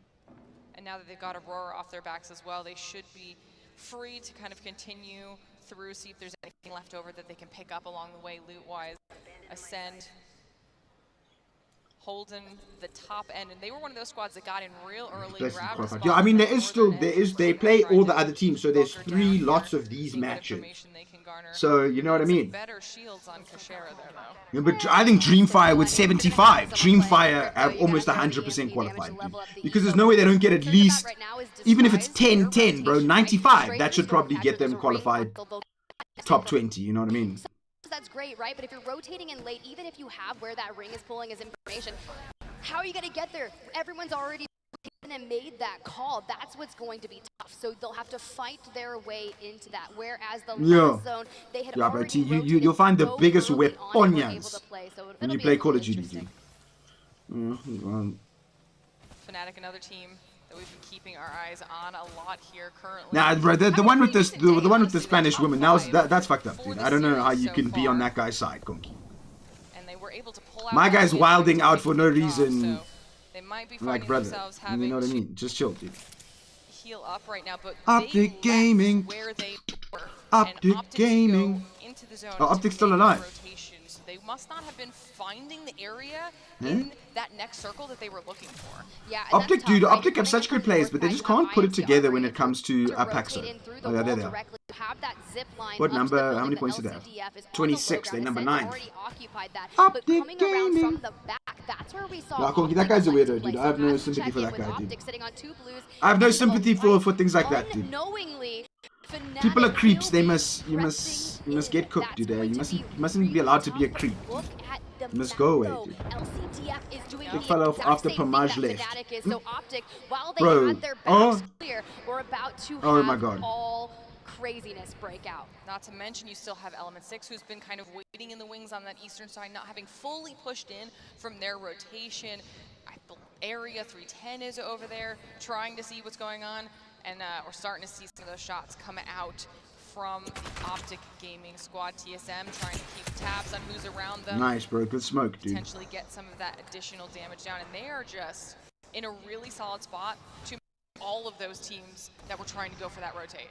And now that they've got Aurora off their backs as well, they should be free to kind of continue through, see if there's anything left over that they can pick up along the way loot-wise. Ascend, holding the top end, and they were one of those squads that got in real early. Yeah, I mean, they play all the other teams, so there's 3 lots of these matches. So, you know what I mean? Better shields on Kashera there, though. Yeah, but I think Dreamfire with 75. Dreamfire have almost 100% qualified, dude. Because there's no way they don't get at least, even if it's 10-10, bro, 95. That should probably get them qualified top 20, you know what I mean? That's great, right? But if you're rotating in late, even if you have where that ring is pulling as information, how are you going to get there? Everyone's already and made that call. That's what's going to be tough. So they'll have to fight their way into that. Whereas the last zone, they had already you'll find the biggest weaponias when you play Call of Duty, dude. Fnatic, another team that we've been keeping our eyes on a lot here currently. Nah, bro, the one with this, the one with the Spanish woman, that's fucked up, dude. I don't know how you can be on that guy's side, Conky. And they were able to pull out My guy's wilding out for no reason. So they might be Like, brother, you know what I mean? Just chill, dude. Heal up right now, but Optic Gaming. where they were. Optic Gaming. Into the zone Oh, Optic's still alive. rotations. They must not have been finding the area in that next circle that they were looking for. Yeah, Optic, dude, Optic have such good players, but they just can't put it together when it comes to Paxo. Oh, yeah, there they are. What number, how many points do they have? 26, they're number 9. Optic Gaming. Yeah, Conky, that guy's a weirdo, dude. I have no sympathy for that guy, dude. I have no sympathy for things like that, dude. People are creeps. You must get cooked, dude. You mustn't be allowed to be a creep. You must go away, dude. Big fella off after Pomage left. Bro, oh my god. Craziness break out. Not to mention you still have Element 6, who's been kind of waiting in the wings on that eastern side, not having fully pushed in from their rotation. Area 310 is over there trying to see what's going on, and we're starting to see some of those shots come out from the Optic Gaming squad. TSM trying to keep tabs on who's around them. Nice, bro. Good smoke, dude. Potentially get some of that additional damage down, and they are just in a really solid spot to all of those teams that were trying to go for that rotate.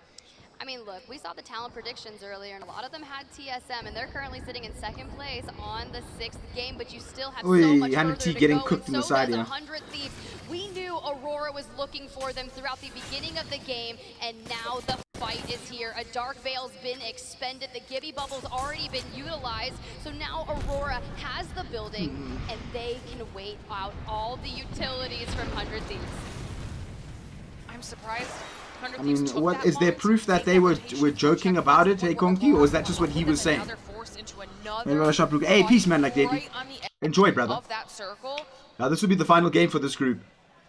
I mean, look, we saw the talent predictions earlier, and a lot of them had TSM, and they're currently sitting in second place on the 6th game, but you still have so much further to getting go, cooked and in the so side, does yeah. 100 Thieves. We knew Aurora was looking for them throughout the beginning of the game, and now the fight is here. A Dark Veil's been expended, the Gibby Bubble's already been utilized, so now Aurora has the building, and they can wait out all the utilities from 100 Thieves. I'm surprised. I mean, what is there proof that they were joking about it, hey Konki, or is that just what he was saying? Hey, peace, man, like Davey. Enjoy, brother. Now this will be the final game for this group.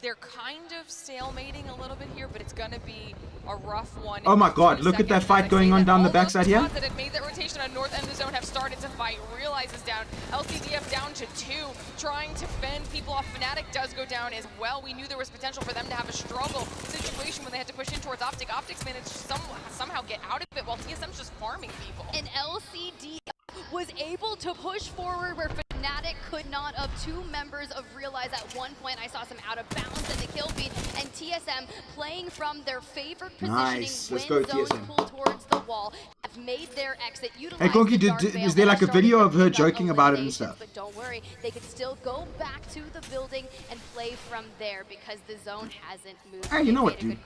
They're kind of stalemating a little bit here, but it's going to be a rough one. Oh my god, look at that fight going on down the backside here. That had made that rotation on north end of the zone have started to fight. Realize is down. LCDF down to 2, trying to fend people off. Fnatic does go down as well. We knew there was potential for them to have a struggle situation when they had to push in towards Optic. Optic's managed to somehow get out of it while TSM's just farming people. And LCDF was able to push forward where Fnatic could not. Of 2 members of Realize at one point. I saw some out of bounds in the kill feed, and TSM playing from their favorite positioning when zones pull towards the wall have made their exit. Hey Konki, is there like a video of her joking about it and stuff? But don't worry, they could still go back to the building and play from there because the zone hasn't moved. Hey, you know what, dude?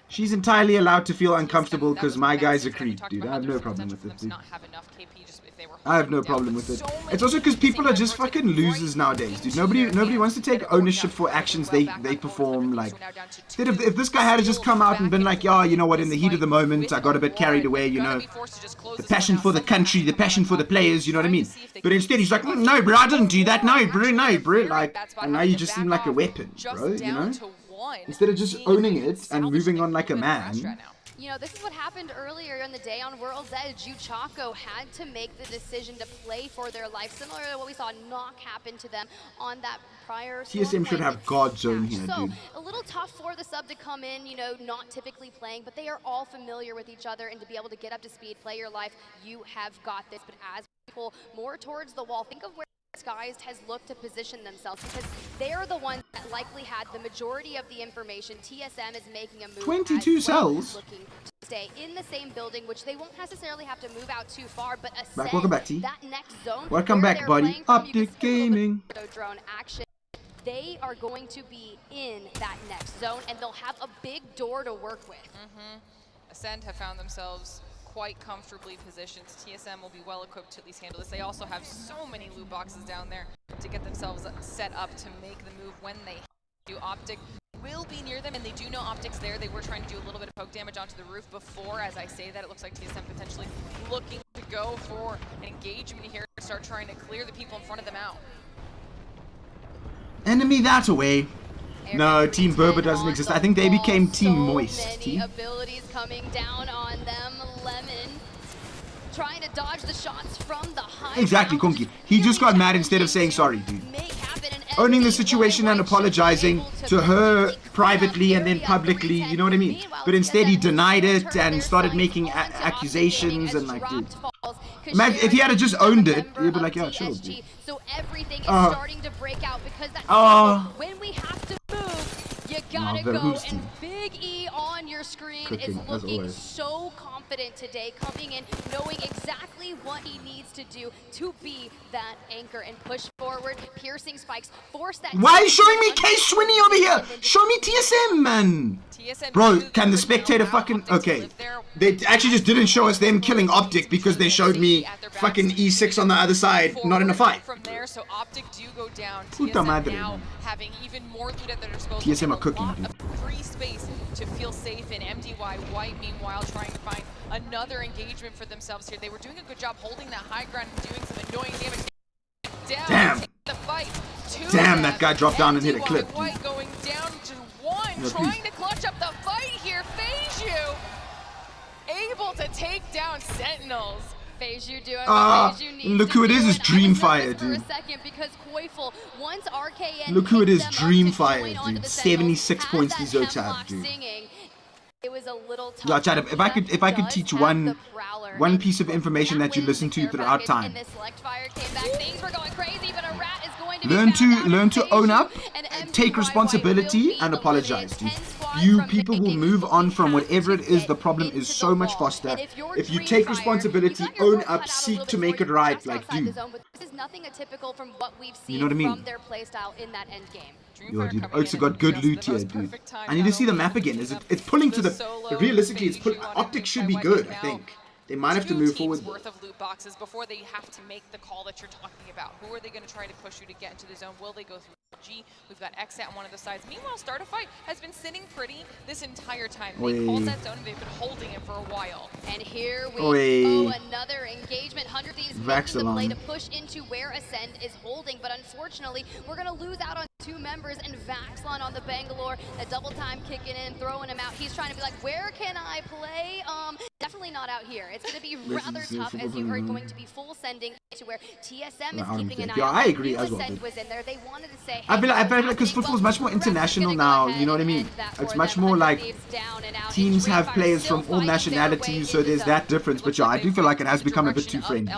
She's entirely allowed to feel uncomfortable because my guy's a creep, dude. I have no problem with it, dude. I have no problem with it. It's also because people are just fucking losers nowadays, dude. Nobody wants to take ownership for actions they perform. Like, instead of if this guy had just come out and been like, yeah, you know what, in the heat of the moment, I got a bit carried away, you know, the passion for the country, the passion for the players, you know what I mean? But instead he's like, no, bro, I didn't do that. No, bro, like, and now you just seem like a weapon, bro, you know? Instead of just owning it and moving on like a man. You know, this is what happened earlier in the day on World's Edge. Uchaco had to make the decision to play for their life, similar to what we saw Knock happen to them on that prior TSM should have God Zone here, so, dude. A little tough for the sub to come in, you know, not typically playing, but they are all familiar with each other, and to be able to get up to speed, play your life, you have got this. But as we pull more towards the wall, think of where Skies has looked to position themselves, because they're the ones that likely had the majority of the information. TSM is making a move 22 cells. Looking to stay in the same building, which they won't necessarily have to move out too far, but ascend welcome back, T. that next zone. Welcome back, buddy. Optic Gaming. Drone action. They are going to be in that next zone, and they'll have a big door to work with. Ascend have found themselves quite comfortably positioned. TSM will be well equipped to at least handle this. They also have so many loot boxes down there to get themselves set up to make the move when they do. Optic will be near them, and they do know Optic's there. They were trying to do a little bit of poke damage onto the roof before. As I say that, it looks like TSM potentially looking to go for an engagement here, start trying to clear the people in front of them out. Enemy that away. No, Team Berber doesn't exist. I think they became Team Moist. Many abilities coming down on them. Lemon trying to dodge the shots from the high Exactly, Konki. He just got mad instead of saying sorry, dude. Owning the situation and apologizing to her privately and then publicly, you know what I mean? But instead he denied it and started making accusations and like, dude. Imagine if he had just owned it, he'd be like, yeah, sure, dude. So everything is starting to break out because that's when we have to move, you gotta go. And Big E on your screen is looking so confident today, coming in, knowing exactly what he needs to do to be that anchor and push forward. Piercing spikes, force that. Why are you showing me K-Swinny over here? Show me TSM, man. Bro, can the spectator fucking... Okay. They actually just didn't show us them killing Optic because they showed me fucking E6 on the other side, not in a fight. From there, so Optic do go down. Puta madre. Now having even more loot at their disposal. TSM are cooking, dude. Free space to feel safe in. MDY White, meanwhile, trying to find another engagement for themselves here. They were doing a good job holding that high ground and doing some annoying damage. Damn. The fight. Damn, that guy dropped down and hit a clip. White going down to 1, trying to clutch up the fight here. FaZe able to take down Sentinels. FaZe doing what FaZe needs look who it is Dreamfire, dude. Look who it is, Dreamfire, dude. 76 points these Zotes have, dude. It was a little tough. Yeah, Chad, if I could teach one piece of information that you listen to throughout time. Learn to own up take responsibility and apologize, dude. You people will move on from whatever it is. The problem is so much faster if you take responsibility, own up, seek to make it right. Like, dude. This is nothing atypical from what we've seen You know what I mean? from their playstyle in that end game. Yo, dude, Oaks have got good loot here, dude. I need to see the map again. It's pulling to the... Realistically, it's pulling... Optics should be good, I think. They might have to move forward. Worth of loot boxes before they have to make the call that you're talking about. Who are they going to try to push you to get into the zone? Will they go through G? We've got X on one of the sides. Meanwhile, Startifight has been sitting pretty this entire time. They called that zone and they've been holding it for a while. And here we go, another engagement. 100 Thieves making the play to push into where Ascend is holding, but unfortunately, we're going to lose out on 2 members, and Vaxlon on the Bangalore, a double time kicking in, throwing him out. He's trying to be like, where can I play? Definitely not out here. It's going to be rather tough, as you heard, going to be full sending to where TSM is keeping an eye on. Yeah, I agree as well. Ascend was in there. They wanted to say, I feel like because football is much more international now, you know what I mean? It's much more like teams have players from all nationalities, so there's that difference. But yeah, I do feel like it has become a bit too friendly.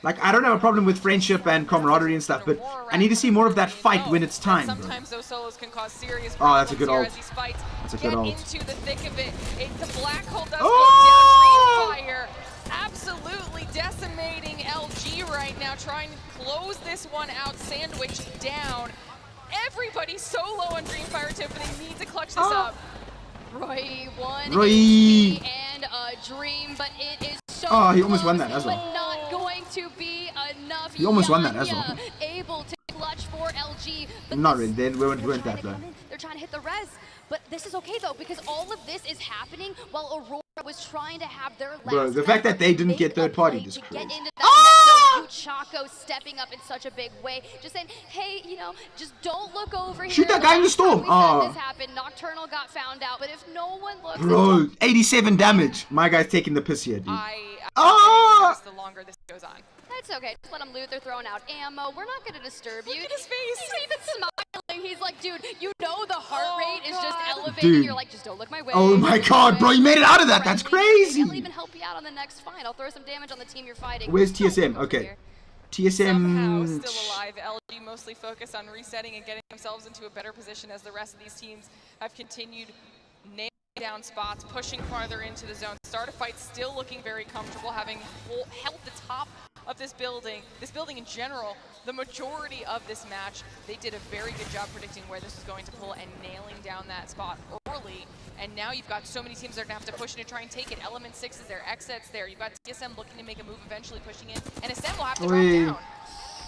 Like, I don't have a problem with friendship and camaraderie and stuff, but I need to see more of that fight when it's time, bro. Sometimes those solos can cause serious Oh, that's a good ult. That's a good ult. Into the thick of it. The black hole does go down. Dreamfire absolutely decimating LG right now, trying to close this one out, sandwich down. Everybody's so low on Dreamfire tip, but they need to clutch this up. Roy won Roy. and a dream, but it is so he almost won that as well. But not going to be enough. He almost won that as well. Able to clutch for LG. But not really. They weren't that low. They're trying to hit the res. But this is okay though, because all of this is happening while Aurora was trying to have their last. Bro, the fact that they didn't get third party is crazy. Get into that Chaco stepping up in such a big way, just saying, hey, you know, just don't look over here. Shoot that guy in the storm. This happened. Nocturnal got found out, but if no one looks, bro, 87 damage. My guy's taking the piss here, dude. The longer this goes on. That's okay. Just let them loot. They're throwing out ammo. We're not going to disturb you. Look at his face. He's even smiling. He's like, dude, you know the heart rate is just elevated. Dude. You're like, just don't look my way. Oh my god, bro, you made it out of that. That's crazy. I'll even help you out on the next fight. I'll throw some damage on the team you're fighting. Where's TSM? Okay. TSM. Somehow still alive. LG mostly focused on resetting and getting themselves into a better position as the rest of these teams have continued nailing down spots, pushing farther into the zone. Startifight still looking very comfortable, having held the top of this building in general, the majority of this match. They did a very good job predicting where this was going to pull and nailing down that spot early. And now you've got so many teams that are going to have to push in to try and take it. Element 6 is there, XSET's there. You've got TSM looking to make a move, eventually pushing in, and Ascend will have to drop down.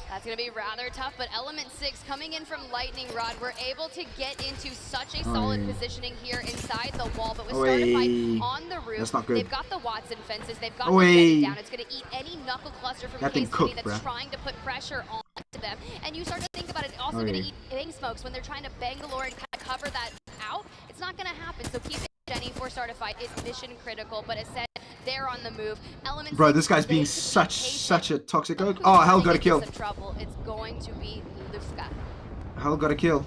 That's going to be rather tough, but Element 6 coming in from Lightning Rod, we're able to get into such a solid positioning here inside the wall, but with Startifight on the roof, they've got the Watson fences, they've got them down. It's going to eat any knuckle cluster from KCD that's trying to put pressure on to them. And you start to think about it, also going to eat bang smokes when they're trying to Bangalore and kind of cover that out. It's not going to happen, so keep it Jenny for Startifight is mission critical, but Ascend, they're on the move. Element bro, this guy's being such a toxic oak. Oh, Hell got a kill. It's going to be Lufka. Hell got a kill.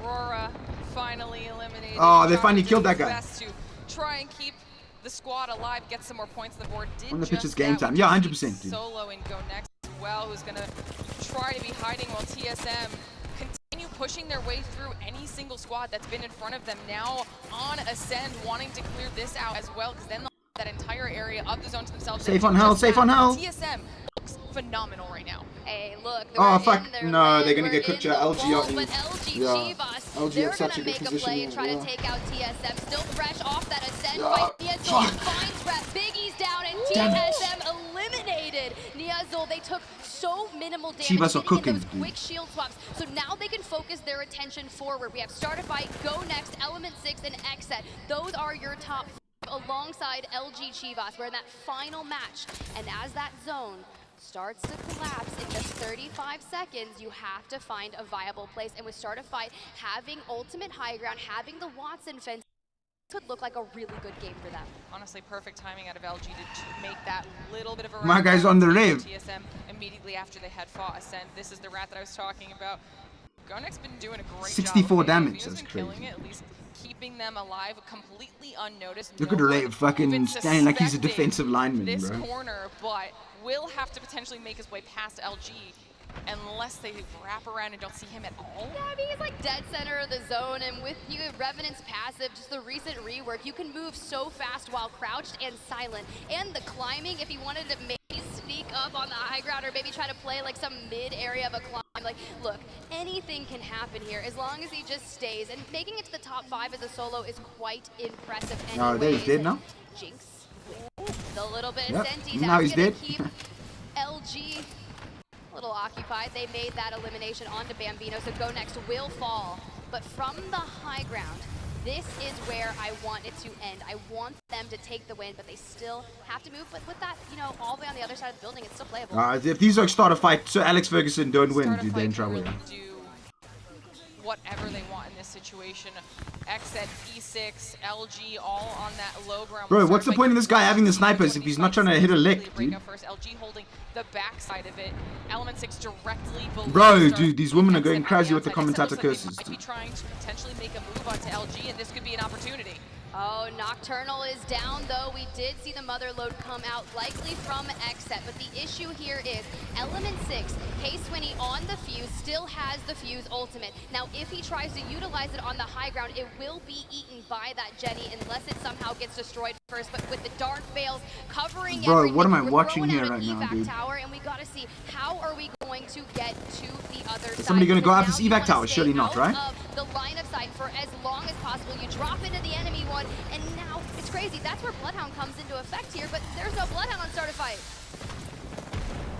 Aurora finally eliminated. Oh, they finally killed that guy. Best to try and keep the squad alive, get some more points on the board. On the pitch is game time. Yeah, 100%. Dude. Solo and go next as well, who's gonna try to be hiding while TSM continue pushing their way through any single squad that's been in front of them. Now on Ascend, wanting to clear this out as well, because then they'll have that entire area of the zone to themselves. Safe on Hell, safe on Hell. TSM looks phenomenal right now. Hey, look. Oh, fuck. No, they're going to get cooked out. LG. But LG Chivas, they're going to make a play and try to take out TSM. Still fresh off that Ascend fight. Niazul finds Rep. Biggie's down, and TSM eliminated Niazul. They took so minimal damage Chivas are cooking, those quick shield swaps. So now they can focus their attention forward. We have Startifight, Go Next, Element 6, and XSET. Those are your top alongside LG Chivas. We're in that final match. And as that zone starts to collapse in just 35 seconds, you have to find a viable place. And with Startifight having ultimate high ground, having the Watson fence, could look like a really good game for them. Honestly, perfect timing out of LG to make that little bit of a my guy's on the rave. TSM immediately after they had fought Ascend. This is the rat that I was talking about. Gonek's been doing a great 64 job. damage, that's crazy. Killing it, at least keeping them alive completely unnoticed. Look at Ray fucking standing like he's a defensive lineman, this bro. Corner, but will have to potentially make his way past LG. unless they wrap around and don't see him at all. Yeah, I mean, he's like dead center of the zone, and with you, Revenant's passive, just the recent rework, you can move so fast while crouched and silent. And the climbing, if he wanted to maybe sneak up on the high ground or maybe try to play like some mid area of a climb, like, look, anything can happen here as long as he just stays. And making it to the top 5 as a solo is quite impressive anyways. Oh, there he's dead now. Jinx, the little bit Yep. senti, Now that's he's gonna dead. keep LG a little occupied. They made that elimination onto Bambino, so go next will fall. But from the high ground, this is where I want it to end. I want them to take the win, but they still have to move. But with that, you know, all the way on the other side of the building, it's still playable. If these like start a fight, so Alex Ferguson don't win, dude, they're in trouble. Really do whatever they want in this situation. XZ, E6, LG, all on that low ground. Bro, what's the point of this guy having the snipers if he's not trying to hit a lick, dude? First, LG holding the backside of it. Element 6 directly below. Bro, dude, these women are going crazy with the commentator curses. Might be trying to potentially make a move onto LG, and this could be an opportunity. Oh, Nocturnal is down, though. We did see the mother load come out, likely from XZ. But the issue here is Element 6, K-Swinny on the fuse, still has the fuse ultimate. Now, if he tries to utilize it on the high ground, it will be eaten by that Jenny unless it somehow gets destroyed first. But with the dark veils covering Bro, everything, what am I we're watching throwing here out right an now, evac dude? tower, and we gotta see how are we going to get to the other side. Is somebody gonna go Because after now this you evac tower? wanna Surely stay not, out right? of the line of sight for as long as possible. You drop into the enemy one, and now it's crazy. That's where Bloodhound comes into effect here, but there's no Bloodhound on start a fight.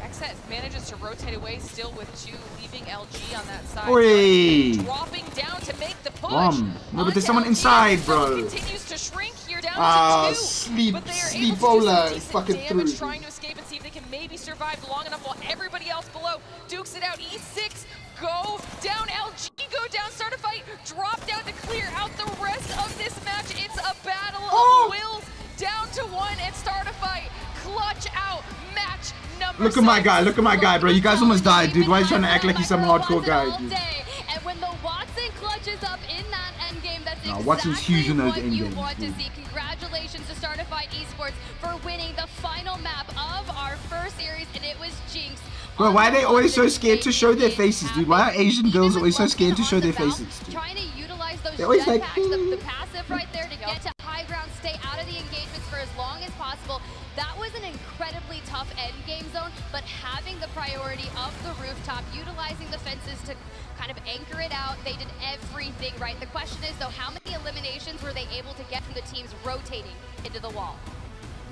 XZ manages to rotate away, still with 2, leaving LG on that side. Oi! Dropping down to make the push. No, but there's someone inside, bro. Continues to shrink here down to 2. Sleep, But they are sleep able to do Ola some is decent fucking damage, through. trying to escape and see if they can maybe survive long enough while everybody else below dukes it out. E6 go down, LG go down, start a fight, drop down to clear out the rest of this match. It's a battle of wills, down to 1 and start a fight. Clutch out, match number Look at my 6. guy, look at my guy, bro. You guys almost died, dude. Why are you trying to act like he's some hardcore guy, dude? And when the Watson clutches up in that endgame, that's No, Watson's huge in those what you endgames, want to dude. see. Congratulations to Start a Fight Esports for winning the final map of our first series, and it was Jinx. Bro, why are they always so scared to show their faces, dude? Why are Asian girls always so scared to show their faces, dude? Trying to utilize those They're always like, jetpacks, the passive right there to get to high ground, stay out of the engagements for as long as possible. That was an incredibly tough end game zone, but having the priority of the rooftop, utilizing the fences to kind of anchor it out, they did everything right. The question is, though, how many eliminations were they able to get from the teams rotating into the wall?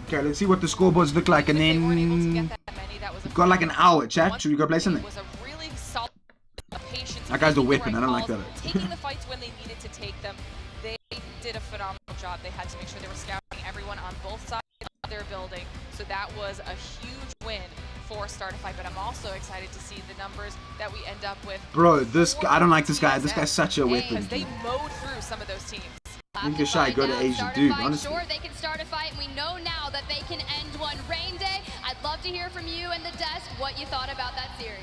Okay, let's see what the scoreboards look like, and then we've got like an hour, chat. Should we go play something? That guy's a weapon. I don't like that. Taking the fights when they needed to take them. They did a phenomenal job. They had to make sure they were scouting everyone on both sides of their building. So that was a huge win for Start a Fight. But I'm also excited to see the numbers that we end up with. Bro, this guy, I don't like this guy. This guy's such a weapon. Because they mowed through some of those teams. Think shy, go to Asia, dude. Honestly. Sure, they can start a fight, and we know now that they can end one. Rain Day, I'd love to hear from you and the desk what you thought about that series.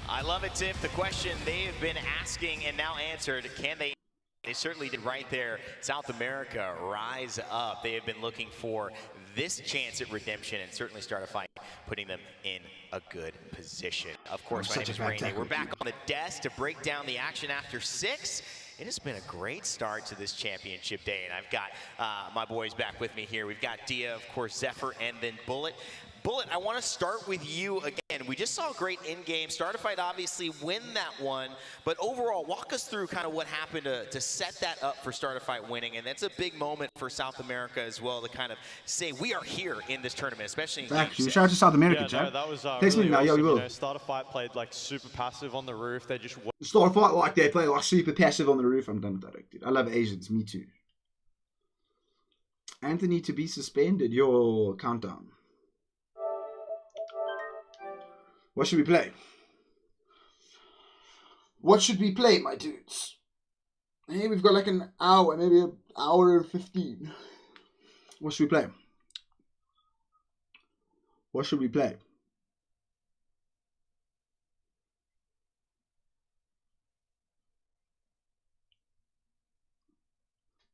I love it, Tiff. The question they've been asking and now answered, can they? They certainly did right there. South America, rise up. They have been looking for this chance at redemption and certainly Start a Fight, putting them in a good position. Of course, my name is Rain Day. We're back on the desk to break down the action after 6. It has been a great start to this championship day, and I've got my boys back with me here. We've got Dia, of course, Zephyr, and then Bullet. Bullet, I want to start with you again. We just saw a great in-game. Start a Fight, obviously, win that one. But overall, walk us through kind of what happened to set that up for Start a Fight winning. And that's a big moment for South America as well to kind of say, we are here in this tournament, especially in Game 6. Shout out to South America, yeah, chat. no, that was Text really me now, awesome. yeah, we will. You know, Start a Fight played like super passive on the roof. They just Start a fight like they play like super passive on the roof. I'm done with that, dude. I love Asians, me too. Anthony to be suspended. Your countdown. What should we play? What should we play, my dudes? Hey, we've got like an hour, maybe an hour and 15. What should we play? What should we play?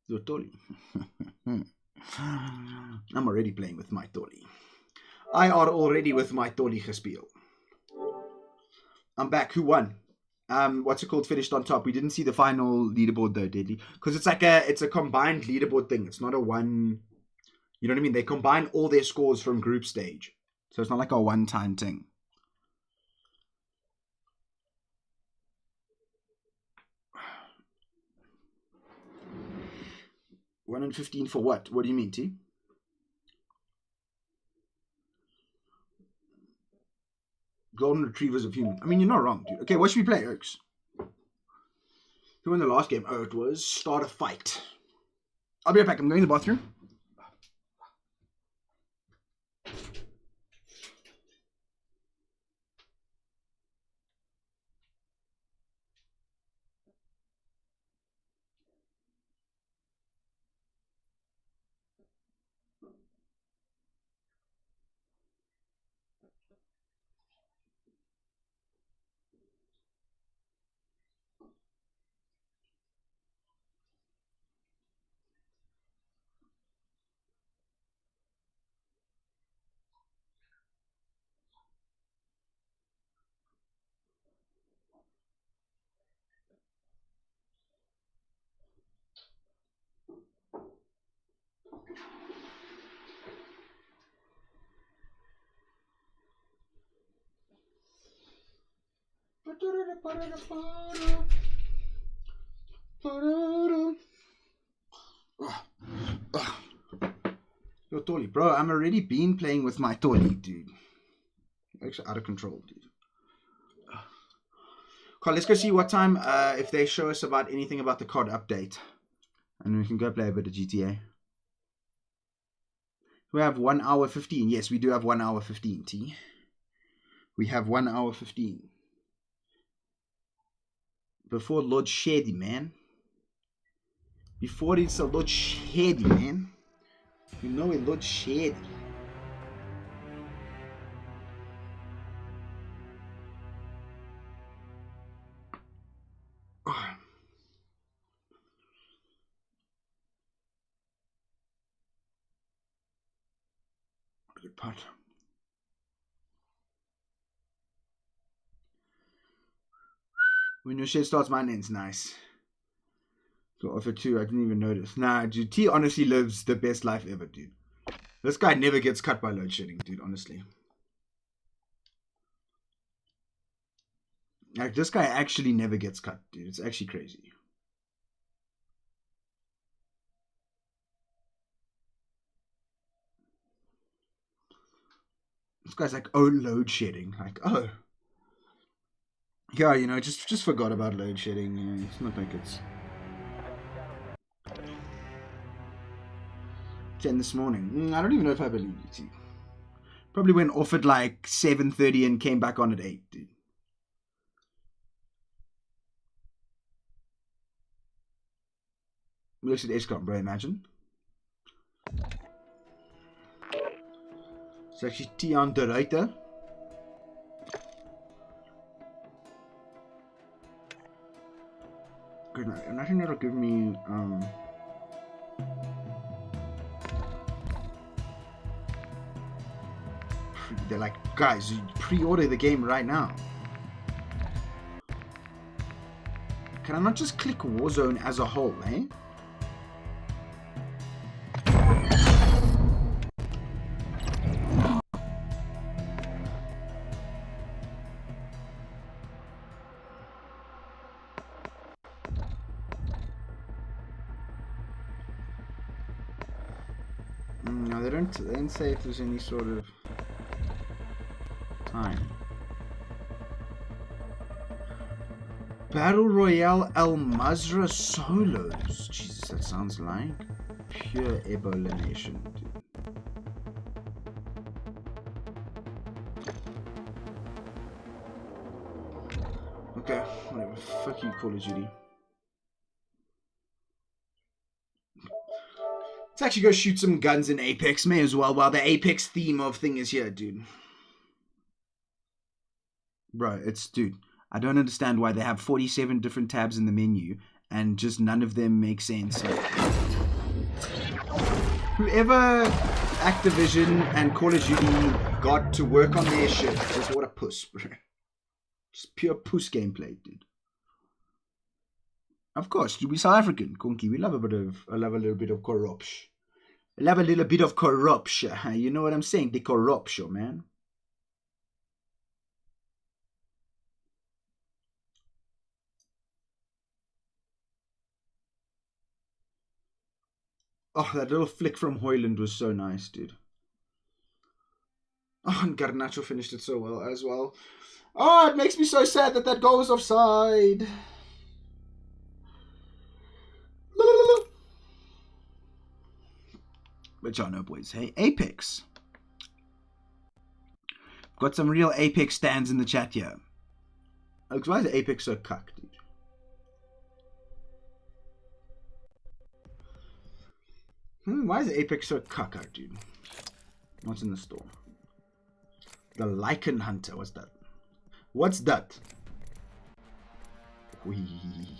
Your Tolly. I'm already playing with my Tolly. I are already with my Tolly gespeel. I'm back. Who won? What's it called? Finished on top. We didn't see the final leaderboard though, Deadly, because it's like it's a combined leaderboard thing. It's not a one. You know what I mean? They combine all their scores from group stage, so it's not like a one-time thing. One and 15 for what? What do you mean, T? Golden Retrievers of Human. I mean, you're not wrong, dude. Okay, what should we play, Oaks? Who won the last game? Oh, it was Start a Fight. I'll be right back. I'm going to the bathroom. Yo, Tolly, bro, I'm already been playing with my Tolly, dude. Actually, out of control, dude. Carl, let's go see what time, if they show us about anything about the COD update. And we can go play a bit of GTA. We have 1 hour 15. Yes, we do have 1 hour 15, T. We have 1 hour 15. Before Lord Shady, man. Before it's a Lord Shady, man. You know it, Lord Shady. Good part. When your shit starts, mine ends. Nice. So offer 2, I didn't even notice. Nah, dude, T honestly lives the best life ever, dude. This guy never gets cut by load shedding, dude, honestly. Like, this guy actually never gets cut, dude. It's actually crazy. This guy's like, oh, load shedding. Like, oh. Yeah, you know, just forgot about load shedding. Yeah, it's not like it's 10 this morning. I don't even know if I believe you. Probably went off at like 7:30 and came back on at 8, dude. We looked at XCOM, bro, imagine. It's actually Tian de Ruiter. Good night. And I think that'll give me they're like, guys, you pre-order the game right now. Can I not just click Warzone as a whole, eh? No, they don't say if there's any sort of time. Battle Royale Al Mazrah solos. Jesus, that sounds like pure abomination, dude. Okay, whatever. Fuck you, Call of Duty. Let's actually go shoot some guns in Apex. May as well, while the Apex theme of thing is here, dude. Bro, dude, I don't understand why they have 47 different tabs in the menu and just none of them make sense. Whoever Activision and Call of Duty got to work on their shit, just what a puss, bro. Just pure puss gameplay, dude. Of course, to be South African, Konki, we love a little bit of corruption. We love a little bit of corruption. You know what I'm saying? The corruption, man. Oh, that little flick from Hoyland was so nice, dude. Oh, and Garnacho finished it so well as well. Oh, it makes me so sad that goal was offside. But y'all know, boys. Hey, Apex. Got some real Apex stands in the chat here. Alex, why is Apex so cucked, dude? Why is Apex so cuck, dude? What's in the store? The Lycan Hunter. What's that? What's that? Wee.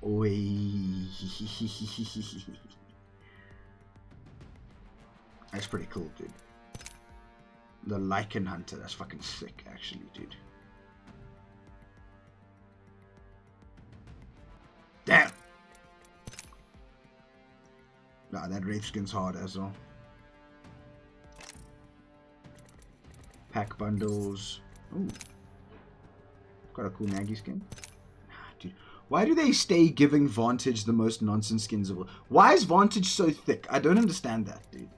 Wee. That's pretty cool, dude. The Lycan Hunter. That's fucking sick, actually, dude. Damn! Nah, that Wraith skin's hard as well. Pack bundles. Ooh. Got a cool Maggie skin. Dude, why do they stay giving Vantage the most nonsense skins of all? Why is Vantage so thick? I don't understand that, dude.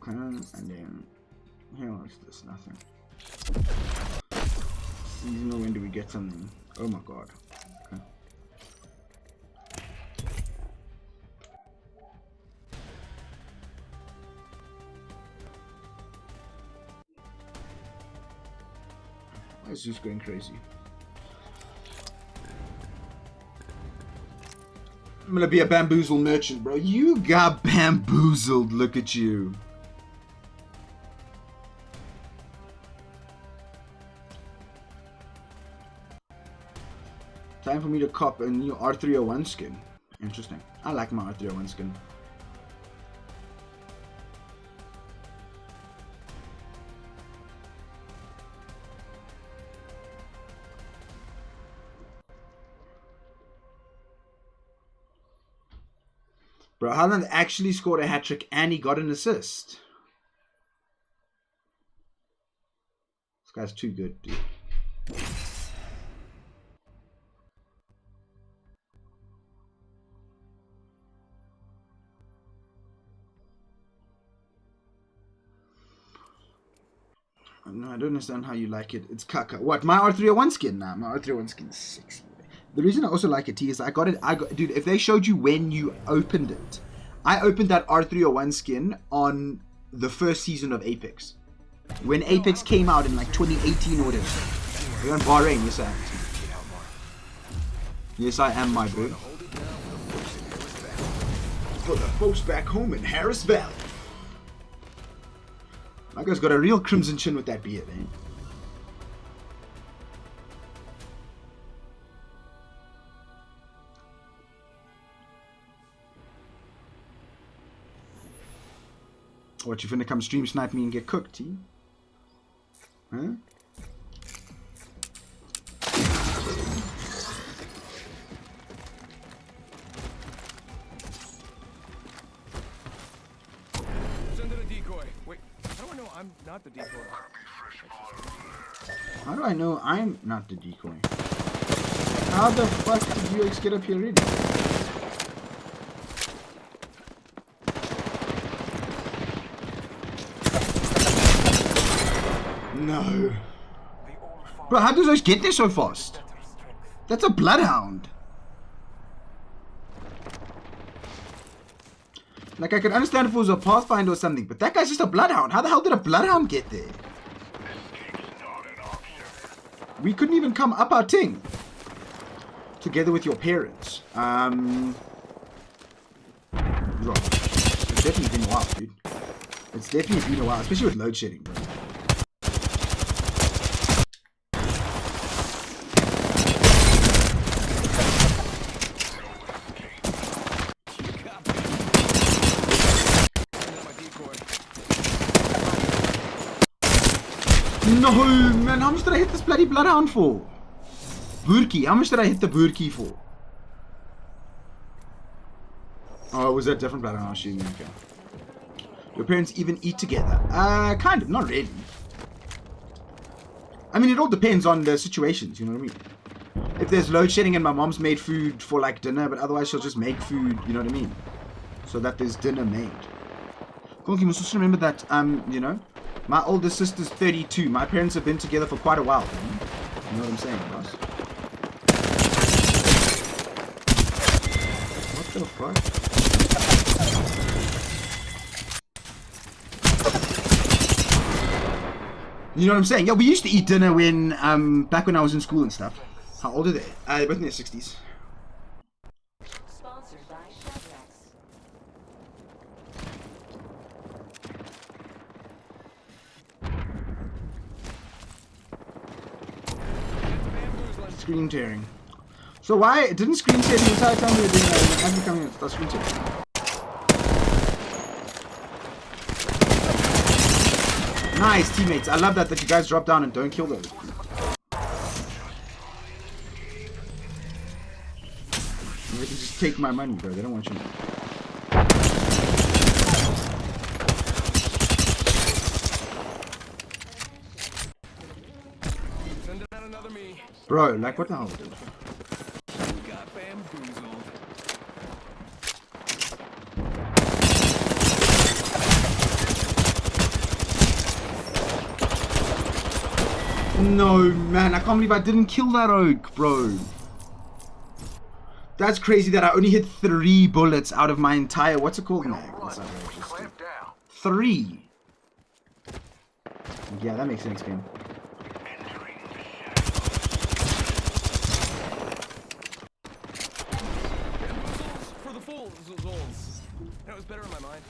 Okay, and then here, what's this? Nothing. Seasonal, when do we get something? Oh my god. Okay. Why is this going crazy? I'm gonna be a bamboozle merchant, bro. You got bamboozled. Look at you. Time for me to cop a new R301 skin. Interesting. I like my R301 skin. Bro, Haaland actually scored a hat-trick and he got an assist. This guy's too good, dude. No, I don't understand how you like it. It's caca. What? My R301 skin? Nah, my R301 skin is sexy. The reason I also like it, T, is I got it. Dude, if they showed you when you opened it, I opened that R301 skin on the first season of Apex. When Apex came out in like 2018 or whatever. We're in Bahrain, yes I am. Yes I am, my bro. For the folks back home in Harris Valley. My guy's got a real crimson chin with that beard, eh? What, you finna come stream snipe me and get cooked, T? Huh? Send in a decoy. Wait, how do I know I'm not the decoy? How do I know I'm not the decoy? How the fuck did you get up here already? No. Bro, how do those get there so fast? That's a bloodhound. Like, I could understand if it was a Pathfinder or something, but that guy's just a bloodhound. How the hell did a bloodhound get there? We couldn't even come up our ting. Together with your parents. Bro, it's definitely been a while, dude. It's definitely been a while, especially with load shedding, bro. No, man, how much did I hit this bloody bloodhound for? Burki, how much did I hit the Burki for? Oh, was that different bloodhound I was shooting? Okay. Your parents even eat together? Kind of, not really. I mean, it all depends on the situations, you know what I mean? If there's load shedding and my mom's made food for like dinner, but otherwise she'll just make food, you know what I mean? So that there's dinner made. You must also remember that, you know, my older sister's 32. My parents have been together for quite a while. Man. You know what I'm saying, boss? What the fuck? You know what I'm saying? Yeah, we used to eat dinner when, back when I was in school and stuff. How old are they? They're both in their 60s. Screen tearing. So why didn't screen tear the entire time we were doing that? I'm becoming a screen tear. Nice teammates. I love that you guys drop down and don't kill those. They can just take my money, bro. They don't want you. Bro, like what the hell, dude? No, man, I can't believe I didn't kill that oak, bro. That's crazy that I only hit 3 bullets out of my entire, what's it called, mag? 3. Yeah, that makes sense, game. That was better in my mind.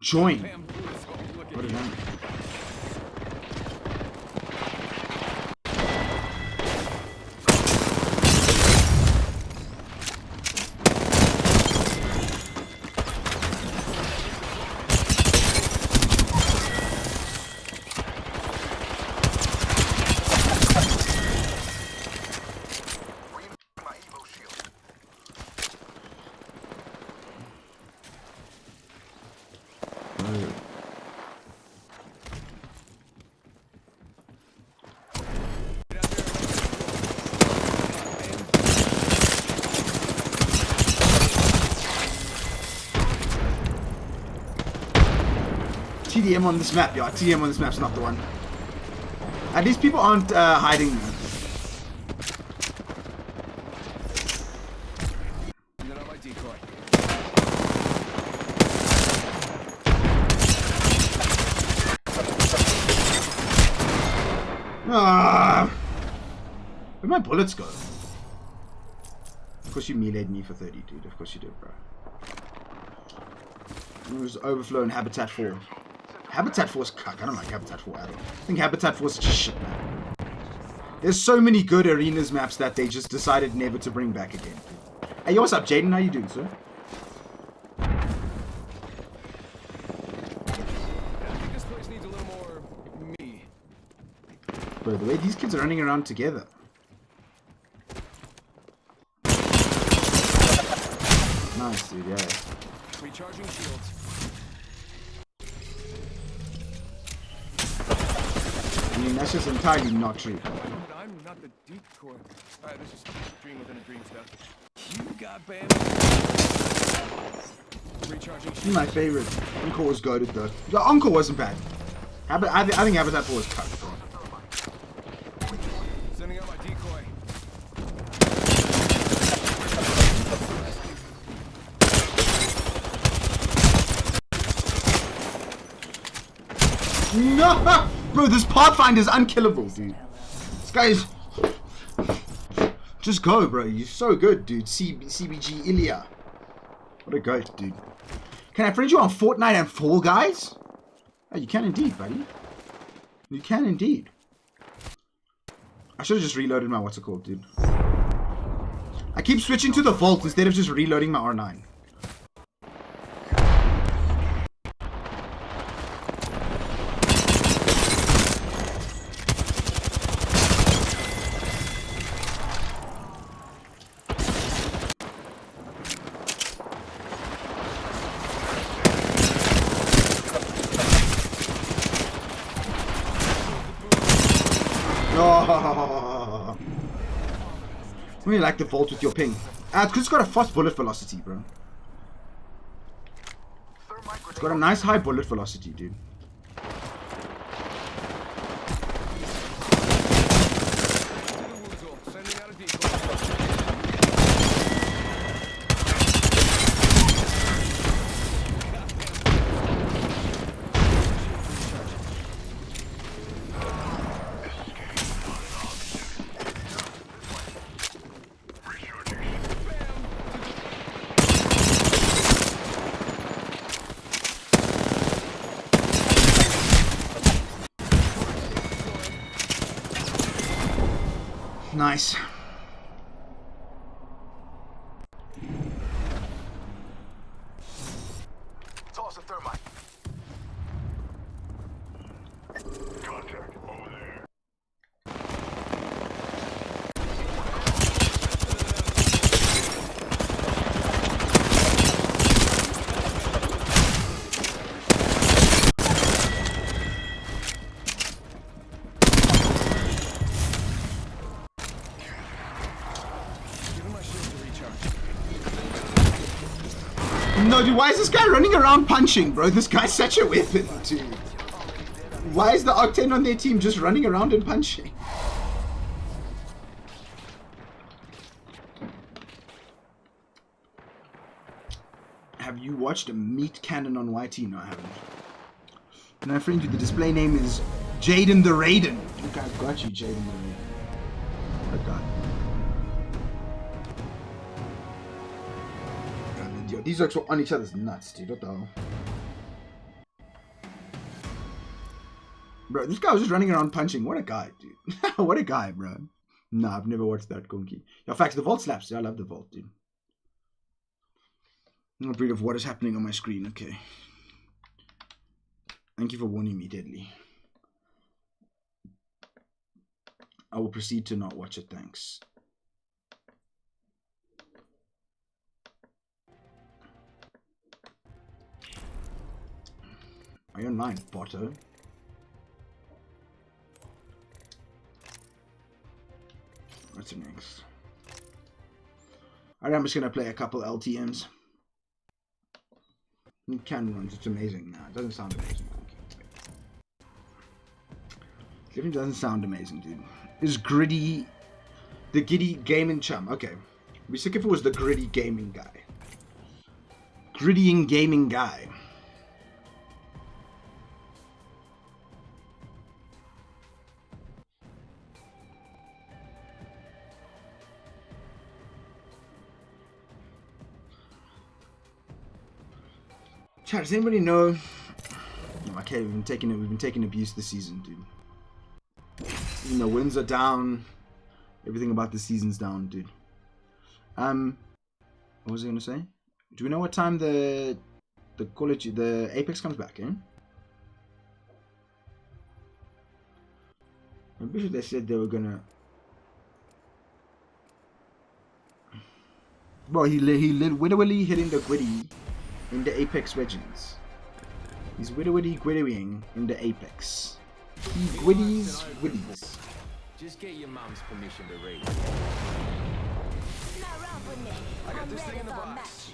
Join. What is that? TDM on this map, yeah. TDM on this map's not the one. At least people aren't hiding. Where'd my bullets go? Of course you melee'd me for 30, dude. Of course you did, bro. It was Overflow and Habitat 4. Habitat 4 is cuck. I don't like Habitat 4 at all. I think Habitat 4 is just shit, man. There's so many good arenas maps that they just decided never to bring back again. Hey, yo, what's up, Jaden? How you doing, sir? I think this place needs a little more me. Bro, the way these kids are running around together. Nice, dude, yeah. Recharging shields. I mean, that's just entirely not true. I'm not the decoy. Alright, this is dream within a dream stuff. You got bam. Recharging shields. My favorite. Encore was goated though. The Encore wasn't bad. I think Habitat 4 was cucked, bro. Sending out my decoy. No! Bro, this Pathfinder is unkillable, dude. This guy is... Just go, bro. You're so good, dude. CBG Ilya. What a goat, dude. Can I friend you on Fortnite and Fall Guys? Oh, you can indeed, buddy. You can indeed. I should have just reloaded my what's it called, dude. I keep switching to the Vault instead of just reloading my R9. really like the vault with your ping. It's 'cause it's got a fast bullet velocity, bro. It's got a nice high bullet velocity, dude. Nice. Toss a thermite. Contact over there. No, dude, why is this guy running around punching, bro? This guy's such a weapon, dude. Why is the Octane on their team just running around and punching? Have you watched a meat cannon on YT? No, I haven't. And my friend, dude, the display name is Jaden the Raiden. Dude, I've got you, Jaden the Raiden. What God. Yo, these looks were on each other's nuts, dude. What the hell? Bro, this guy was just running around punching. What a guy, dude. What a guy, bro. Nah, I've never watched that Konki. Yo, facts, the vault slaps. Yeah, I love the vault, dude. I'm not afraid of what is happening on my screen. Okay. Thank you for warning me, Deadly. I will proceed to not watch it, thanks. Are you online, Boto? What's next? Alright, I'm just gonna play a couple LTMs. Can runs, it's amazing. Nah, it doesn't sound amazing. It definitely doesn't sound amazing, dude. Is Gritty the Giddy Gaming Chum? Okay. I'd be sick if it was the Gritty Gaming guy. Grittying Gaming guy. Chat, does anybody know? Okay, we've been taking abuse this season, dude. You know, wins are down. Everything about the season's down, dude. What was I gonna say? Do we know what time the college, the Apex comes back, eh? I'm pretty sure they said they were gonna. Bro, he literally hitting the Gwitty in the Apex Legends. He's widdowing in the Apex. He gwiddies. Just get your mom's permission to raid. I got this thing in the box.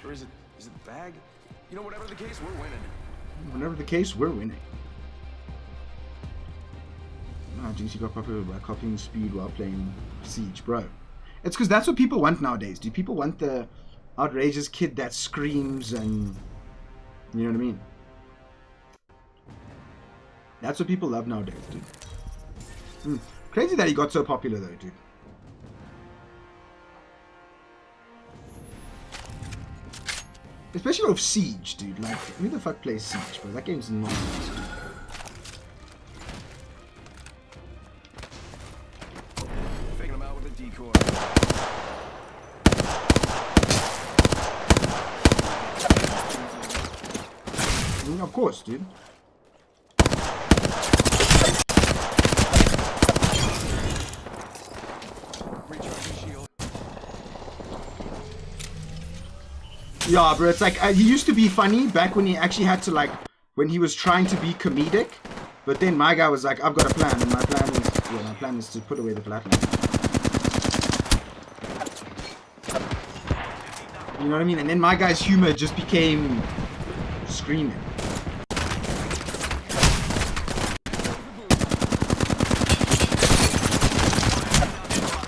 Or is it the bag? You know, whatever the case, we're winning. Whatever the case, we're winning. Ah, GC got popular by copying speed while playing Siege, bro. It's because that's what people want nowadays, dude. People want the outrageous kid that screams and... You know what I mean? That's what people love nowadays, dude. Crazy that he got so popular, though, dude. Especially with Siege, dude. Like, who the fuck plays Siege, bro? That game's nonsense, dude. Faking him out with a decoy. Of course, dude. Yeah, bro, it's like, he used to be funny back when he actually had to, like, when he was trying to be comedic, but then my guy was like, I've got a plan, and my plan is to put away the flatline. You know what I mean? And then my guy's humor just became screaming.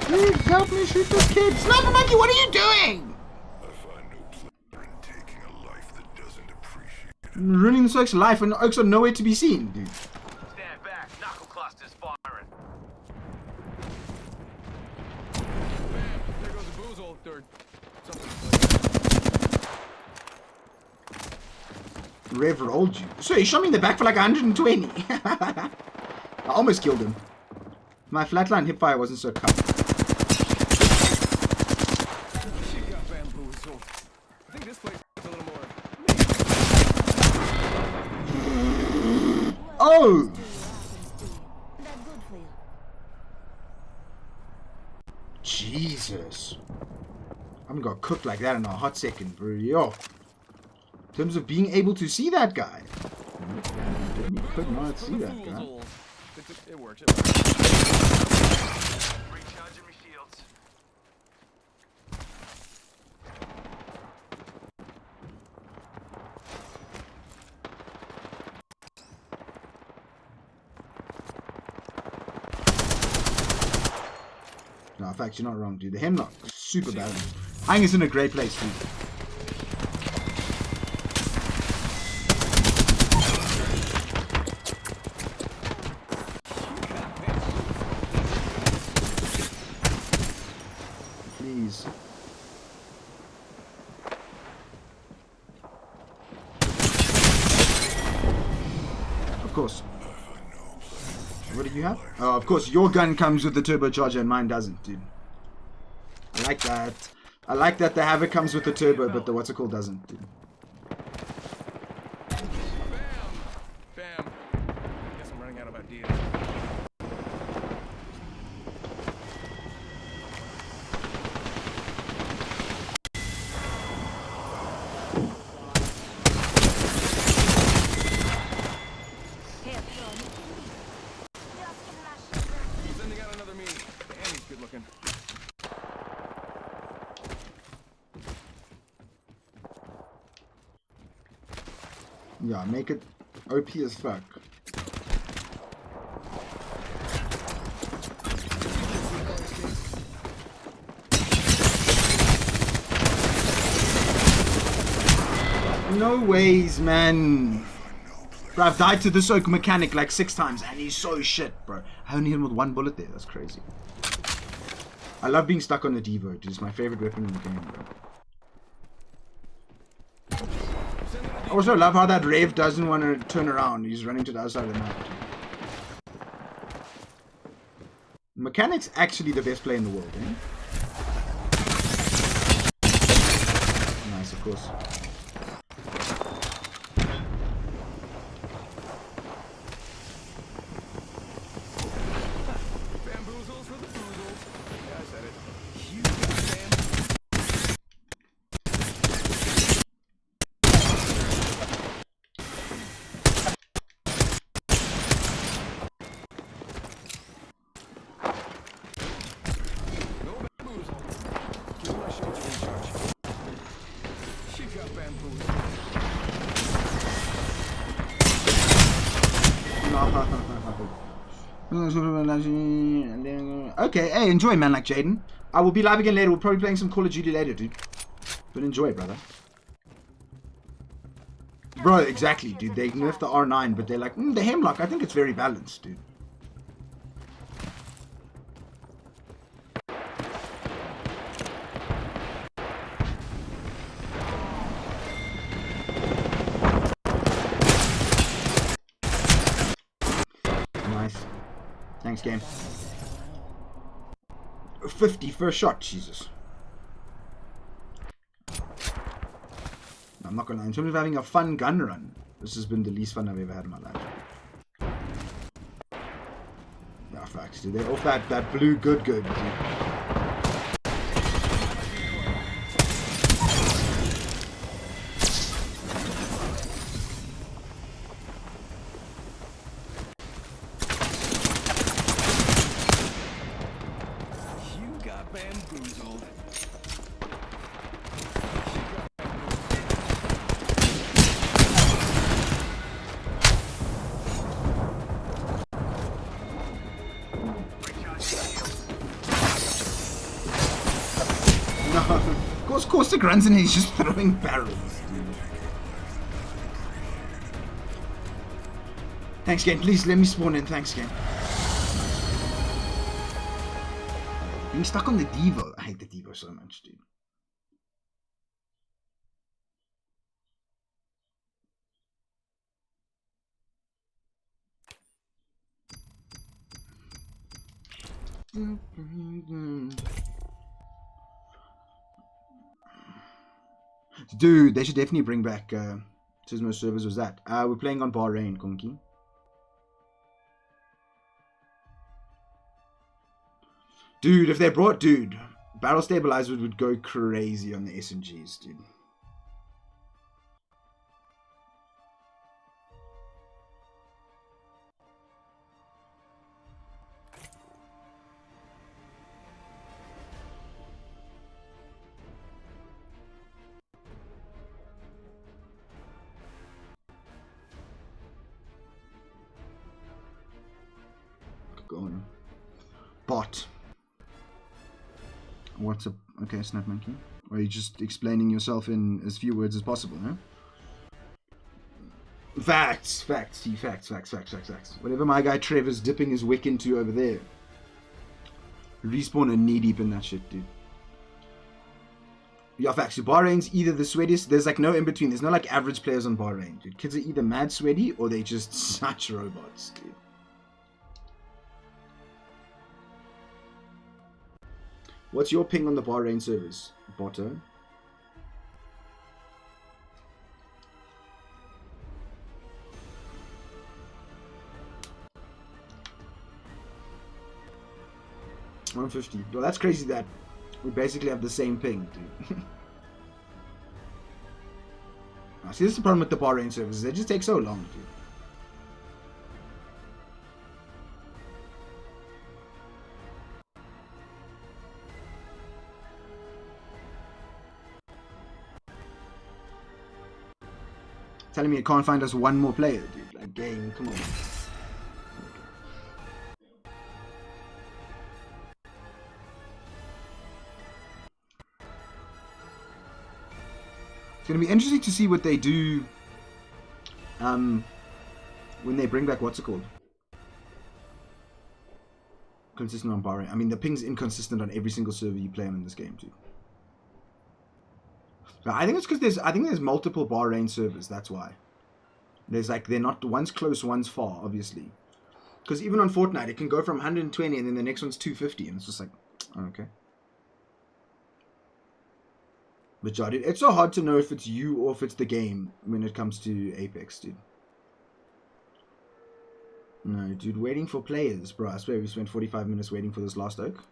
Please help me shoot this kid. Sniper Monkey, what are you doing? Ruining this Oak's life and Oaks are nowhere to be seen, dude. Stand back. Knuckle clusters firing. There goes a boozle. Third. Rev rolled you. So he shot me in the back for like 120. I almost killed him. My flatline hipfire wasn't so cut. She got bamboozled. I think this place is a little more. Oh! Jesus. I haven't got cooked like that in a hot second, bro. Yo. In terms of being able to see that guy. You could not see that guy. It works. Recharging my shields. No, in fact, you're not wrong, dude. The Hemlock, super balanced. I think it's in a great place, dude. Please. Of course. What do you have? Oh, of course, your gun comes with the turbocharger and mine doesn't, dude. I like that. I like that the Havoc comes with the turbo, but the what's it called doesn't, dude. Bam. Guess I'm running out of ideas. Sending out another me. Damn, he's good looking. Yeah, make it OP as fuck. No ways, man. Bro, I've died to this Oak mechanic like 6 times and he's so shit, bro. I only hit him with 1 bullet there. That's crazy. I love being stuck on the Devo, dude. It's my favorite weapon in the game, bro. I also love how that Rev doesn't want to turn around. He's running to the other side of the map. Mechanic's actually the best player in the world, eh? Nice, of course. Bamboozles for the boozles. Yeah, I said it. You got no bamboozle. Give my shield to recharge. She got bamboozled. Okay, hey, enjoy, man, like Jaden. I will be live again later. We'll probably be playing some Call of Duty later, dude. But enjoy, brother. Bro, exactly, dude. They nerfed the R9, but they're like, the Hemlock, I think it's very balanced, dude. Nice. Thanks, game. 50 first shot, Jesus. I'm not gonna lie, in terms of having a fun gun run, this has been the least fun I've ever had in my life. Yeah, facts, dude. They're off that blue good, dude. You got bamboozled. Caustic runs in and he's just throwing barrels, dude. Thanks, game. Please let me spawn in. Thanks, game. Being stuck on the Devo. I hate the Devo so much, dude. Dude, they should definitely bring back Tismo servers. Was that? We're playing on Bahrain, Konki. Dude, if they brought, barrel stabilizer would go crazy on the SMGs, dude. Go on. Bot. What's up? Okay, Snap Monkey. Or are you just explaining yourself in as few words as possible, no? Facts. Whatever my guy Trevor's dipping his wick into over there. Respawn are knee deep in that shit, dude. Yeah, facts. So Bahrain's either the sweatiest, there's like no in between. There's no like average players on Bahrain, dude. Kids are either mad sweaty or they just such robots, dude. What's your ping on the Bahrain servers, Botto? $150. Well, that's crazy that we basically have the same ping, dude. See, this is the problem with the Bahrain servers. They just take so long, dude. Telling me it can't find us one more player, dude. Like, game, come on. It's gonna be interesting to see what they do when they bring back what's it called? Consistent on Bahrain. I mean, the ping's inconsistent on every single server you play on in this game, too. I think it's because there's multiple Bahrain servers. That's why. There's like they're not one's close, one's far, obviously. Because even on Fortnite, it can go from 120 and then the next one's 250, and it's just like, oh, okay. But yeah, dude, it's so hard to know if it's you or if it's the game when it comes to Apex, dude. No, dude, waiting for players, bro. I swear we spent 45 minutes waiting for this last oak.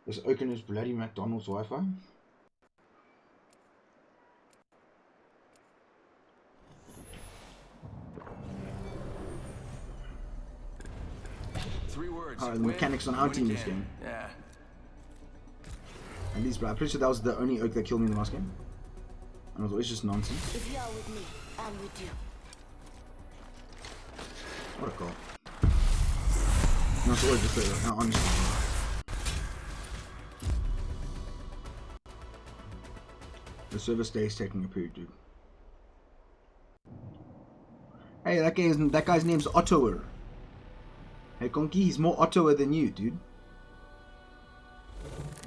This oak in his bloody McDonald's Wi-Fi. The mechanics on our team this game. Yeah. At least, bro, I'm pretty sure that was the only oak that killed me in the last game. And it was always just nonsense. If you're with me, I'm with you. What a call. No, it's always just a, honestly. The server stays taking a poo, dude. Hey, that guy's name's Ottoer. Hey, Konki, he's more Ottoer than you, dude.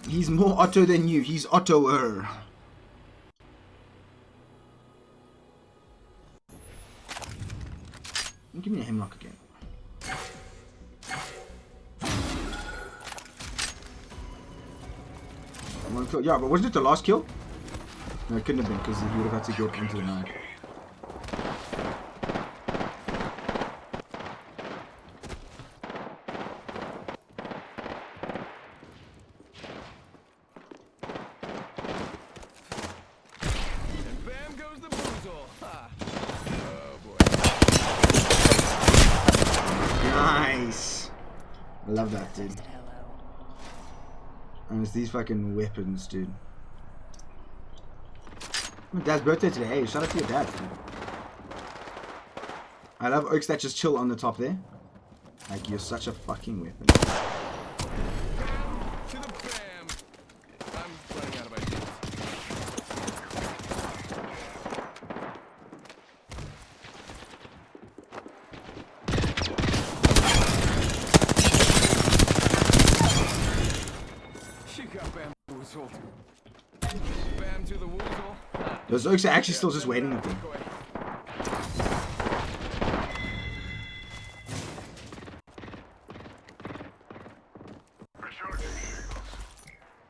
He's more Otto than you. He's Ottoer. Give me a hemlock again. One kill. Yeah, but wasn't it the last kill? No, it couldn't have been because he would have had to get into the knife. I love that, dude. And it's these fucking weapons, dude. My dad's birthday today. Hey, shout out to your dad, dude. I love oaks that just chill on the top there. Like, you're such a fucking weapon. To the bam. I'm running out of ideas. to the woozle. Those Oaks are actually still just waiting up there.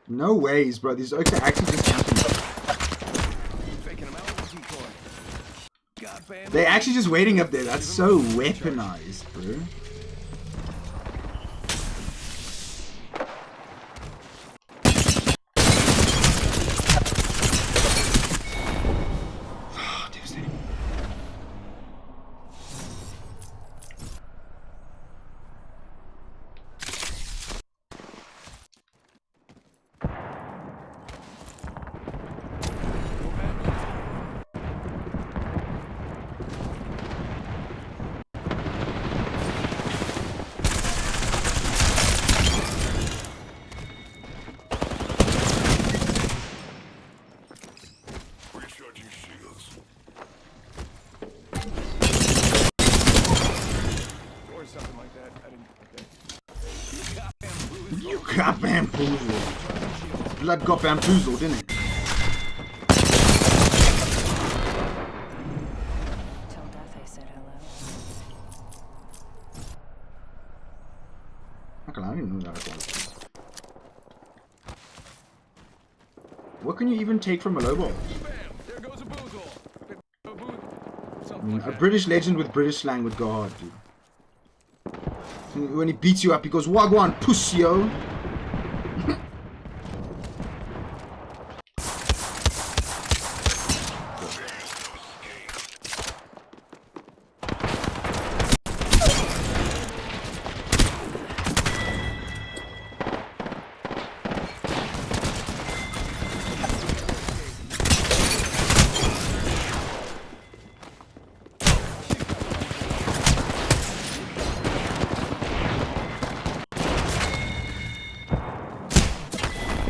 No ways, bro. These Oaks are actually just camping. They're actually just waiting up there. That's so weaponized, bro. You got bamboozled. Blood got bamboozled, didn't it? Till death I said hello. Okay, I didn't know that was. What can you even take from a low ball? I mean, a British legend with British slang would go hard, dude. When he beats you up, he goes, "Wagwan, puss, yo."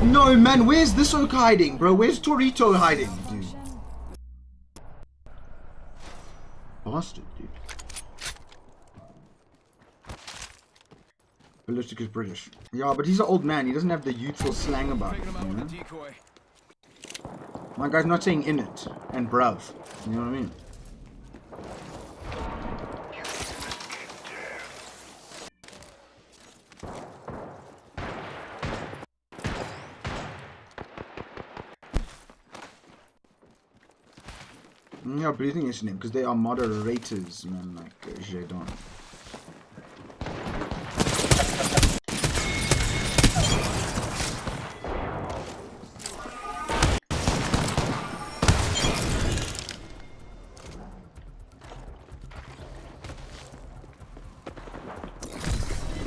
No, man, where's this Oak hiding, bro? Where's Torito hiding, dude? Bastard, dude. Ballistic is British. Yeah, but he's an old man. He doesn't have the youthful slang about him, you know? My guy's not saying in it and bruv. You know what I mean? Yeah, breathing is name because they are moderators, man, like Jadon.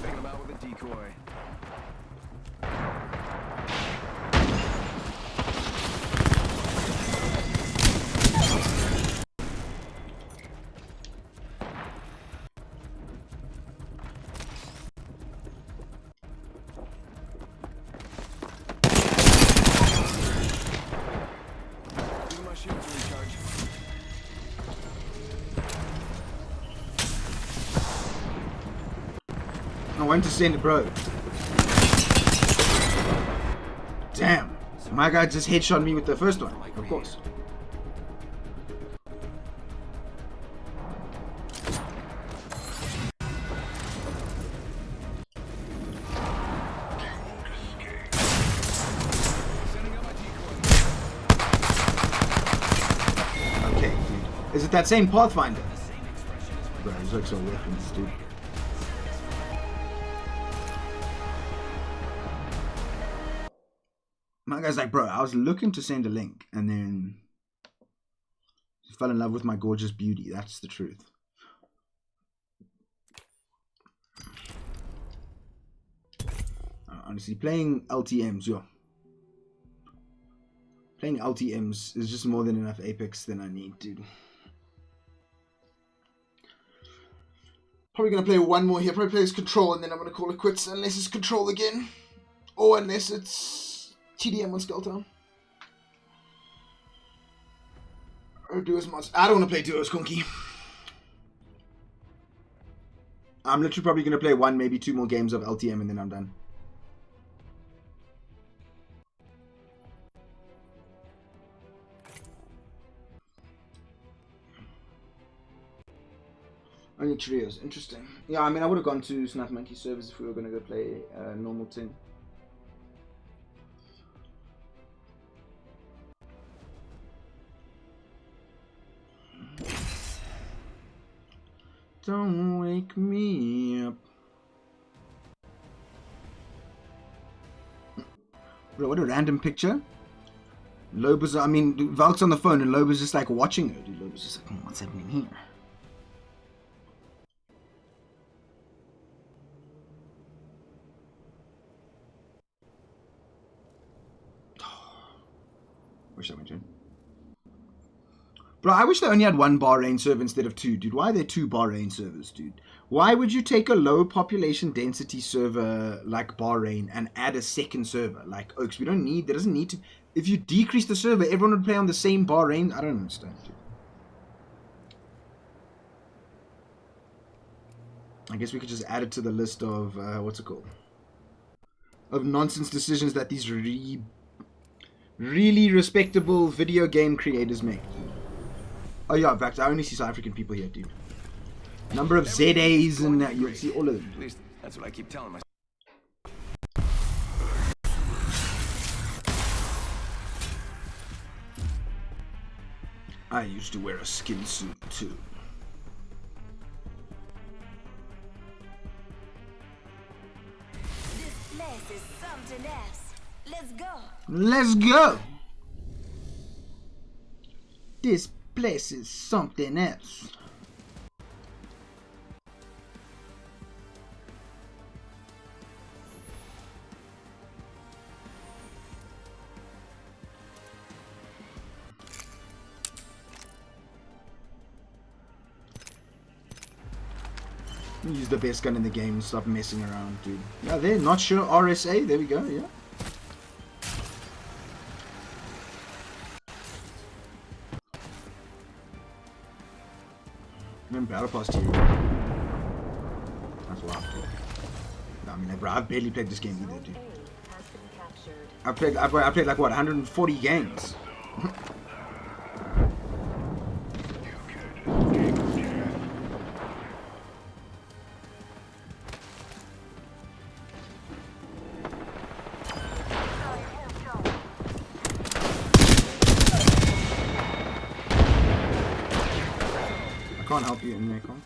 Taking him out with a decoy. I went to send it, bro. Damn. My guy just headshot me with the first one, of course. Okay, dude. Is it that same Pathfinder? Bro, these looks are weapons, dude. My guy's like, bro, I was looking to send a link and then fell in love with my gorgeous beauty. That's the truth. Honestly, playing LTMs, yo. Playing LTMs is just more than enough Apex than I need, dude. Probably going to play one more here. Probably play as Control and then I'm going to call it quits unless it's Control again. Or unless it's TDM on Skulltown. Or Duos mods. I don't want to play Duos, Conky. I'm literally probably going to play one, maybe two more games of LTM and then I'm done. Only trios, interesting. Yeah, I mean, I would have gone to Snuff Monkey servers if we were going to go play normal 10. Don't wake me up. Bro, what a random picture. Loba's, I mean, Valk's on the phone and Loba's just like watching her. Dude, Loba's just like, what's happening here? Wish I went in. Bro, I wish they only had one Bahrain server instead of two, dude. Why are there two Bahrain servers, dude? Why would you take a low population density server like Bahrain and add a second server like Oaks? We don't need, there doesn't need to. If you decrease the server, everyone would play on the same Bahrain. I don't understand, dude. I guess we could just add it to the list of, what's it called? Of nonsense decisions that these really respectable video game creators make. Oh yeah, in fact, I only see South African people here, dude. Number of ZAs and you'll see all of them. At least that's what I keep telling myself. I used to wear a skin suit too. This place is something else. Let's go. Let's go. This place is something else. Use the best gun in the game. Stop messing around, dude. Yeah, they're not sure RSA. There we go. Yeah. Remember Battle Pass 2? That's wild. No, I mean, bro, I've barely played this game either, dude. I played like what, 140 games. I can't help you in there, Con.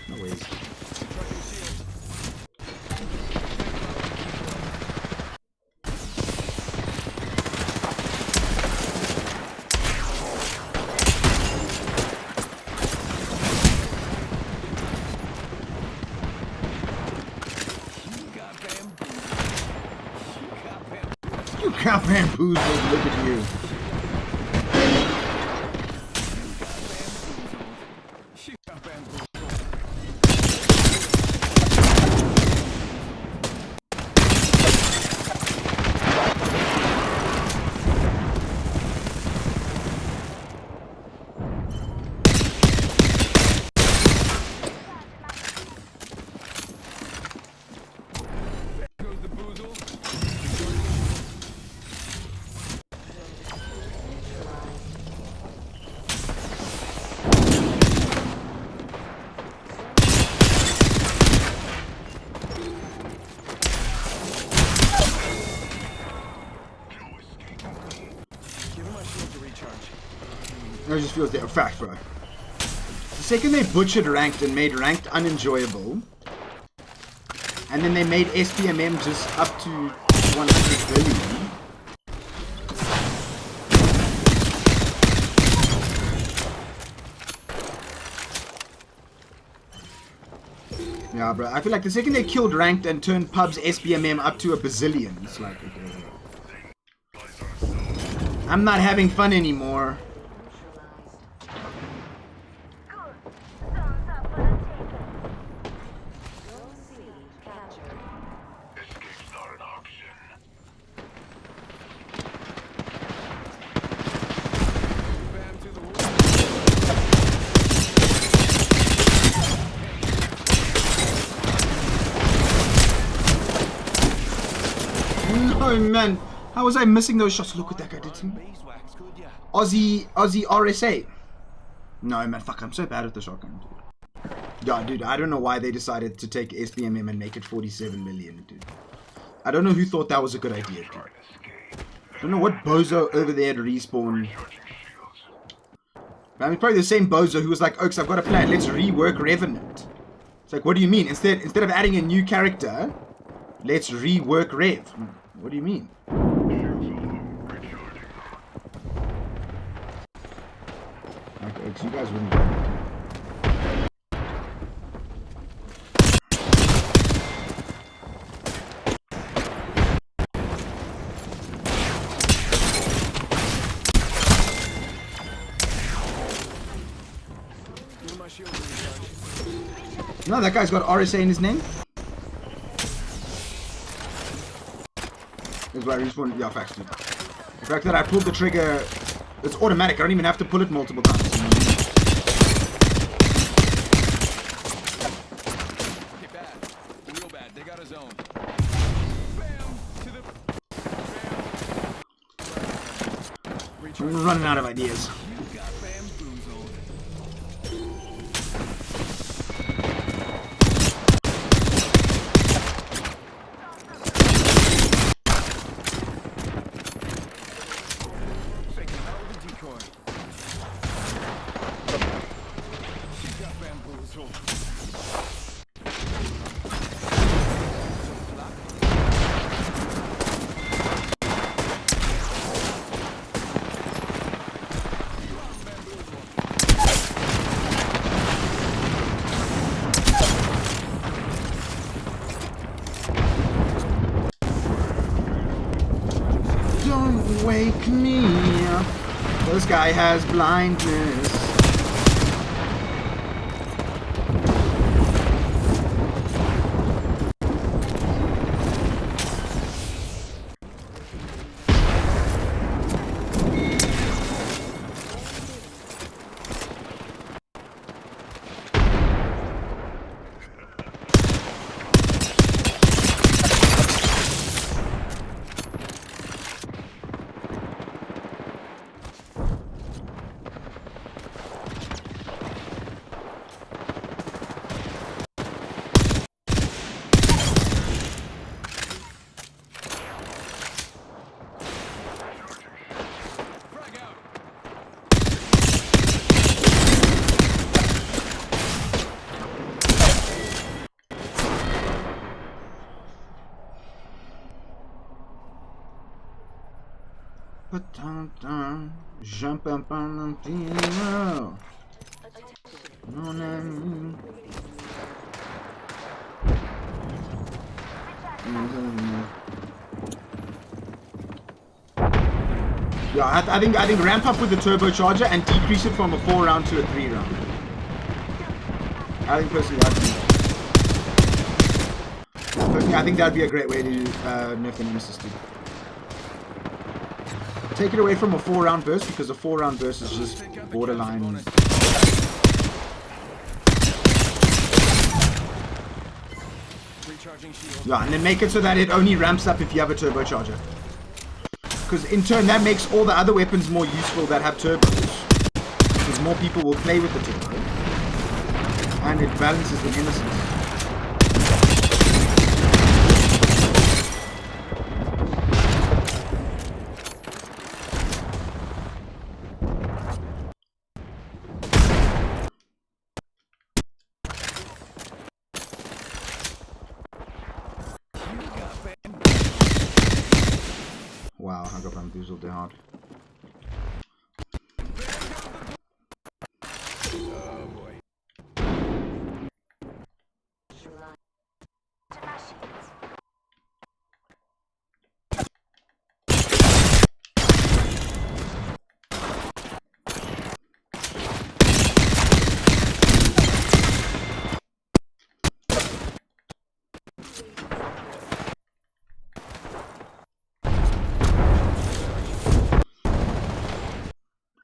No ways. You got bamboozled, look at you. It just feels that fact, bro. The second they butchered ranked and made ranked unenjoyable, and then they made SPMM just up to 100 billion. Yeah, bro. I feel like the second they killed ranked and turned pub's SPMM up to a bazillion, it's like, okay, I'm not having fun anymore. Oh man, How was I missing those shots? Look what that guy did to me. Aussie RSA. No, man, fuck, I'm so bad at the shotgun, dude. Yeah, dude, I don't know why they decided to take SBMM and make it 47 million, dude. I don't know who thought that was a good idea, dude. I don't know what bozo over there at Respawn. I mean, probably the same bozo who was like, Oaks, I've got a plan, let's rework Revenant. It's like, what do you mean? Instead of adding a new character, let's rework Rev. What do you mean? Okay, Oaks, you guys wouldn't get it. No, that guy's got RSA in his name. That's why I respawned. Yeah, facts, dude. The fact that I pulled the trigger, it's automatic. I don't even have to pull it multiple times. You know what I mean? Okay, bad. Real bad. They got his own. I'm running out of ideas. Don't wake me up. This guy has blindness. Jump up on the piano. Yeah, I think ramp up with the turbocharger and decrease it from a 4-round to a 3-round. I think personally I think that'd be a great way to nerf the Nemesis, dude. Take it away from a 4-round burst, because a 4-round burst is just borderline. Yeah, and then make it so that it only ramps up if you have a turbocharger. Because in turn that makes all the other weapons more useful that have turbos. Because more people will play with the turbo. And it balances the Nemesis. Wow, I got bamboozled there hard. Oh boy.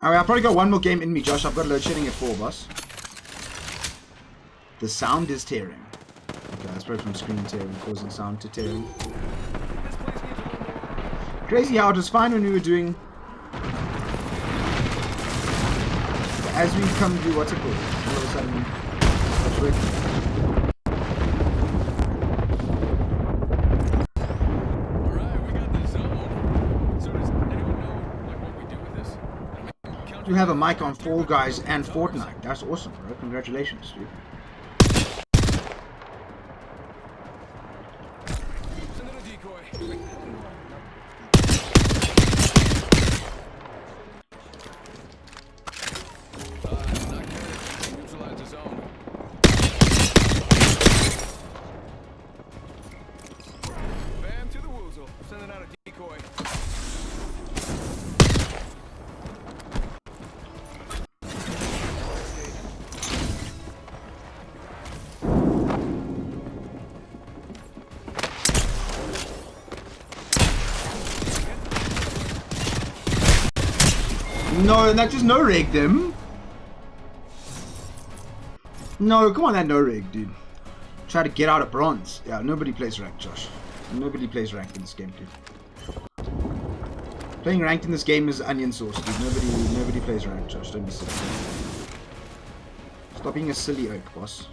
Alright, I'll probably got one more game in me, Josh. I've got load shedding at 4, boss. The sound is tearing. Okay, that's probably from screen tearing, causing sound to tearing. Crazy how it was fine when we were doing. As we come to what's it called? All of a sudden, it's working. You have a mic on Fall Guys and Fortnite. That's awesome, bro. Congratulations, dude. No, that just no-rigged him. No, come on, that no-rig, dude. Try to get out of bronze. Yeah, nobody plays ranked, Josh. Nobody plays ranked in this game, dude. Playing ranked in this game is onion sauce, dude. Nobody plays ranked, Josh. Don't be silly. Stop being a silly oak, boss.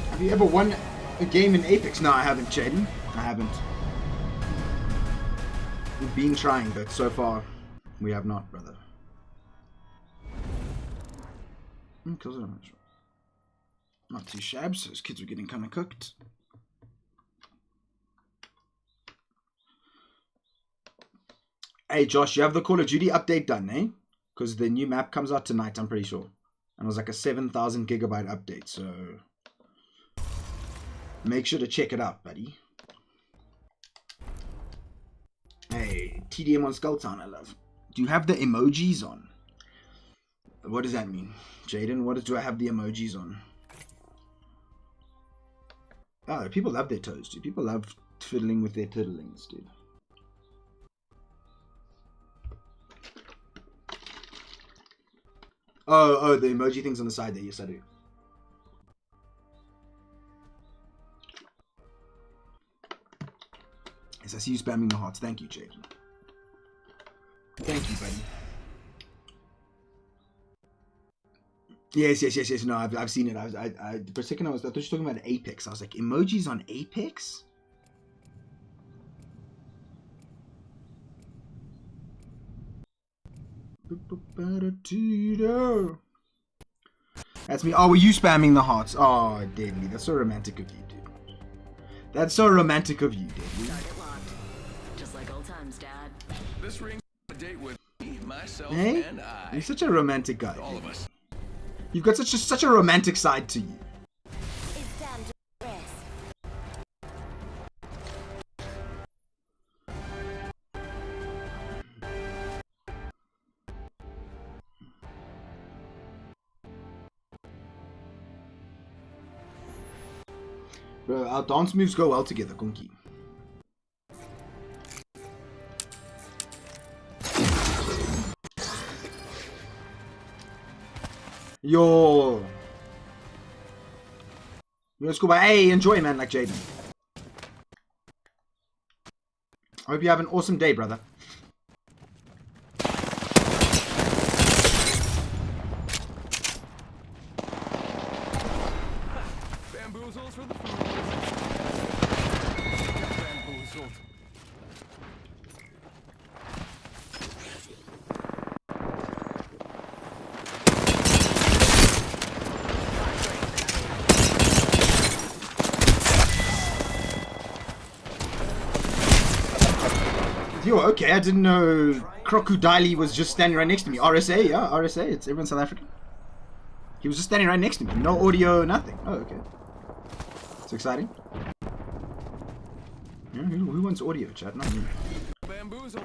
Have you ever won a game in Apex? No, I haven't, Jaden. I haven't. We've been trying, but so far, we have not, brother. Not too shabs. Those kids are getting kind of cooked. Hey, Josh, you have the Call of Duty update done, eh? Because the new map comes out tonight, I'm pretty sure. And it was like a 7,000 gigabyte update, so... make sure to check it out, buddy. Hey, TDM on Skulltown, I love. Do you have the emojis on? What does that mean? Jaden, do I have the emojis on? Oh, people love their toes, dude. People love fiddling with their tiddlings, dude. Oh, the emoji things on the side there. Yes, I do. Yes, I see you spamming the hearts. Thank you, Jaden. Thank you, buddy. Yes. No, I've seen it. I for a second I thought you were talking about Apex. I was like, emojis on Apex? That's me. Oh, were you spamming the hearts? Oh, Deadly. That's so romantic of you, dude. That's so romantic of you, Deadly. Just like old times, Dad. This ring a date with me, myself, Hey? and I. You're such a romantic guy. All of us. You've got such a romantic side to you. It's time to rest. Bro, our dance moves go well together, Kunki. Yo. Let's go by. Hey, enjoy, man, like Jaden. I hope you have an awesome day, brother. Bamboozles for the food. Bamboozled. Yo, okay, I didn't know Crocodile was just standing right next to me. RSA, yeah, RSA, it's everyone South African. He was just standing right next to me. No audio, nothing. Oh, okay. It's exciting. Yeah, who wants audio, chat? Not me. Bamboozle.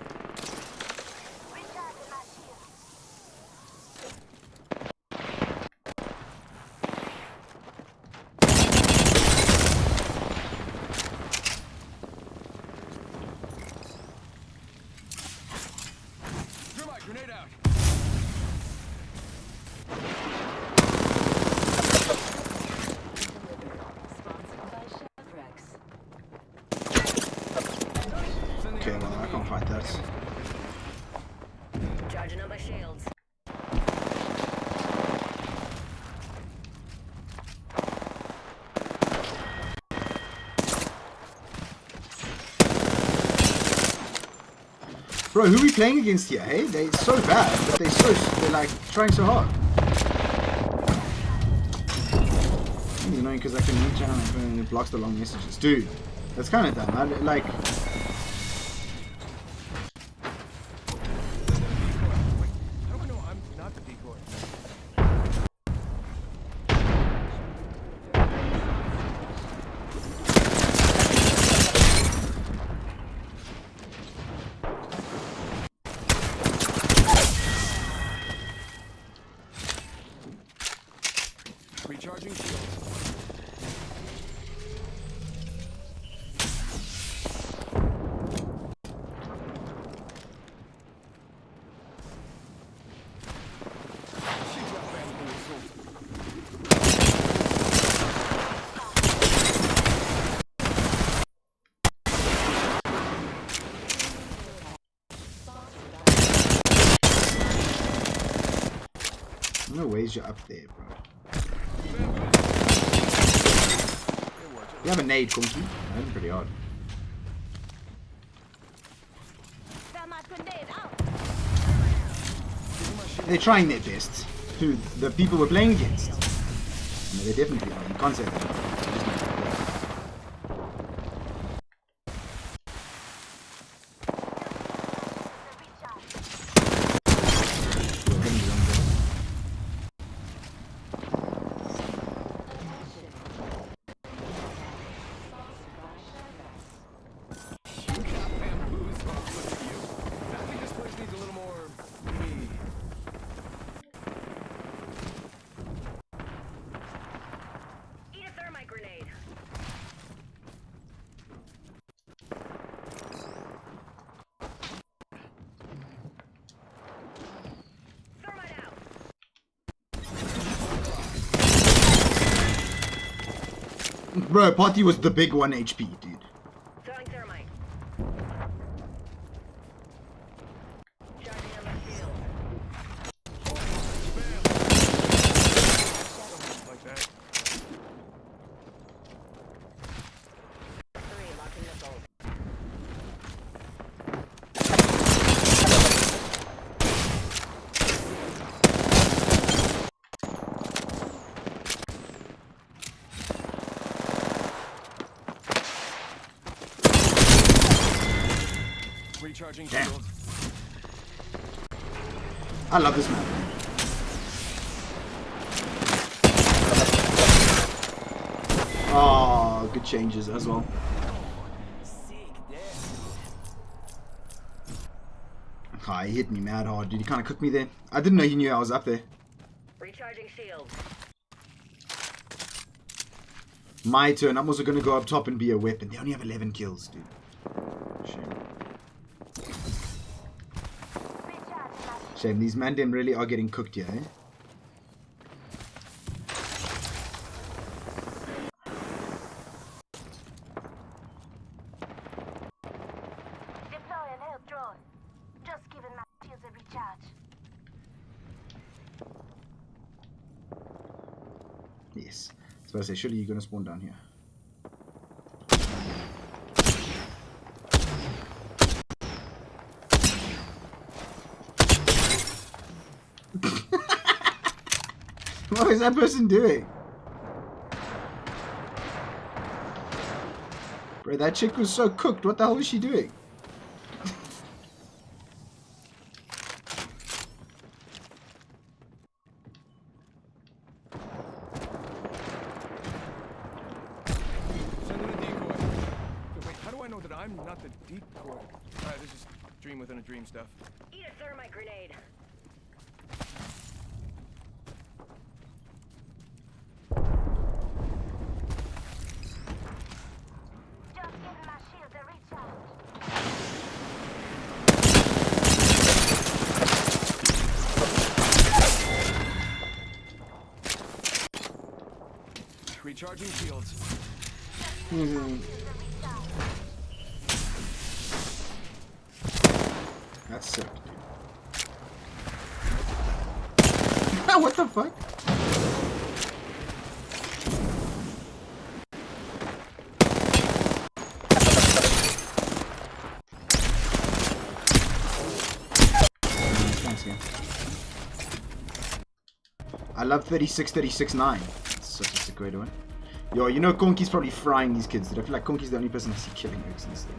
Recharging on my shields. Bro, who are we playing against here, hey? They're so bad, but they're like trying so hard. It's annoying because I can reach out and it blocks the long messages. Dude, that's kind of dumb. Like... How do I know I'm not the decoy? Recharging shields. She got bamboozled. No ways you're up there, bro. You have a nade, Kunky. That's pretty odd. They're trying their best. Who the people we're playing against. I mean, they definitely are. You can't say that. Bro, Potty was the big 1 HP, dude. Throwing thermite. Like that. 3 locking missiles. Recharging Damn. shields. I love this map. Oh, good changes as well. Ah, he hit me mad hard, dude. He kind of cooked me there. I didn't know he knew I was up there. Recharging shields. My turn. I'm also going to go up top and be a weapon. They only have 11 kills, dude. Shame, these Mandem really are getting cooked here, eh? Deploying help drone. Just giving my shields a recharge. Yes. I was about to say, surely you're going to spawn down here. What is that person doing? Bro, that chick was so cooked. What the hell was she doing? Send in a decoy. Wait, how do I know that I'm not the decoy? This is dream within a dream stuff. Eat a thermite grenade. Just giving my shields a recharge. Recharging shields. That's sick, dude. What the fuck? Thanks, game. I love 36-36-9. It's such a sick way to win. Yo, you know Konki's probably frying these kids, dude. I feel like Konki's the only person I see killing Oaks and stuff.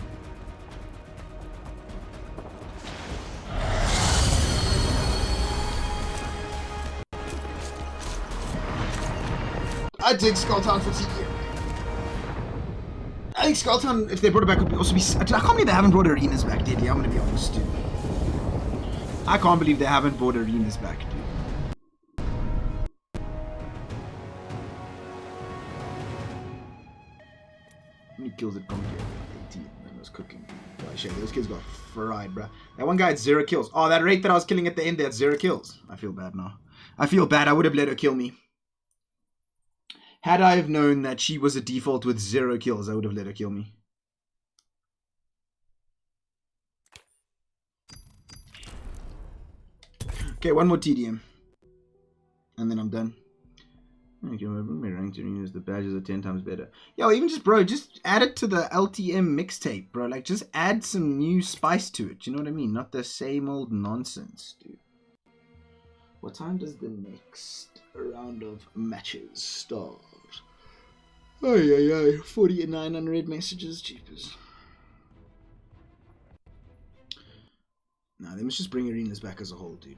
I dig Skulltown for TDM. I think Skulltown, if they brought it back, would also be... I can't believe they haven't brought arenas back, dude. I'm gonna be honest, dude. I can't believe they haven't brought arenas back, dude. How many kills did Konki have? 18 when I was cooking. Oh, shit, those kids got fried, bruh. That one guy had 0 kills. Oh, that rate that I was killing at the end, they had 0 kills. I feel bad now. I feel bad. I would have let her kill me. Had I have known that she was a default with 0 kills, I would have let her kill me. Okay, one more TDM. And then I'm done. Okay, my ranked arenas, the badges are 10 times better. Yo, even just, bro, just add it to the LTM mixtape, bro. Like, just add some new spice to it. You know what I mean? Not the same old nonsense, dude. What time does the next round of matches start? Oh, yeah, 49 unread messages, jeepers. Nah, they must just bring arenas back as a whole, dude.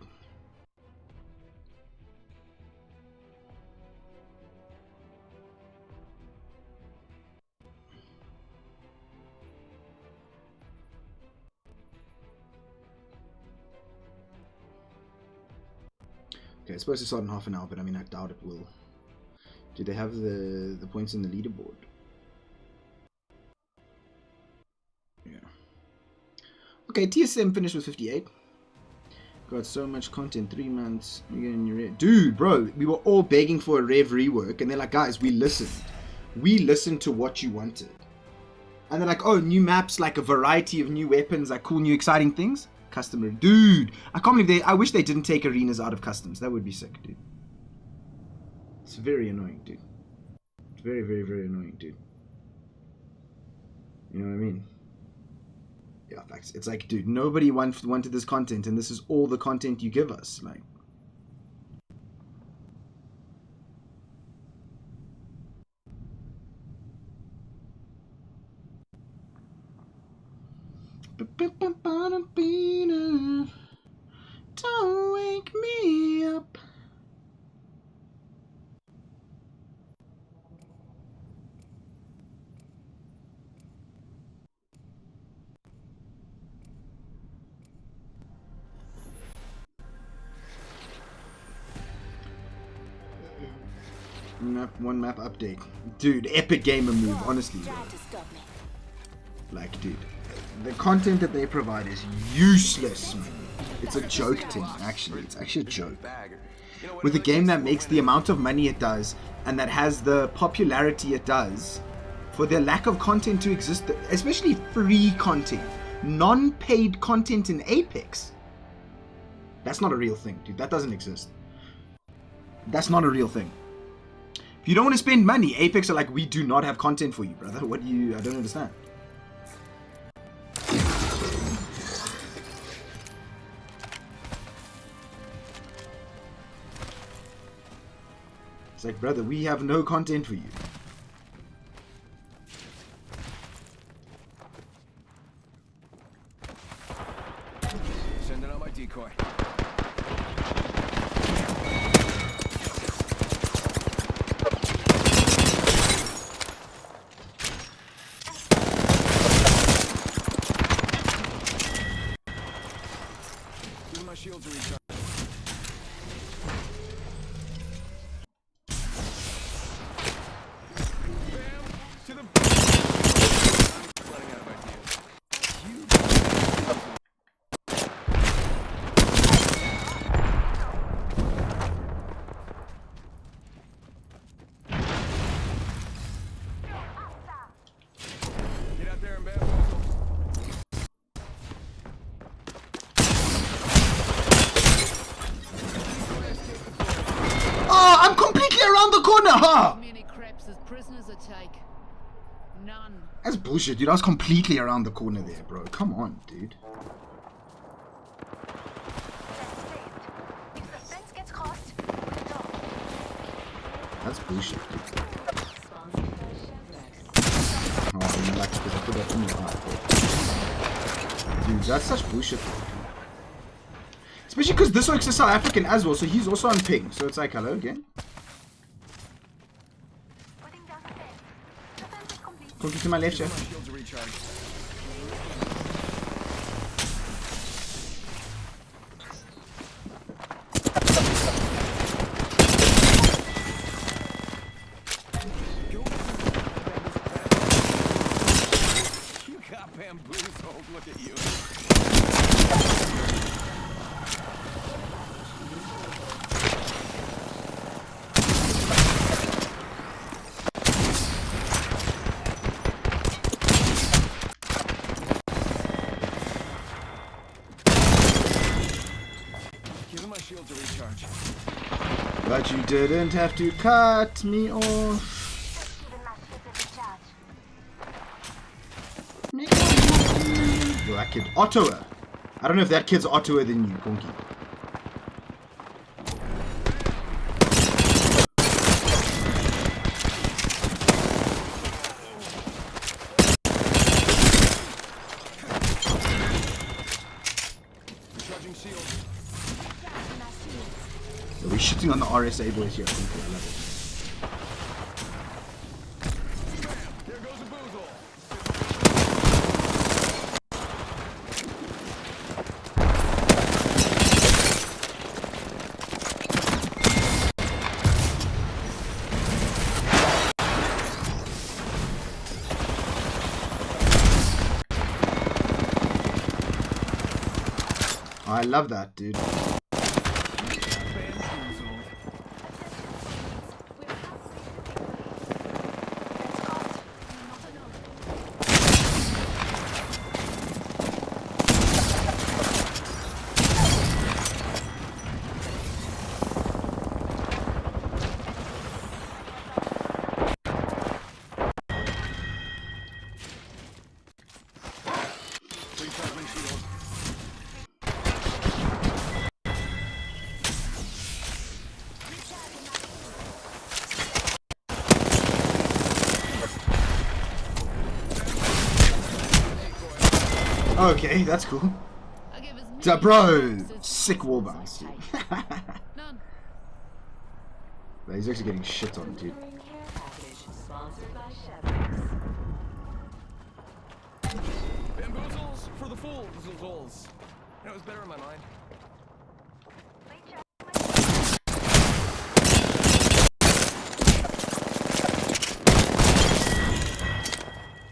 Okay, it's supposed to start in half an hour, but I mean, I doubt it will. Do they have the points in the leaderboard? Yeah. Okay, TSM finished with 58. Got so much content, 3 months. You're getting your dude, bro. We were all begging for a Rev rework, and they're like, guys, we listened. We listened to what you wanted. And they're like, oh, new maps, like a variety of new weapons, like cool, new, exciting things. Customer, dude. I can't believe I wish they didn't take arenas out of customs. That would be sick, dude. It's very annoying, dude. It's very, very, very annoying, dude. You know what I mean? Yeah, facts. It's like, dude, nobody wanted this content, and this is all the content you give us. Like, don't wake me up. One map update. Dude, epic gamer move, honestly. Bro. Like, dude, the content that they provide is useless, man. It's a joke thing, actually. It's actually a joke. With a game that makes the amount of money it does, and that has the popularity it does, for their lack of content to exist, especially free content, non-paid content in Apex. That's not a real thing, dude. That doesn't exist. That's not a real thing. If you don't want to spend money, Apex are like, we do not have content for you, brother. What do you... I don't understand. It's like, brother, we have no content for you. Sending out my decoy. Shields are recharged. Bam! To the... I'm running out of ideas. Get out there and bam. completely around the corner, huh? Many creps as prisoners at take. None. That's bullshit, dude. I was completely around the corner there, bro. Come on, dude. If the fence gets crossed, put it off. That's bullshit, dude. Oh, I didn't like it because I put that in your eye. Dude, that's such bullshit. Especially because this works is South African as well, so he's also on ping. So it's like, hello again. Come to my left, chef. You got bamboozled. Look at you. But you didn't have to cut me off. Yo, that kid, Ottawa. I don't know if that kid's Ottawa than you, Conky. So we're shitting on the RSA boys here, Conky. I love it. I love that, dude. Okay, that's cool. Bro, sick wall bounce, dude. He's actually getting shit on, dude. Bamboozles for the fools. That was better in my mind.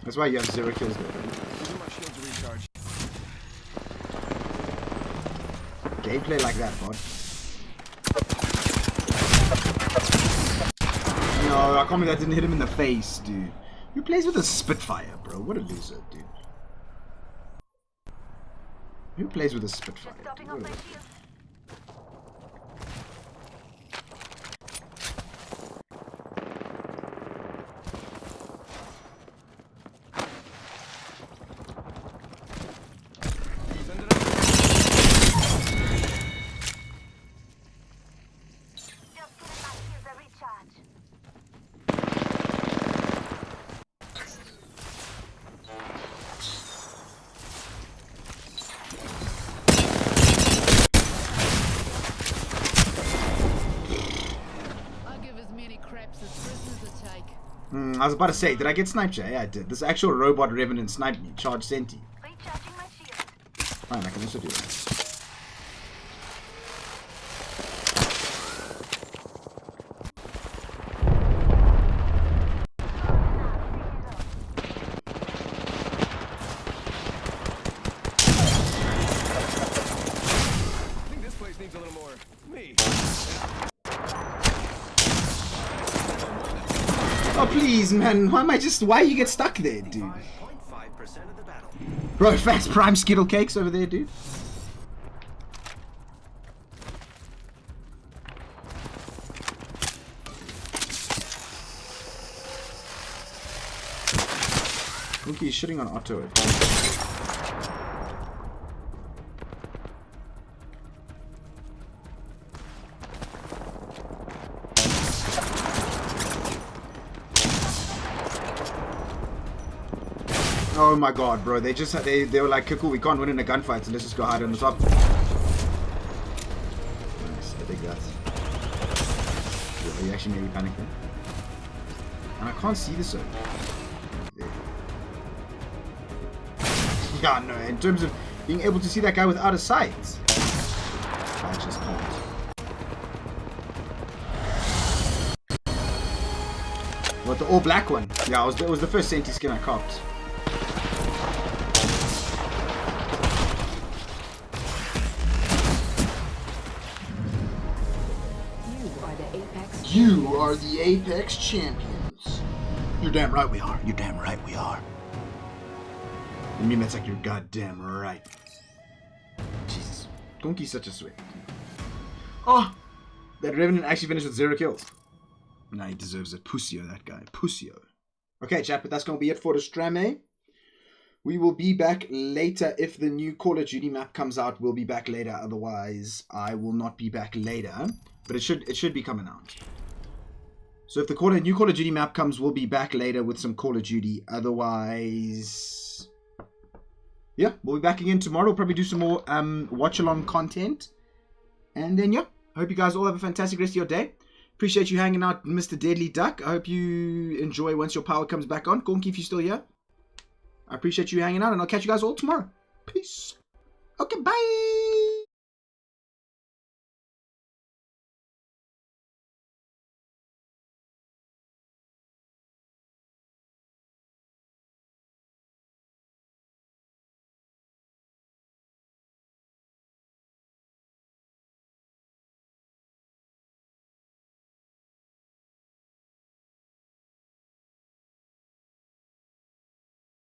That's why you have 0 kills there. Gameplay like that, bud. No, I can't believe that didn't hit him in the face, dude. Who plays with a Spitfire, bro? What a loser, dude. Who plays with a Spitfire? Dude? What a loser. I was about to say, did I get sniped? Yeah, I did. This actual robot revenant sniped me. Charge Senti. Fine, I can also do that. I think this place needs a little more me. Oh please, man, why you get stuck there, dude? Bro, fast prime Skittle cakes over there, dude. Cookie is shitting on Otto. Oh my god, bro. They just they were like, cool, we can't win in a gunfight, so let's just go hide on the top. Nice, I think that's. Yeah, you actually made me panic there. And I can't see the zone. Yeah, no, in terms of being able to see that guy without a sight. I just can't. What, the all black one? Yeah, it was the first Senti skin I copped. You are the Apex Champions. You're damn right we are. You're damn right we are. I mean, that's like you're goddamn right. Jesus. Gonki's such a sweat. Oh! That Revenant actually finished with 0 kills. Nah, he deserves it. Pussio, that guy. Pussio. Okay, chat, but that's going to be it for the Strame. We will be back later. If the new Call of Duty map comes out, we'll be back later. Otherwise, I will not be back later. But it should be coming out. So if the new Call of Duty map comes, we'll be back later with some Call of Duty. Otherwise, yeah, we'll be back again tomorrow. We'll probably do some more watch-along content. And then, yeah, I hope you guys all have a fantastic rest of your day. Appreciate you hanging out, Mr. Deadly Duck. I hope you enjoy once your power comes back on. Gonki, if you're still here. I appreciate you hanging out, and I'll catch you guys all tomorrow. Peace. Okay, bye.